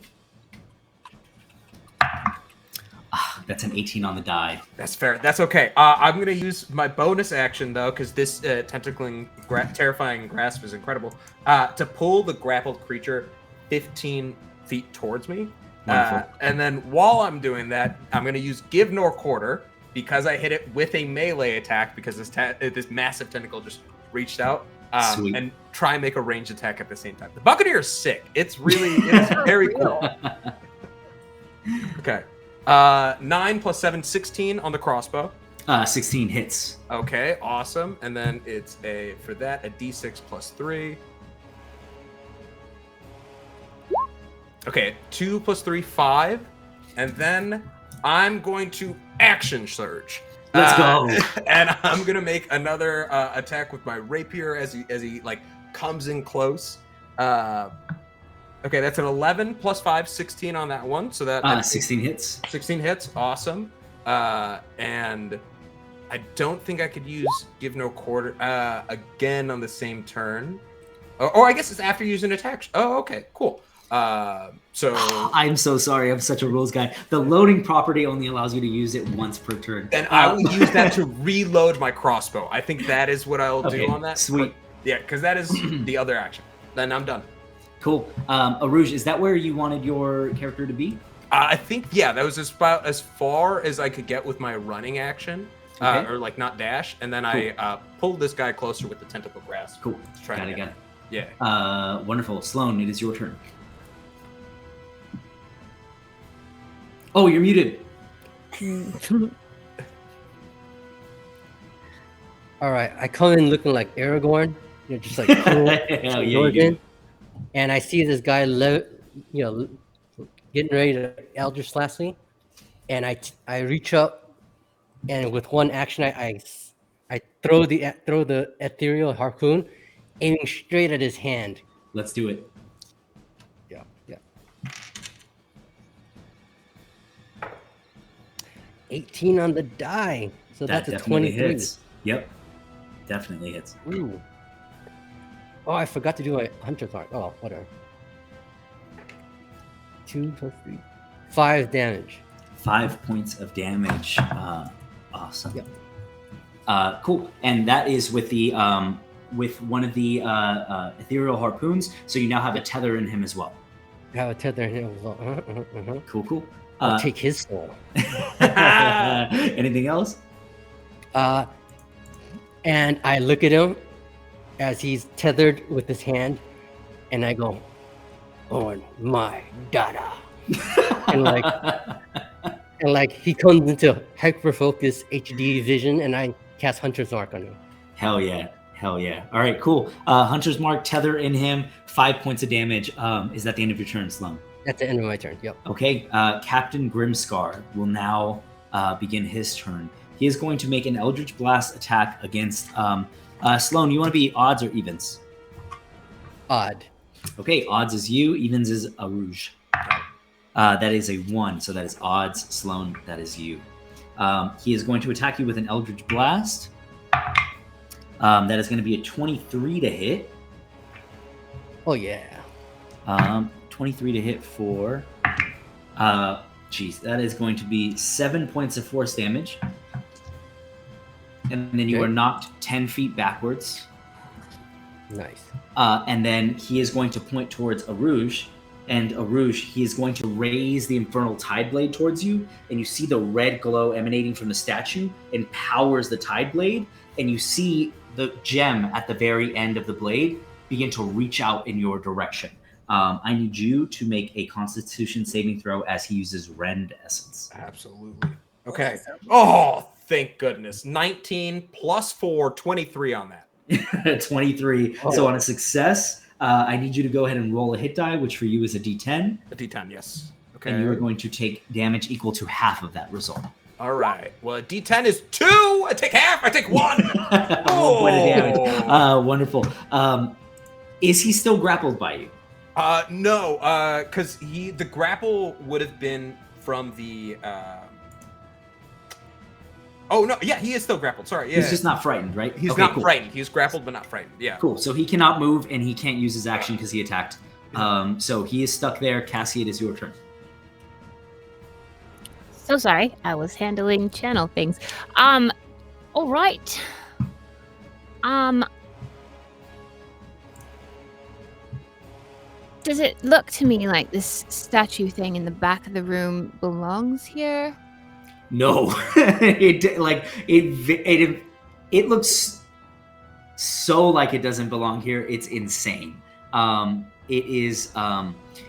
That's an 18 on the die. That's fair. That's okay. I'm going to use my bonus action, though, because this tentacling, terrifying grasp is incredible, to pull the grappled creature 15 feet towards me. And then while I'm doing that, I'm going to use Give Nor Quarter, because I hit it with a melee attack, because this massive tentacle just reached out, and try and make a ranged attack at the same time. The Buccaneer is sick. It's very cool. Okay. 9 plus 7, 16 on the crossbow. 16 hits. Okay, awesome. And then it's a D6 plus 3. Okay, 2 plus 3, 5. And then I'm going to action surge. Let's go. And I'm gonna make another attack with my rapier as he like comes in close. Okay, that's an 11 plus 5, 16 on that one. So that 16 hits. 16 hits, awesome. And I don't think I could use Give No Quarter again on the same turn. Or I guess it's after using attack. Oh, okay, cool. So I'm so sorry. I'm such a rules guy. The loading property only allows you to use it once per turn. Then I will use that to reload my crossbow. I think that is what I'll do on that. Sweet. Yeah, because that is the other action. Then I'm done. Cool. Aruj, is that where you wanted your character to be? I think, yeah, that was about as far as I could get with my running action. Okay. Or like not dash. And then Cool. I pulled this guy closer with the tentacle grasp. Cool. Got it. Yeah. Wonderful. Sloan, it is your turn. Oh, you're muted. All right, I come in looking like Aragorn, just like cool, Hell yeah, you do. Northern, and I see this guy, getting ready to Eldritch Slash me, and I reach up, and with one action, I throw the ethereal harpoon, aiming straight at his hand. Let's do it. Yeah. 18 on the die, so That that's a definitely 23. hits. Yep. Definitely hits. Ooh. Oh, I forgot to do my hunter's mark. Oh, whatever. 2 plus 3. 5 damage. 5 points of damage. Awesome. Yep. Cool. And that is with the with one of the ethereal harpoons. So you now have a tether in him as well. I have a tether in him as well. Cool. I'll take his soul. Anything else? And I look at him as he's tethered with his hand, and I go, "On my dada," and like he comes into hyper focus HD vision, and I cast Hunter's Mark on him. Hell yeah. All right, cool. Hunter's Mark, tether in him, 5 points of damage. Is that the end of your turn, Sloan? At the end of my turn. Yep. Okay. Captain Grimscar will now begin his turn. He is going to make an Eldritch Blast attack against Sloan. You want to be odds or evens? Odd. Okay, odds is you, evens is a rouge. That is a 1, so that is odds. Sloan, that is you. He is going to attack you with an Eldritch Blast. That is going to be a 23 to hit. Oh yeah. 23 to hit for... that is going to be 7 points of force damage. And then you are knocked 10 feet backwards. Nice. And then he is going to point towards Arouge. And Arouge, he is going to raise the Infernal Tide Blade towards you. And you see the red glow emanating from the statue and powers the Tide Blade. And you see the gem at the very end of the blade begin to reach out in your direction. I need you to make a Constitution saving throw as he uses Rend Essence. Absolutely. Okay. Oh, thank goodness. 19 plus 4, 23 on that. 23. Oh. So on a success, I need you to go ahead and roll a hit die, which for you is a D10. A D10, yes. Okay. And you are going to take damage equal to half of that result. All right. Well, D10 is 2. I take half. I take 1. 1 point of damage. Wonderful. Is he still grappled by you? No, because the grapple would have been from the. Oh no, yeah, he is still grappled. Sorry, yeah. He's just not frightened, right? He's Okay, not cool. frightened. He's grappled but not frightened. Yeah. Cool. So he cannot move and he can't use his action because he attacked. So he is stuck there. Cassie, it is your turn. So sorry, I was handling channel things. All right. Does it look to me like this statue thing in the back of the room belongs here? No, it looks so like it doesn't belong here. It's insane. It is.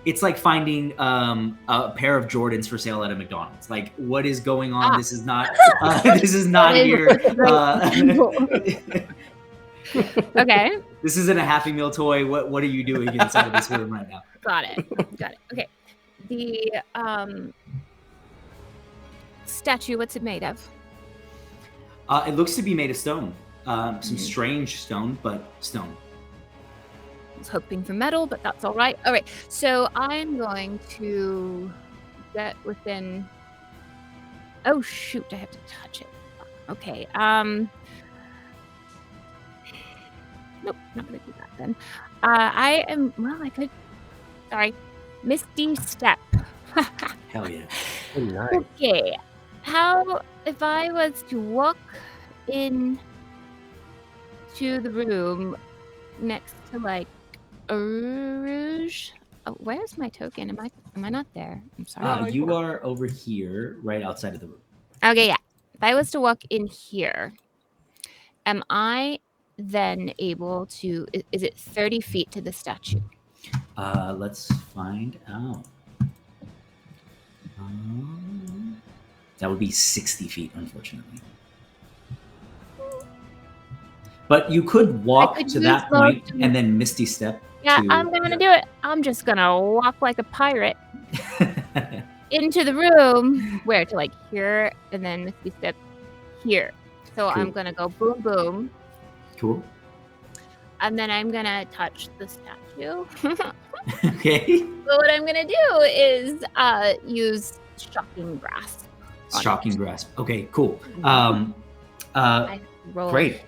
It's like finding a pair of Jordans for sale at a McDonald's. Like, what is going on? This is not. This is not here. Okay. This isn't a Happy Meal toy. What are you doing inside of this room right now? Got it. Okay. The statue, what's it made of? It looks to be made of stone. Some strange stone, but stone. I was hoping for metal, but that's all right. All right. So I'm going to get within. Oh shoot! I have to touch it. Okay. Nope, not gonna do that then. I am. Well, I could. Sorry, Misty Step. Hell yeah. Oh, nice. Okay. How if I was to walk in to the room next to like a rouge? Oh, where's my token? Am I not there? I'm sorry. You are over here, right outside of the room. Okay, yeah. If I was to walk in here, am I then able to? Is it 30 feet to the statue? Let's find out. That would be 60 feet, unfortunately. But you could walk could to use that those point to- and then Misty Step. Yeah, to... I'm gonna do it. I'm just gonna walk like a pirate into the room where to like here and then Misty Step here. So Cool. I'm gonna go boom boom, Cool. and then I'm gonna touch the statue. Okay. So what I'm gonna do is use shocking grasp. on it. Shocking grasp. Okay, cool. I roll Great.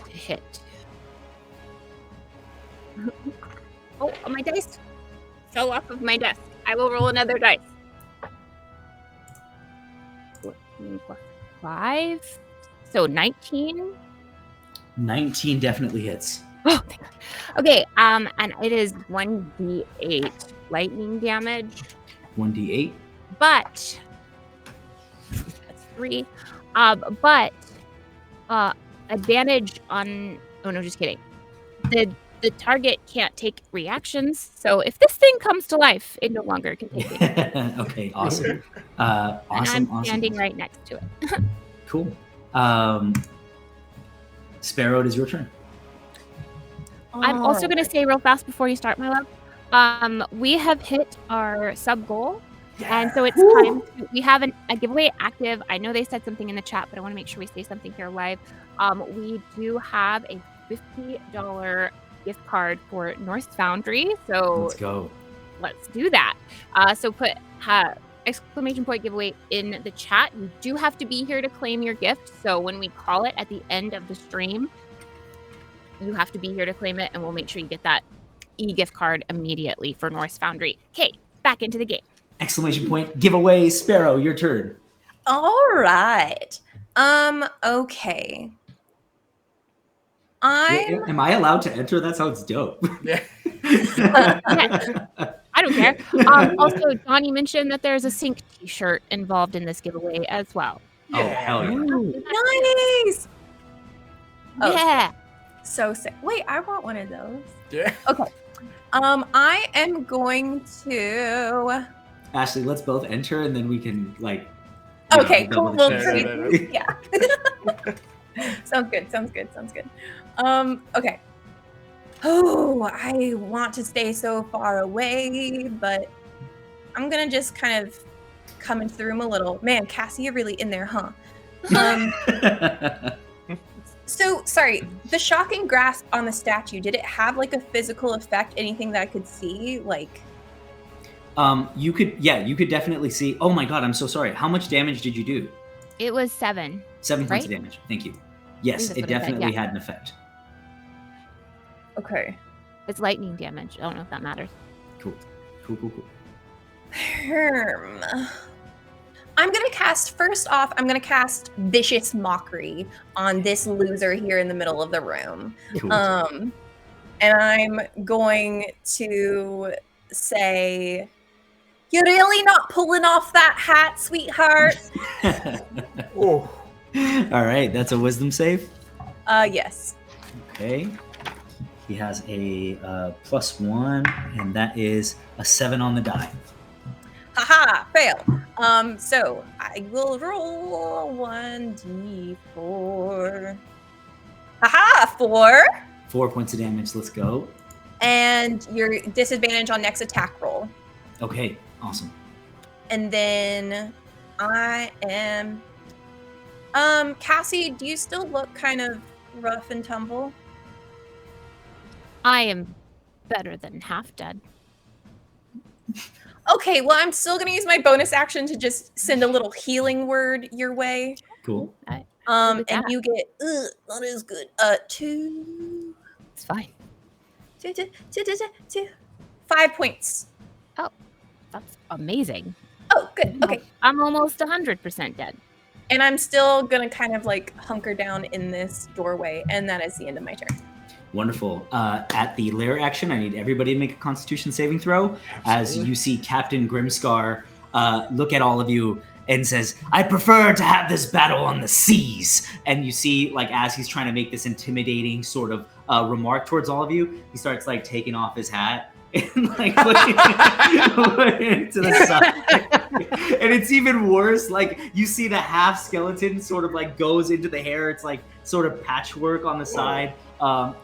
to hit. Oh, my dice fell off of my desk. I will roll another dice. 14 plus 5. So 19. 19 definitely hits. Oh, thank God. Okay, and it is 1d8 lightning damage, 1d8. but that's 3. But advantage on. Oh no, just kidding. The target can't take reactions, so if this thing comes to life, it no longer can take it. Okay, awesome. And Awesome. I'm standing right next to it. Cool. Sparrow, it is your turn. I'm also going to say real fast before you start, my love. We have hit our sub goal, and so it's time. We have a giveaway active. I know they said something in the chat, but I want to make sure we say something here live. We do have a $50 gift card for North Foundry, so Let's go. let's do that. So put exclamation point giveaway in the chat. You do have to be here to claim your gift. So when we call it at the end of the stream, you have to be here to claim it, and we'll make sure you get that e-gift card immediately for North Foundry. Okay, back into the game. Exclamation point giveaway. Sparrow, your turn. All right. Okay. Am I allowed to enter? That sounds dope. Yeah. I don't care. Also, Johnny mentioned that there's a Sync t-shirt involved in this giveaway as well. Oh, hell yeah. Nice. Oh, Yeah. so sick. Wait, I want one of those. Yeah. Okay. I am going to. Ashley, let's both enter and then we can Okay, cool. We'll check. trade. Yeah. Sounds good. Sounds good. Sounds good. Okay. Oh, I want to stay so far away, but I'm gonna just kind of come into the room a little. Man, Cassie, you're really in there, huh? So sorry, the shocking grasp on the statue, did it have like a physical effect? Anything that I could see? Like you could definitely see. Oh my god, I'm so sorry. How much damage did you do? It was 7. 7 points of Right? damage. Thank you. Yes, that's it what it said, definitely yeah. had an effect. okay. It's lightning damage. I don't know if that matters. Cool. I'm gonna cast, first off, I'm gonna cast Vicious Mockery on this loser here in the middle of the room. Cool. And I'm going to say, "You're really not pulling off that hat, sweetheart." Oh. All right, that's a wisdom save. Yes. Okay. He has a +1, and that is a 7 on the die. Haha, fail. So I will roll 1d4. Haha, 4. 4 points of damage. Let's go. And your disadvantage on next attack roll. Okay, awesome. And then I am. Cassie, do you still look kind of rough and tumble? I am better than half dead. Okay, well, I'm still gonna use my bonus action to just send a little healing word your way. Cool. with And that. you get not as good. 2, It's fine. 5 points. That's amazing. Oh, good. Okay. I'm almost 100% dead. And I'm still gonna kind of like hunker down in this doorway, and that is the end of my turn. Wonderful. At the lair action, I need everybody to make a Constitution saving throw. As you see Captain Grimscar look at all of you and says, "I prefer to have this battle on the seas." And you see, like, as he's trying to make this intimidating sort of remark towards all of you, he starts like taking off his hat and like looking to the side. And it's even worse. Like you see the half skeleton sort of like goes into the hair. It's like sort of patchword on the side.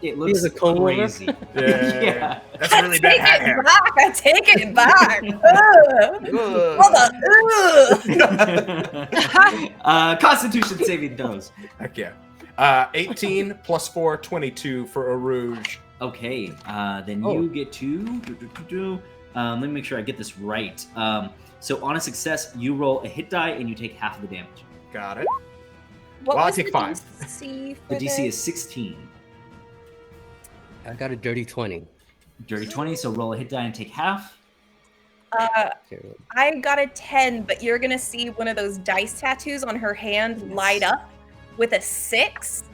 It looks Here's a comb over. crazy. Yeah. That's I really take bad hat it hair. back. I take it back. Ugh. Hold on. Constitution saving throws. Heck yeah. 18 plus 4, 22 for a rouge. Okay, then you get to. Let me make sure I get this right. So on a success, you roll a hit die and you take half of the damage. Got it. What Well, I was take the 5. DC The for DC this? is 16. I got a dirty 20. Dirty 20, so roll a hit die and take half. I got a 10, but you're gonna see one of those dice tattoos on her hand light up with a 6.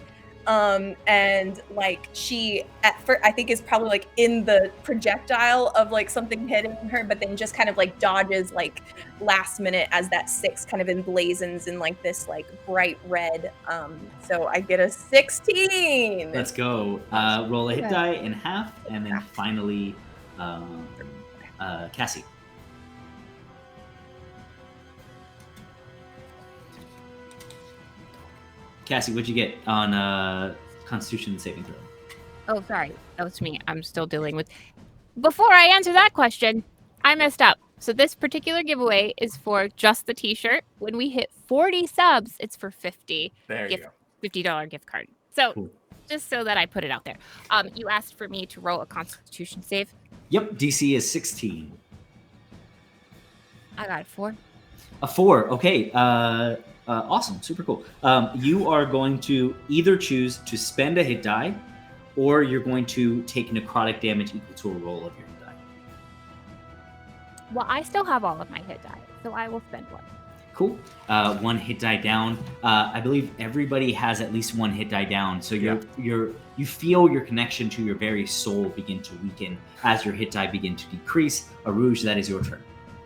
And like she at first I think is probably like in the projectile of like something hitting her, but then just kind of like dodges like last minute as that 6 kind of emblazons in like this like bright red. So I get a 16. Let's go. Roll a hit Okay. die in half, and then finally, Cassie. Cassie, what'd you get on Constitution saving throw? Oh, sorry. That was me. I'm still dealing with. Before I answer that question, I messed up. So this particular giveaway is for just the T-shirt. When we hit 40 subs, it's for 50. There you Gift- go. $50 gift card. So Cool. just so that I put it out there. You asked for me to roll a Constitution save. Yep, DC is 16. I got a 4. A 4. Okay. Awesome. Super cool. You are going to either choose to spend a hit die, or you're going to take necrotic damage equal to a roll of your hit die. Well, I still have all of my hit die, so I will spend one. Cool. One hit die down. I believe everybody has at least one hit die down. So you feel your connection to your very soul begin to weaken as your hit die begin to decrease. Arouge, that is your turn.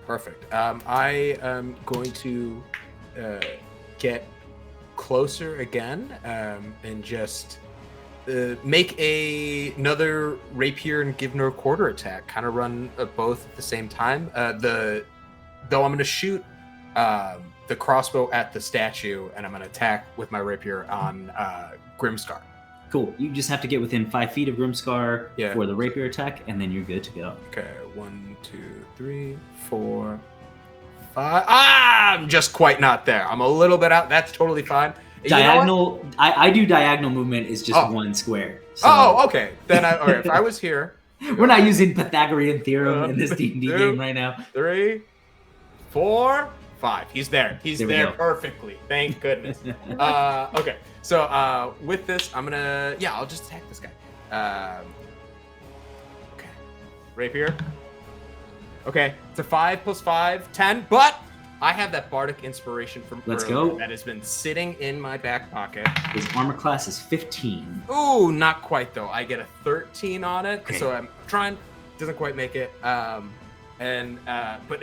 Perfect. I am going to get closer again and just make another rapier and give no quarter attack. Kind of run both at the same time. Though I'm going to shoot the crossbow at the statue, and I'm going to attack with my rapier on Grimscar. Cool. You just have to get within 5 feet of Grimscar for the rapier attack, and then you're good to go. Okay, 1, 2, 3, 4, 5. I'm just quite not there. I'm a little bit out. That's totally fine. Diagonal. I do diagonal movement is just one square. So Okay. Then all right. If I was here, we're not using Pythagorean theorem in this D&D game right now. 3, 4, 5. He's there. He's there perfectly. Thank goodness. Okay. So with this, I'm gonna I'll just attack this guy. Okay. Rapier. Okay. It's a 5 plus 5, 10. But I have that bardic inspiration from Let's earlier go. that has been sitting in my back pocket. His armor class is 15. Ooh, not quite though. I get a 13 on it, Okay. so I'm trying. Doesn't quite make it. But in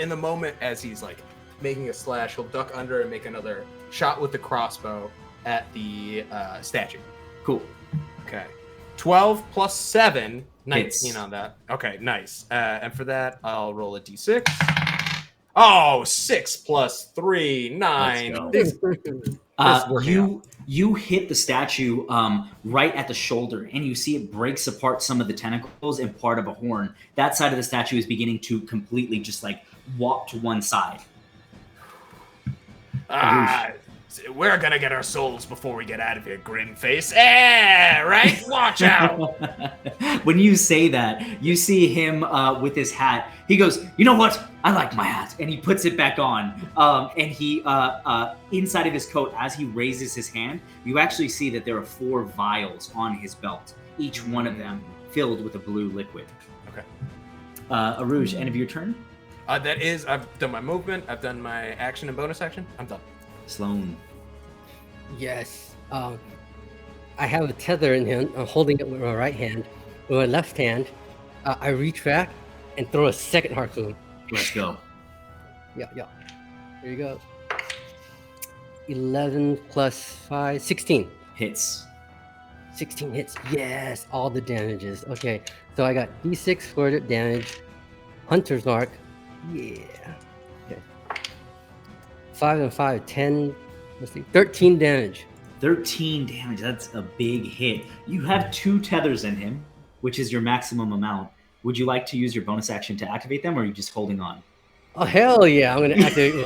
the moment, as he's like making a slash, he'll duck under and make another shot with the crossbow at the statue. Cool. Okay, 12 plus 7, 19 Hits. on that. Okay, nice. And for that, I'll roll a d6. Oh, 6 plus 3, 9. Let's This working you hit the statue right at the shoulder, and you see it breaks apart some of the tentacles and part of a horn. That side of the statue is beginning to completely just like walk to one side. We're gonna get our souls before we get out of here, grin face. Right? Watch out. When you say that, you see him with his hat. He goes, "You know what? I like my hat," and he puts it back on. And he inside of his coat, as he raises his hand, you actually see that there are 4 vials on his belt, each one of them filled with a blue liquid. Okay. Arouge, end of your turn. That is, I've done my movement, I've done my action and bonus action. I'm done. Sloan. Yes. I have a tether in hand. I'm holding it with my right hand. With my left hand, I reach back and throw a second harpoon. Let's go. Yeah. There you go. 11 plus 5, 16. Hits. 16 hits. Yes, all the damages. Okay, so I got D6 for the damage. Hunter's mark. Yeah. Okay. 5 and 5, 10. Let's see, 13 damage. 13 damage. That's a big hit. You have 2 tethers in him, which is your maximum amount. Would you like to use your bonus action to activate them, or are you just holding on? Oh hell yeah! I'm gonna activate.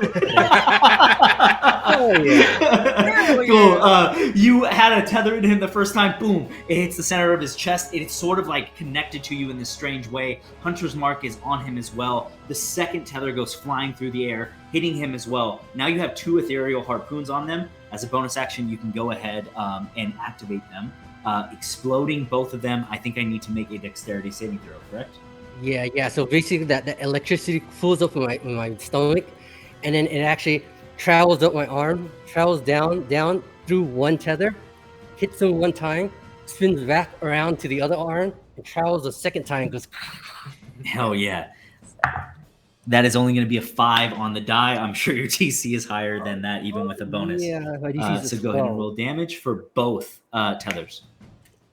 Oh yeah! Cool. You had a tether in him the first time. Boom! It hits the center of his chest. It's sort of like connected to you in this strange way. Hunter's mark is on him as well. The second tether goes flying through the air, hitting him as well. Now you have 2 ethereal harpoons on them. As a bonus action, you can go ahead and activate them, exploding both of them. I think I need to make a dexterity saving throw, correct? Yeah. So basically, that electricity flows up in my stomach, and then it actually travels up my arm, travels down through one tether, hits him one time, spins back around to the other arm, and travels a second time. Goes. Hell yeah! That is only going to be a 5 on the die. I'm sure your TC is higher than that, even with a bonus. Yeah, my DC is so go ahead and roll damage for both tethers.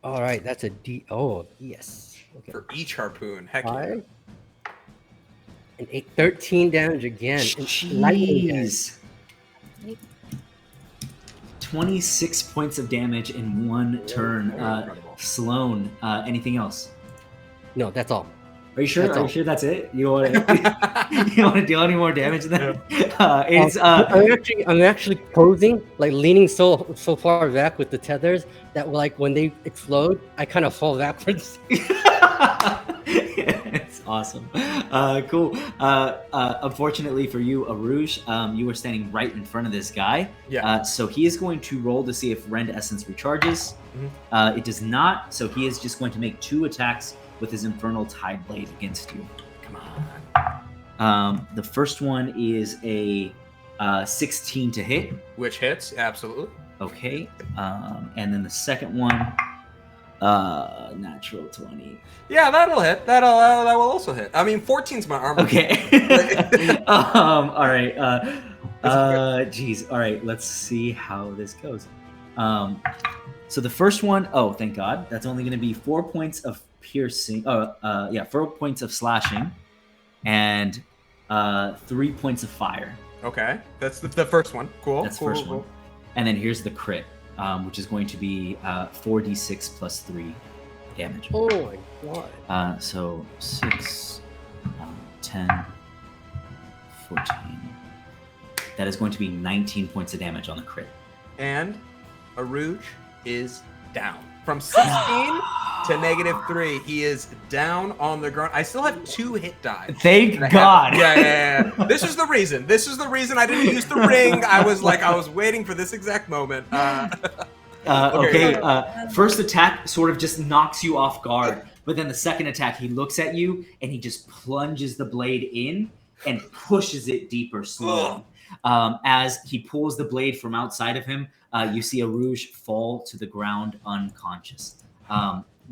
All right, that's a D. Oh yes. Okay. For each harpoon. Heck yeah. 5 and 8, 13 damage again. And lightning damage. Jeez. 26 points of damage in one turn. Incredible. Sloan, anything else? No, that's all. Are you sure? That's Are all. you sure that's it? You want to deal any more damage than that? I'm actually posing, like leaning so far back with the tethers that like when they explode, I kind of fall backwards. It's awesome. Cool. Unfortunately for you, Arouge, you were standing right in front of this guy. Yeah. So he is going to roll to see if Rend Essence recharges. Mhm. It does not, so he is just going to make 2 attacks with his Infernal Tide Blade against you. Come on. The first one is a 16 to hit. Which hits, absolutely. Okay. And then the second one, natural 20. Yeah, that'll hit. That will also hit. I mean, 14's my armor. Okay. All right. Geez. All right. Let's see how this goes. So the first one, oh, thank God, that's only going to be 4 points of piercing. 4 points of slashing, and 3 points of fire. Okay, that's the first one. Cool. That's the cool, first cool. one. And then here's the crit, which is going to be 4d6 plus 3 damage. Oh my god. So 6, 10, 14. That is going to be 19 points of damage on the crit. And Arouge is down. From 16 to -3, he is down on the ground. I still have 2 hit die. Thank God. Yeah. This is the reason. I didn't use the ring. I was waiting for this exact moment. Okay. First attack sort of just knocks you off guard, but then the second attack, he looks at you and he just plunges the blade in and pushes it deeper slowly. As he pulls the blade from outside of him, you see Arouge fall to the ground unconscious.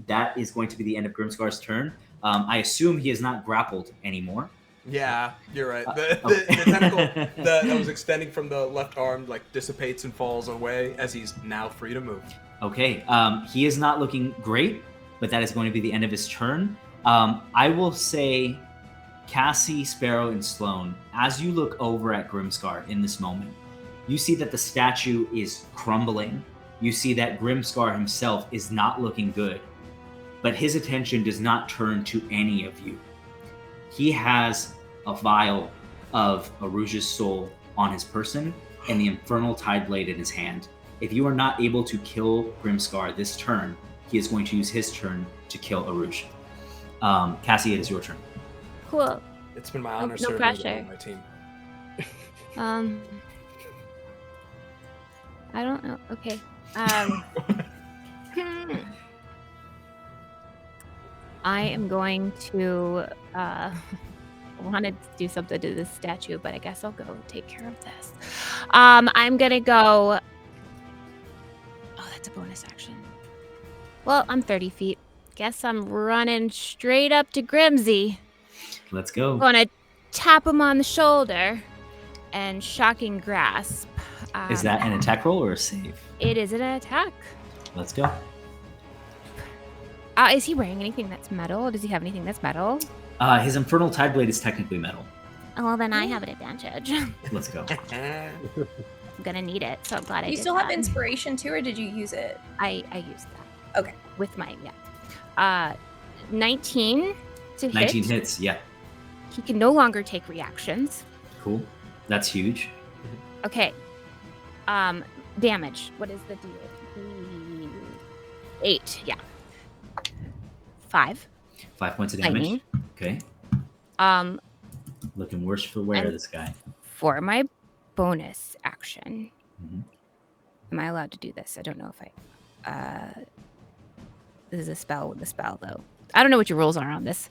That is going to be the end of Grimscar's turn. I assume he is not grappled anymore. Yeah, you're right. The tentacle that was extending from the left arm dissipates and falls away as he's now free to move. Okay, he is not looking great, but that is going to be the end of his turn. I will say, Cassie, Sparrow, and Sloan, as you look over at Grimscar in this moment, you see that the statue is crumbling. You see that Grimscar himself is not looking good, but his attention does not turn to any of you. He has a vial of Arouge's soul on his person and the Infernal Tide Blade in his hand. If you are not able to kill Grimscar this turn, he is going to use his turn to kill Arouge. Cassie, it is your turn. Cool. It's been my honor No serving pressure. on my team. I don't know. Okay. I am going to wanted to do something to this statue, but I guess I'll go take care of this. I'm gonna go. Oh, that's a bonus action. Well, I'm 30 feet. Guess I'm running straight up to Grimsy. Let's go. I'm gonna tap him on the shoulder and shocking grasp. Is that an attack roll or a save? It is an attack. Let's go. Is he wearing anything that's metal? Does he have anything that's metal? His Infernal Tide Blade is technically metal. Well, then I have an advantage. Let's go. I'm gonna need it, so I'm glad I You did still have that. inspiration too, or did you use it? I used that. Okay. With my 19 to 19 hit. hits. Yeah. He can no longer take reactions. Cool. That's huge. Okay. Damage. What is the D8? 8. Yeah. 5. 5 points of damage. Lightning. Okay. Looking worse for wear, And- this guy. For my bonus action, Mhm. am I allowed to do this? I don't know if I. This is a spell with a spell, though. I don't know what your rules are on this.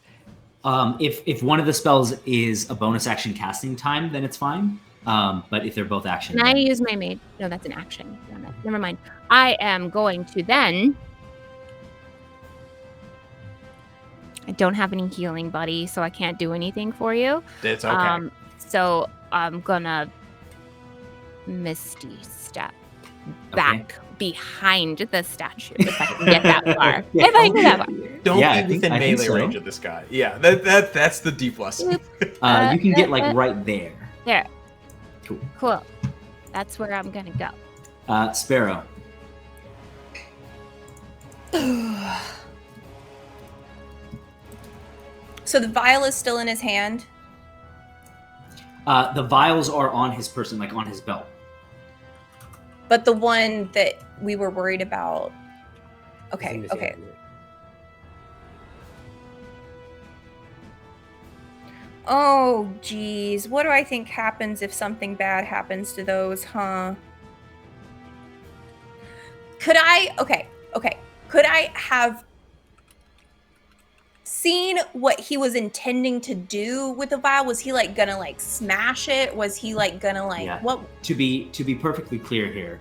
If one of the spells is a bonus action casting time, then it's fine. But if they're both action, Can I then- use my mage? No, that's an action. Never mind. I am going to then. I don't have any healing, buddy, so I can't do anything for you. It's okay. So I'm gonna Misty step back behind the statue if I can get that far. Yeah. If I can get that far. Don't Yeah, I be think- within I think melee so. range of this guy. Yeah, that's the deep lesson. you can get like right there. There. Cool. Cool. That's where I'm gonna go. Sparrow. So the vial is still in his hand. The vials are on his person, like on his belt. But the one that we were worried about. Okay, okay. Oh, geez. What do I think happens if something bad happens to those, huh? Could I, okay. Could I have seen what he was intending to do with the vial? Was he like gonna like smash it? Was he like gonna like, Yeah. what? To be perfectly clear here,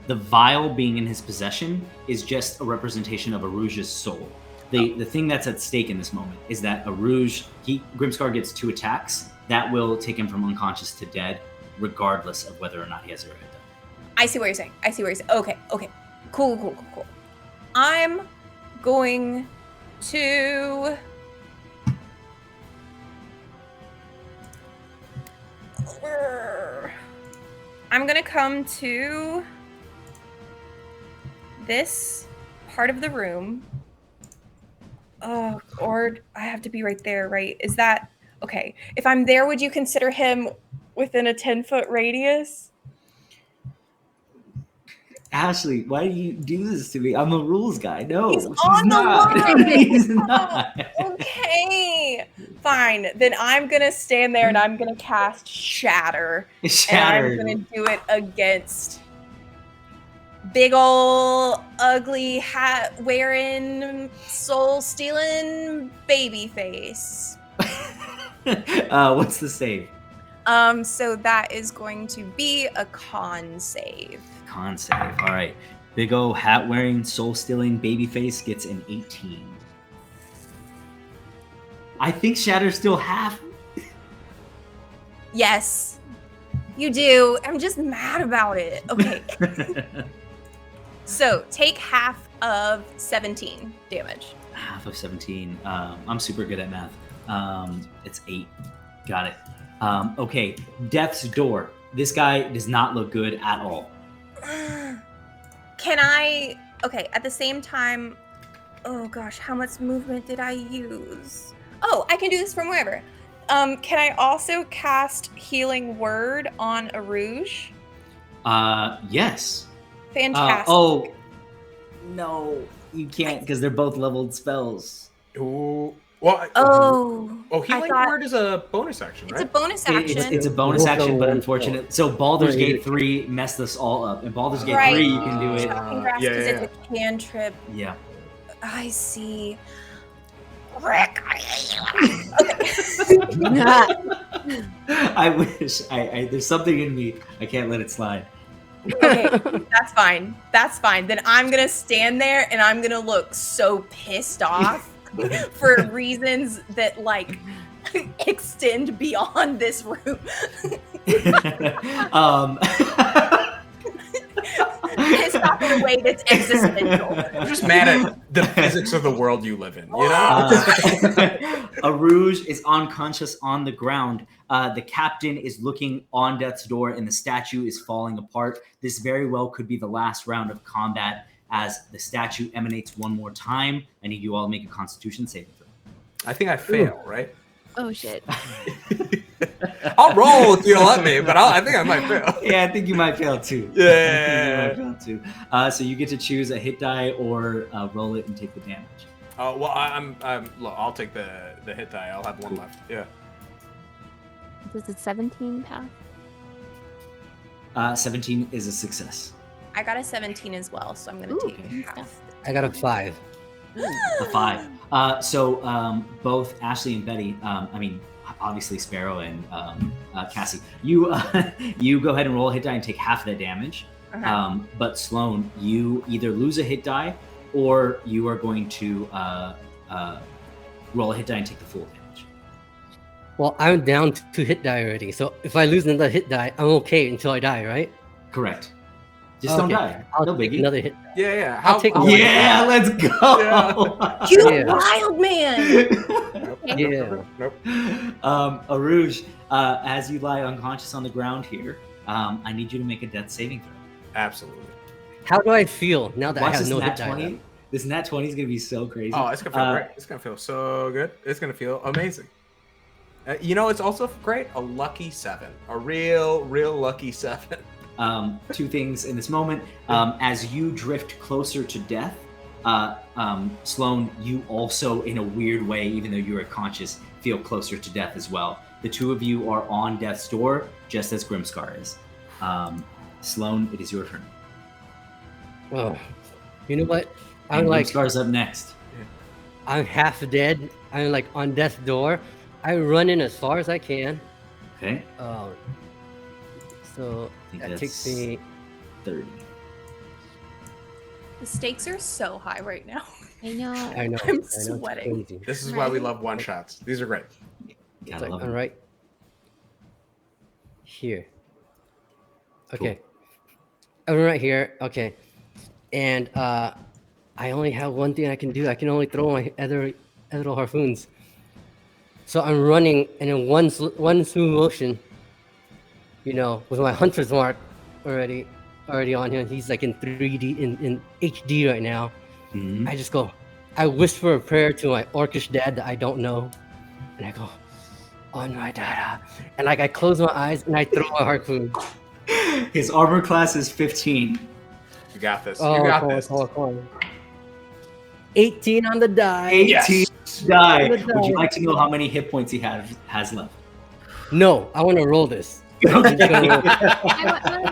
the vial being in his possession is just a representation of Arouge's soul. The thing that's at stake in this moment is that Grimscar gets 2 attacks that will take him from unconscious to dead, regardless of whether or not he has a red die. I see what you're saying. Okay. Cool. I'm going to come to this part of the room. Oh, or I have to be right there, right? Is that okay? If I'm there, would you consider him within a 10-foot radius? Ashley, why do you do this to me? I'm a rules guy. No, He's she's on the not. line. He's not. Okay, fine. Then I'm gonna stand there and I'm gonna cast Shatter. Shattered. And I'm gonna do it against big ol' ugly hat wearing, soul stealing baby face. What's the save? So that is going to be a con save. Con save. All right. Big O hat wearing, soul stealing babyface gets an 18. I think Shatter's still half. Yes, you do. I'm just mad about it. Okay. So take half of 17 damage. Half of 17. I'm super good at math. It's 8. Got it. Okay. Death's Door. This guy does not look good at all. Can I? Okay, at the same time, oh gosh, how much movement did I use? Oh, I can do this from wherever. Can I also cast Healing Word on Arouge? Yes. Fantastic. Oh. No, you can't because they're both leveled spells. Ooh. Well, Oh, Healing thought- Word is a bonus action, it's right? a bonus action. It's a bonus action, but Also, unfortunate. So Baldur's Right. Gate 3 messed us all up. In Baldur's Gate Right. 3, you can do it. Shocking Grasp Yeah, because yeah, it's a cantrip. Yeah. I see. Rick. I wish. I there's something in me. I can't let it slide. Okay, that's fine. That's fine. Then I'm gonna stand there and I'm gonna look so pissed off for reasons that like extend beyond this room. pissed off in a way that's existential. I'm just mad at the physics of the world you live in, you know? Arouge is unconscious on the ground. The captain is looking on death's door, and the statue is falling apart. This very well could be the last round of combat as the statue emanates one more time. I need you all to make a Constitution saving throw. I think I fail, right? Oh shit. I'll roll if you let me, but I think I might fail. Yeah, I think you might fail too. Yeah. I think you might fail too. So you get to choose a hit die or roll it and take the damage. Well, look, I'll take the hit die. I'll have one left. Yeah. Does it 17 pass? 17 is a success. I got a 17 as well, so I'm going to take half. I got a 5. A 5. So both Ashley and Betty, I mean, obviously Sparrow and Cassie, you go ahead and roll a hit die and take half of the damage. Uh-huh. But Sloan, you either lose a hit die or you are going to roll a hit die and take the full damage. Well, I'm down to hit die already, so if I lose another hit die, I'm okay until I die, right? Correct. Just don't Okay. die. I'll No take biggie. another hit die. Yeah. I'll take one. Yeah, let's go. You Yeah. wild man! Yeah. Nope. Arouge, as you lie unconscious on the ground here, I need you to make a death saving throw. Absolutely. How do I feel now that I Watch have this no nat hit die 20. left? This nat 20 is going to be so crazy. Oh, it's gonna feel great. It's gonna feel so good. It's gonna feel amazing. You know, it's also great. A lucky 7. A real lucky 7. Two things in this moment. As you drift closer to death, Sloan, you also, in a weird way, even though you are conscious, feel closer to death as well. The two of you are on death's door, just as Grimscar is. Sloan, it is your turn. Oh, you know what? I'm And like, Grimscar's up next. I'm half dead. I'm like on death's door. I run in as far as I can. Okay. So I think that that's takes me. 30. The stakes are so high right now. I know. I know. I'm it's sweating. crazy. This is why we love one shots. These are great. It's Gotta like love I'm it. right here. Okay. I'm right here. Okay. And I only have one thing I can do. I can only throw my other harpoons. So I'm running, and in one smooth motion, you know, with my hunter's mark already on him. He's like in 3D, in HD right now. Mhm. I just go, I whisper a prayer to my orcish dad that I don't know, and I go, on my dada, and like I close my eyes and I throw my harpoon. His armor class is 15. You got this. Oh, You got come on, this. come on, come on. 18 on the die. 18 Yes. die. On the Would you die. like to know how many hit points he has left? No, I want to roll this. I'm just gonna roll.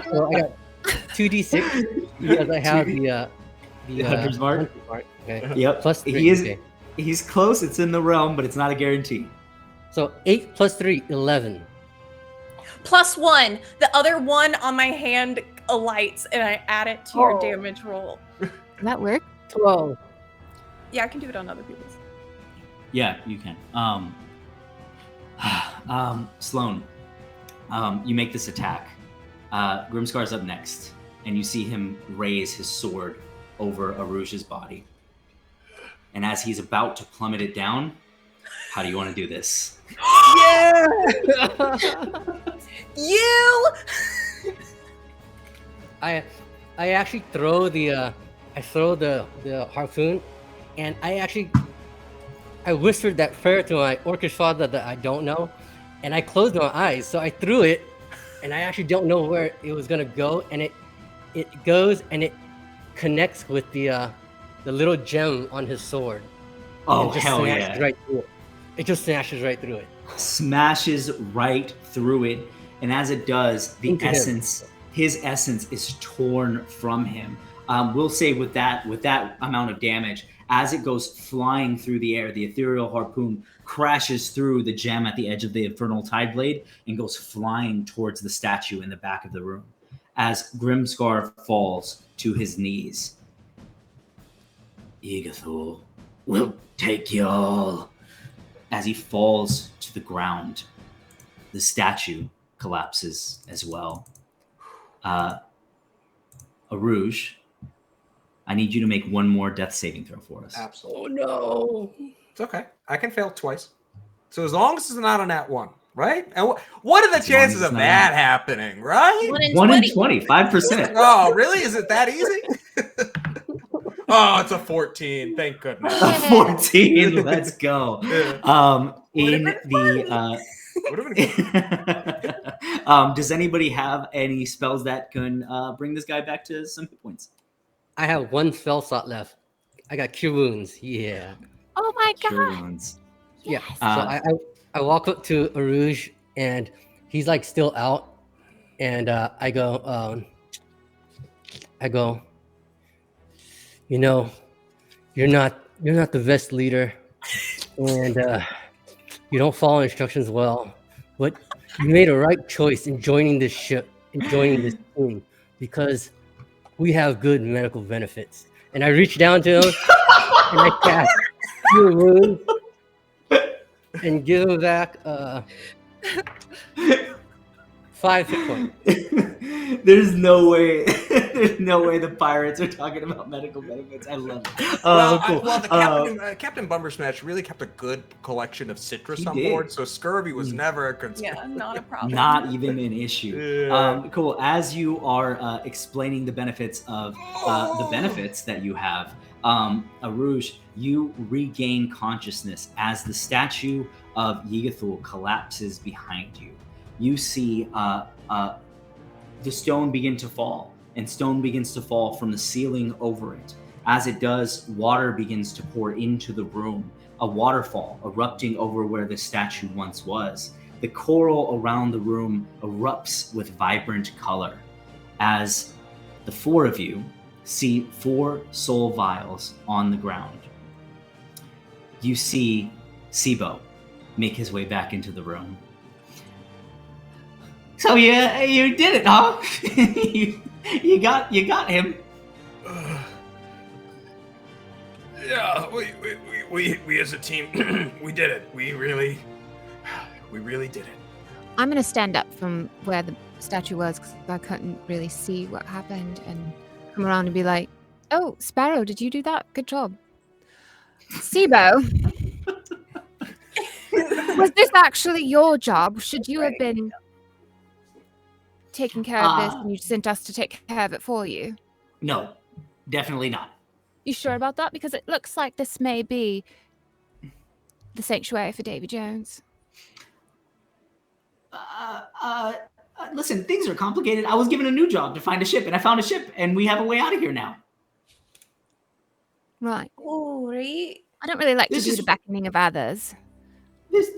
So I got 2d6 because I have the Hunter's mark? hunter's mark. Okay. Yep. Plus 3. He is. Okay. He's close. It's in the realm, but it's not a guarantee. So 8 plus 3, 11. +1. The other one on my hand alights, and I add it to your damage roll. Does that work? 12. Yeah, I can do it on other people's. Yeah, you can. Sloan, you make this attack. Grimscar's up next, and you see him raise his sword over Arouge's body. And as he's about to plummet it down, how do you want to do this? Yeah! You! I actually throw the harpoon, and I whispered that prayer to my orcish father that I don't know, and I closed my eyes. So I threw it, and I actually don't know where it was gonna go, and it goes and it connects with the little gem on his sword. Oh, It just hell smashes yeah. Right through it. It just smashes right through it. Smashes right through it, and as it does, the Into him. his essence is torn from him. We'll say with that amount of damage, as it goes flying through the air, the ethereal harpoon crashes through the gem at the edge of the infernal tide blade and goes flying towards the statue in the back of the room. As Grimscar falls to his knees, Igathul will take you all. As he falls to the ground, the statue collapses as well. Rouge, I need you to make one more death saving throw for us. Absolutely. Oh no. It's okay. I can fail twice. So as long as it's not on that one, right? And what are the As long chances as of it's not that happening, right? 1 in 20, 5%. Oh, really? Is it that easy? Oh, it's a 14. Thank goodness. A 14. Let's go. Yeah. In Would've the Would've been does anybody have any spells that can bring this guy back to some hit points? I have one spell slot left. I got Cure Wounds. Yeah. Oh my Cure god. wounds. Yeah. Yes. So I walk up to Arouge and he's like still out, and I go, you know, you're not the best leader, and you don't follow instructions well, but you made a right choice in joining this ship, in joining this team, because we have good medical benefits. And I reach down to him and I cast Cure Wounds and give him back 5 hit points. There's no way. There's no way the pirates are talking about medical benefits. I love it. Cool. The Captain Bumbersmash really kept a good collection of citrus He on did. board, so scurvy was never a concern. Yeah, not a problem. Not even an issue. Yeah. Cool. As you are explaining the benefits of that you have, Arouge, you regain consciousness as the statue of Yigathul collapses behind you. You see the stone begin to fall, and stone begins to fall from the ceiling over it. As it does, water begins to pour into the room, a waterfall erupting over where the statue once was. The coral around the room erupts with vibrant color as the 4 of you see 4 soul vials on the ground. You see Sibo make his way back into the room. So you did it, huh? you got him. Yeah, we as a team, we did it. We really did it. I'm gonna stand up from where the statue was because I couldn't really see what happened, and come around and be like, "Oh, Sparrow, did you do that? Good job." Sibo, was this actually your job? Should you have been taking care of this, and you sent us to take care of it for you? No, definitely not. You sure about that? Because it looks like this may be the sanctuary for Davy Jones. Listen, things are complicated. I was given a new job to find a ship, and I found a ship, and we have a way out of here now. Right. Oh, right. I don't really like This to do is- the beckoning of others. There's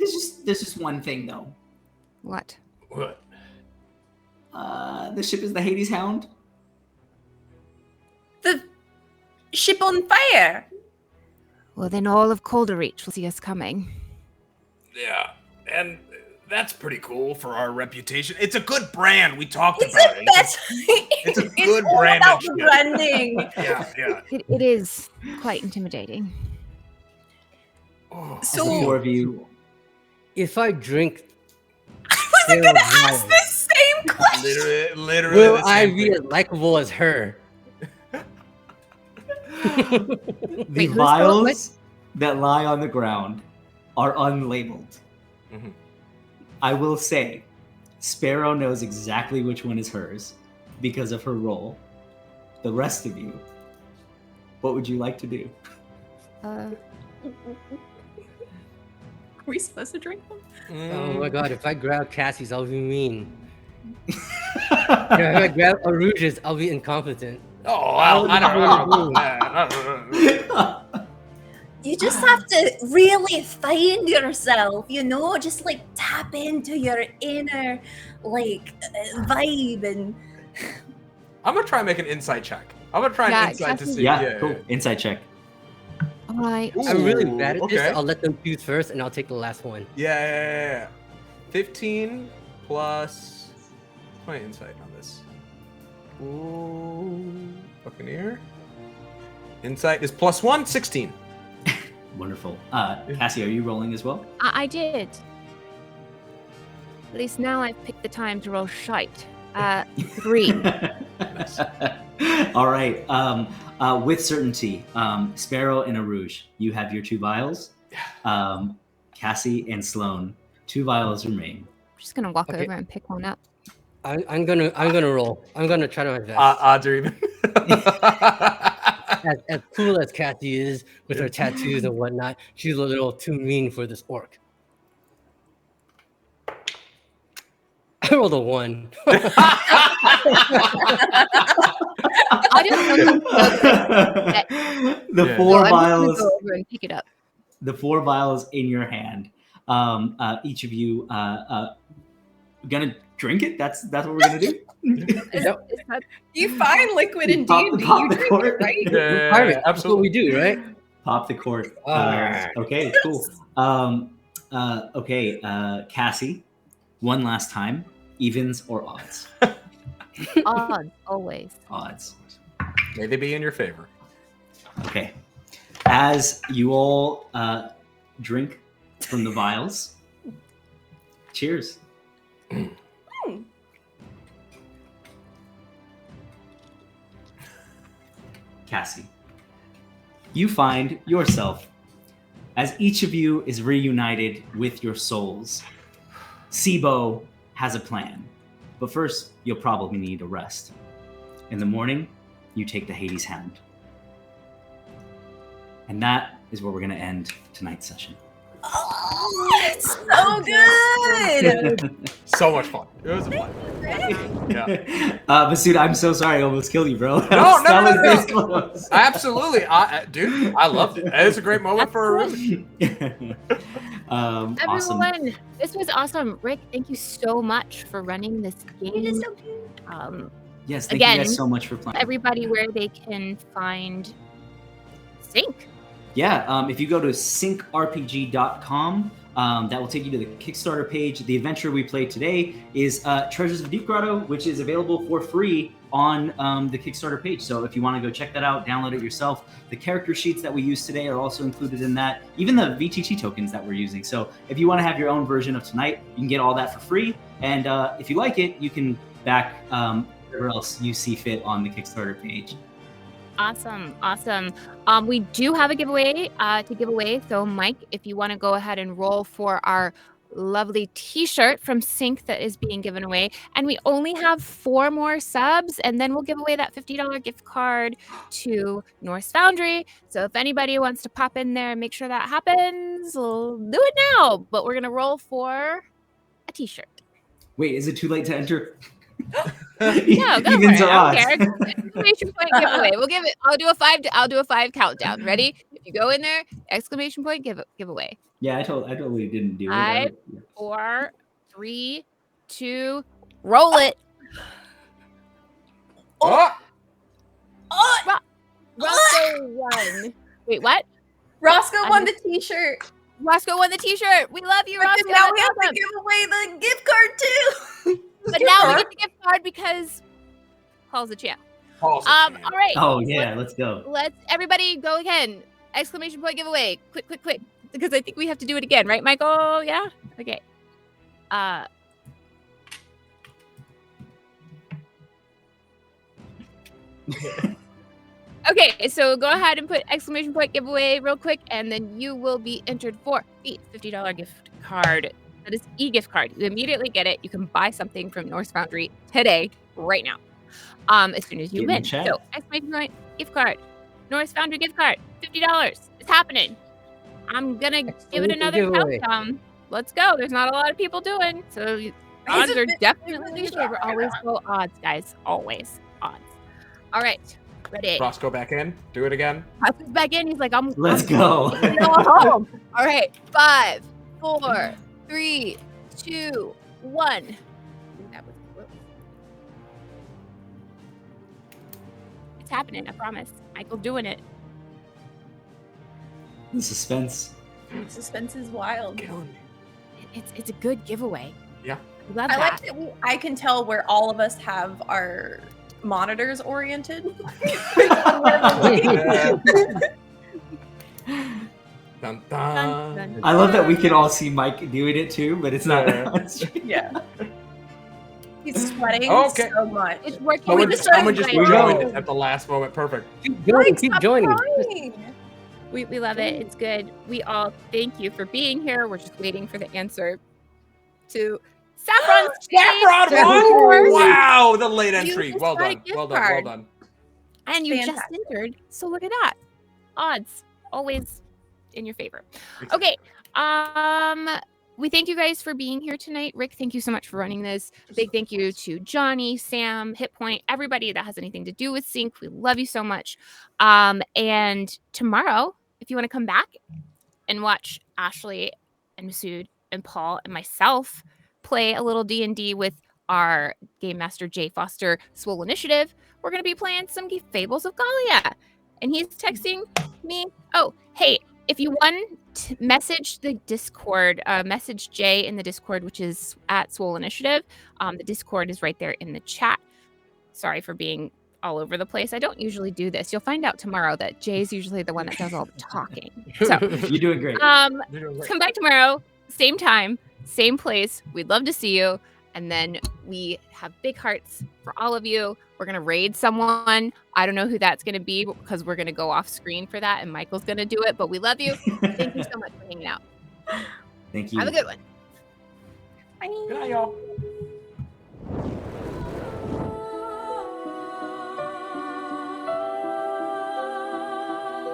just one thing though. What? What? The ship is the Hades Hound. The ship on fire. Well, then all of Calderreach will see us coming. Yeah, and that's pretty cool for our reputation. It's a good brand. We talked It's about a it. best. It's a good all brand about of the shit. branding. Yeah. It is quite intimidating. Oh. As So- the 4 of you. If I drink, I wasn't gonna ask Wow. the same question. Literally. will the I same be thing. as likable as her? The Wait, who's vials that lie on the ground are unlabeled. Mhm. I will say, Sparrow knows exactly which one is hers because of her role. The rest of you, what would you like to do? Are we supposed to drink them? Oh my god, if I grab Cassie's, I'll be mean. If I grab Arouge's, I'll be incompetent. Oh, I don't know about that. You just have to really find yourself, just like tap into your inner vibe and I'm gonna try and make an insight check. I'm gonna try an Yeah, insight to Cassie- see. Yeah, cool. Insight check. All right. I'm really Ooh, bad at this. okay. I'll let them choose first, and I'll take the last one. Yeah. 15 plus. What's my insight on this? Ooh, Buccaneer. Insight is +1, 16. Wonderful. Cassie, are you rolling as well? I did. At least now I've picked the time to roll shite. 3. All right. With certainty, Sparrow and Arouge, you have your 2 vials. Cassie and Sloan, 2 vials remain. I'm just gonna walk Okay. over and pick one up. I'm gonna roll. I'm gonna try my best. Odds are even. As cool as Kathy is with her tattoos and whatnot, she's a little too mean for this orc. I rolled a 1. I just want The Yeah. 4 I'm just gonna vials. go over and pick it up. The 4 vials in your hand. Each of you gonna drink it. That's what we're gonna do. Is that- You find liquid in Pop- D&D, pop you the drink cork. it, right? Yeah, Pirate, that's what absolutely. we do, right? Pop the cork. Alright. Okay, cool. Okay, Cassie, one last time. Evens or odds? Odds, always. Odds. May they be in your favor. Okay. As you all drink from the vials, cheers. Cassie, you find yourself as each of you is reunited with your souls. Sibo has a plan, but first you'll probably need a rest. In the morning, you take the Hades Hound. And that is where we're going to end tonight's session. Oh, it's so good. So much fun. It was a fun. Yeah. Masood, I'm so sorry I almost killed you, bro. No. this close. Absolutely. Dude, I loved it. It's a great moment for a room. Awesome. Everyone, this was awesome. Rick, thank you so much for running this game. Yes, thank you Again, guys so much for playing. Everybody where they can find Sync. Yeah, if you go to syncripg.com, that will take you to the Kickstarter page. The adventure we played today is Treasures of Deep Grotto, which is available for free on the Kickstarter page. So if you want to go check that out, download it yourself. The character sheets that we used today are also included in that, even the VTT tokens that we're using. So if you want to have your own version of tonight, you can get all that for free. And if you like it, you can back whatever else you see fit on the Kickstarter page. Awesome. We do have a giveaway to give away. So, Mike, if you want to go ahead and roll for our lovely T-shirt from Sync that is being given away, and we only have 4 more subs, and then we'll give away that $50 gift card to Norse Foundry. So, if anybody wants to pop in there and make sure that happens, we'll do it now. But we're gonna roll for a T-shirt. Wait, is it too late to enter? No, go Evens for or it. odds? I don't care. Exclamation point giveaway. We'll give it. I'll do a 5 countdown. Ready? If you go in there, exclamation point giveaway. Yeah, I totally didn't do it. 5, 4, 3, 2, roll it. Oh! Roscoe won. Wait, what? Roscoe won the t-shirt. Roscoe won the T-shirt. We love you, But Roscoe. now we That's have to awesome. give away the gift card too. But now we get the gift card because Paul's a champ. All right. Oh yeah, let's go. Let's everybody go again. Exclamation point giveaway. Quick. Because I think we have to do it again, right, Michael? Yeah? Okay. Okay, so go ahead and put exclamation point giveaway real quick, and then you will be entered for the $50 gift card. That is e-gift card. You immediately get it. You can buy something from Norse Foundry today, right now. As soon as you Get in win. the chat. So exclamation point gift card. Norse Foundry gift card. $50. It's happening. I'm gonna give it another giveaway. countdown. Let's go. There's not a lot of people doing, so odds are definitely in your favor. Always go odds, guys. Always odds. All right, ready? Roscoe back in. Do it again. Roscoe's back in. He's like, Let's go. I'm going home. All right, 5, 4, 3, 2, 1. That was close. It's happening. I promise. Michael's doing it. The suspense. Suspense is wild. It's a good giveaway. Yeah. I love I that. like that I can tell where all of us have our monitors oriented. Dun, Dun, dun. dun. I love that we can all see Mike doing it too, but it's not. Yeah. Yeah. He's sweating Okay. so much. It's working. Someone just Right. joined at the last moment. Perfect. Keep joining. Mike, Keep stop joining. crying. We love it. It's good. We all thank you for being here. We're just waiting for the answer to Saffron's Saffron won! Wow, the late You entry. just Well got a done. gift Well done. Well card. done. And you just Fantastic. entered. So look at that. Odds always in your favor. Okay. We thank you guys for being here tonight. Rick, thank you so much for running this. Big thank you to Johnny, Sam, Hit Point, everybody that has anything to do with Sync. We love you so much. And tomorrow, if you want to come back and watch Ashley and Masood and Paul and myself play a little D&D with our Game Master Jay Foster Swole Initiative, we're going to be playing some Fables of Gallia. And he's texting me, oh, hey, if you want to message the Discord, message Jay in the Discord, which is at Swole Initiative. The Discord is right there in the chat. Sorry for being all over the place. I don't usually do this. You'll find out tomorrow that Jay's usually the one that does all the talking. So You're doing great. You're doing great. come back tomorrow, same time, same place. We'd love to see you. And then we have big hearts for all of you. We're going to raid someone. I don't know who that's going to be because we're going to go off screen for that and Michael's going to do it. But we love you. Thank you so much for hanging out. Thank you. Have a good one. Bye. Good night, y'all.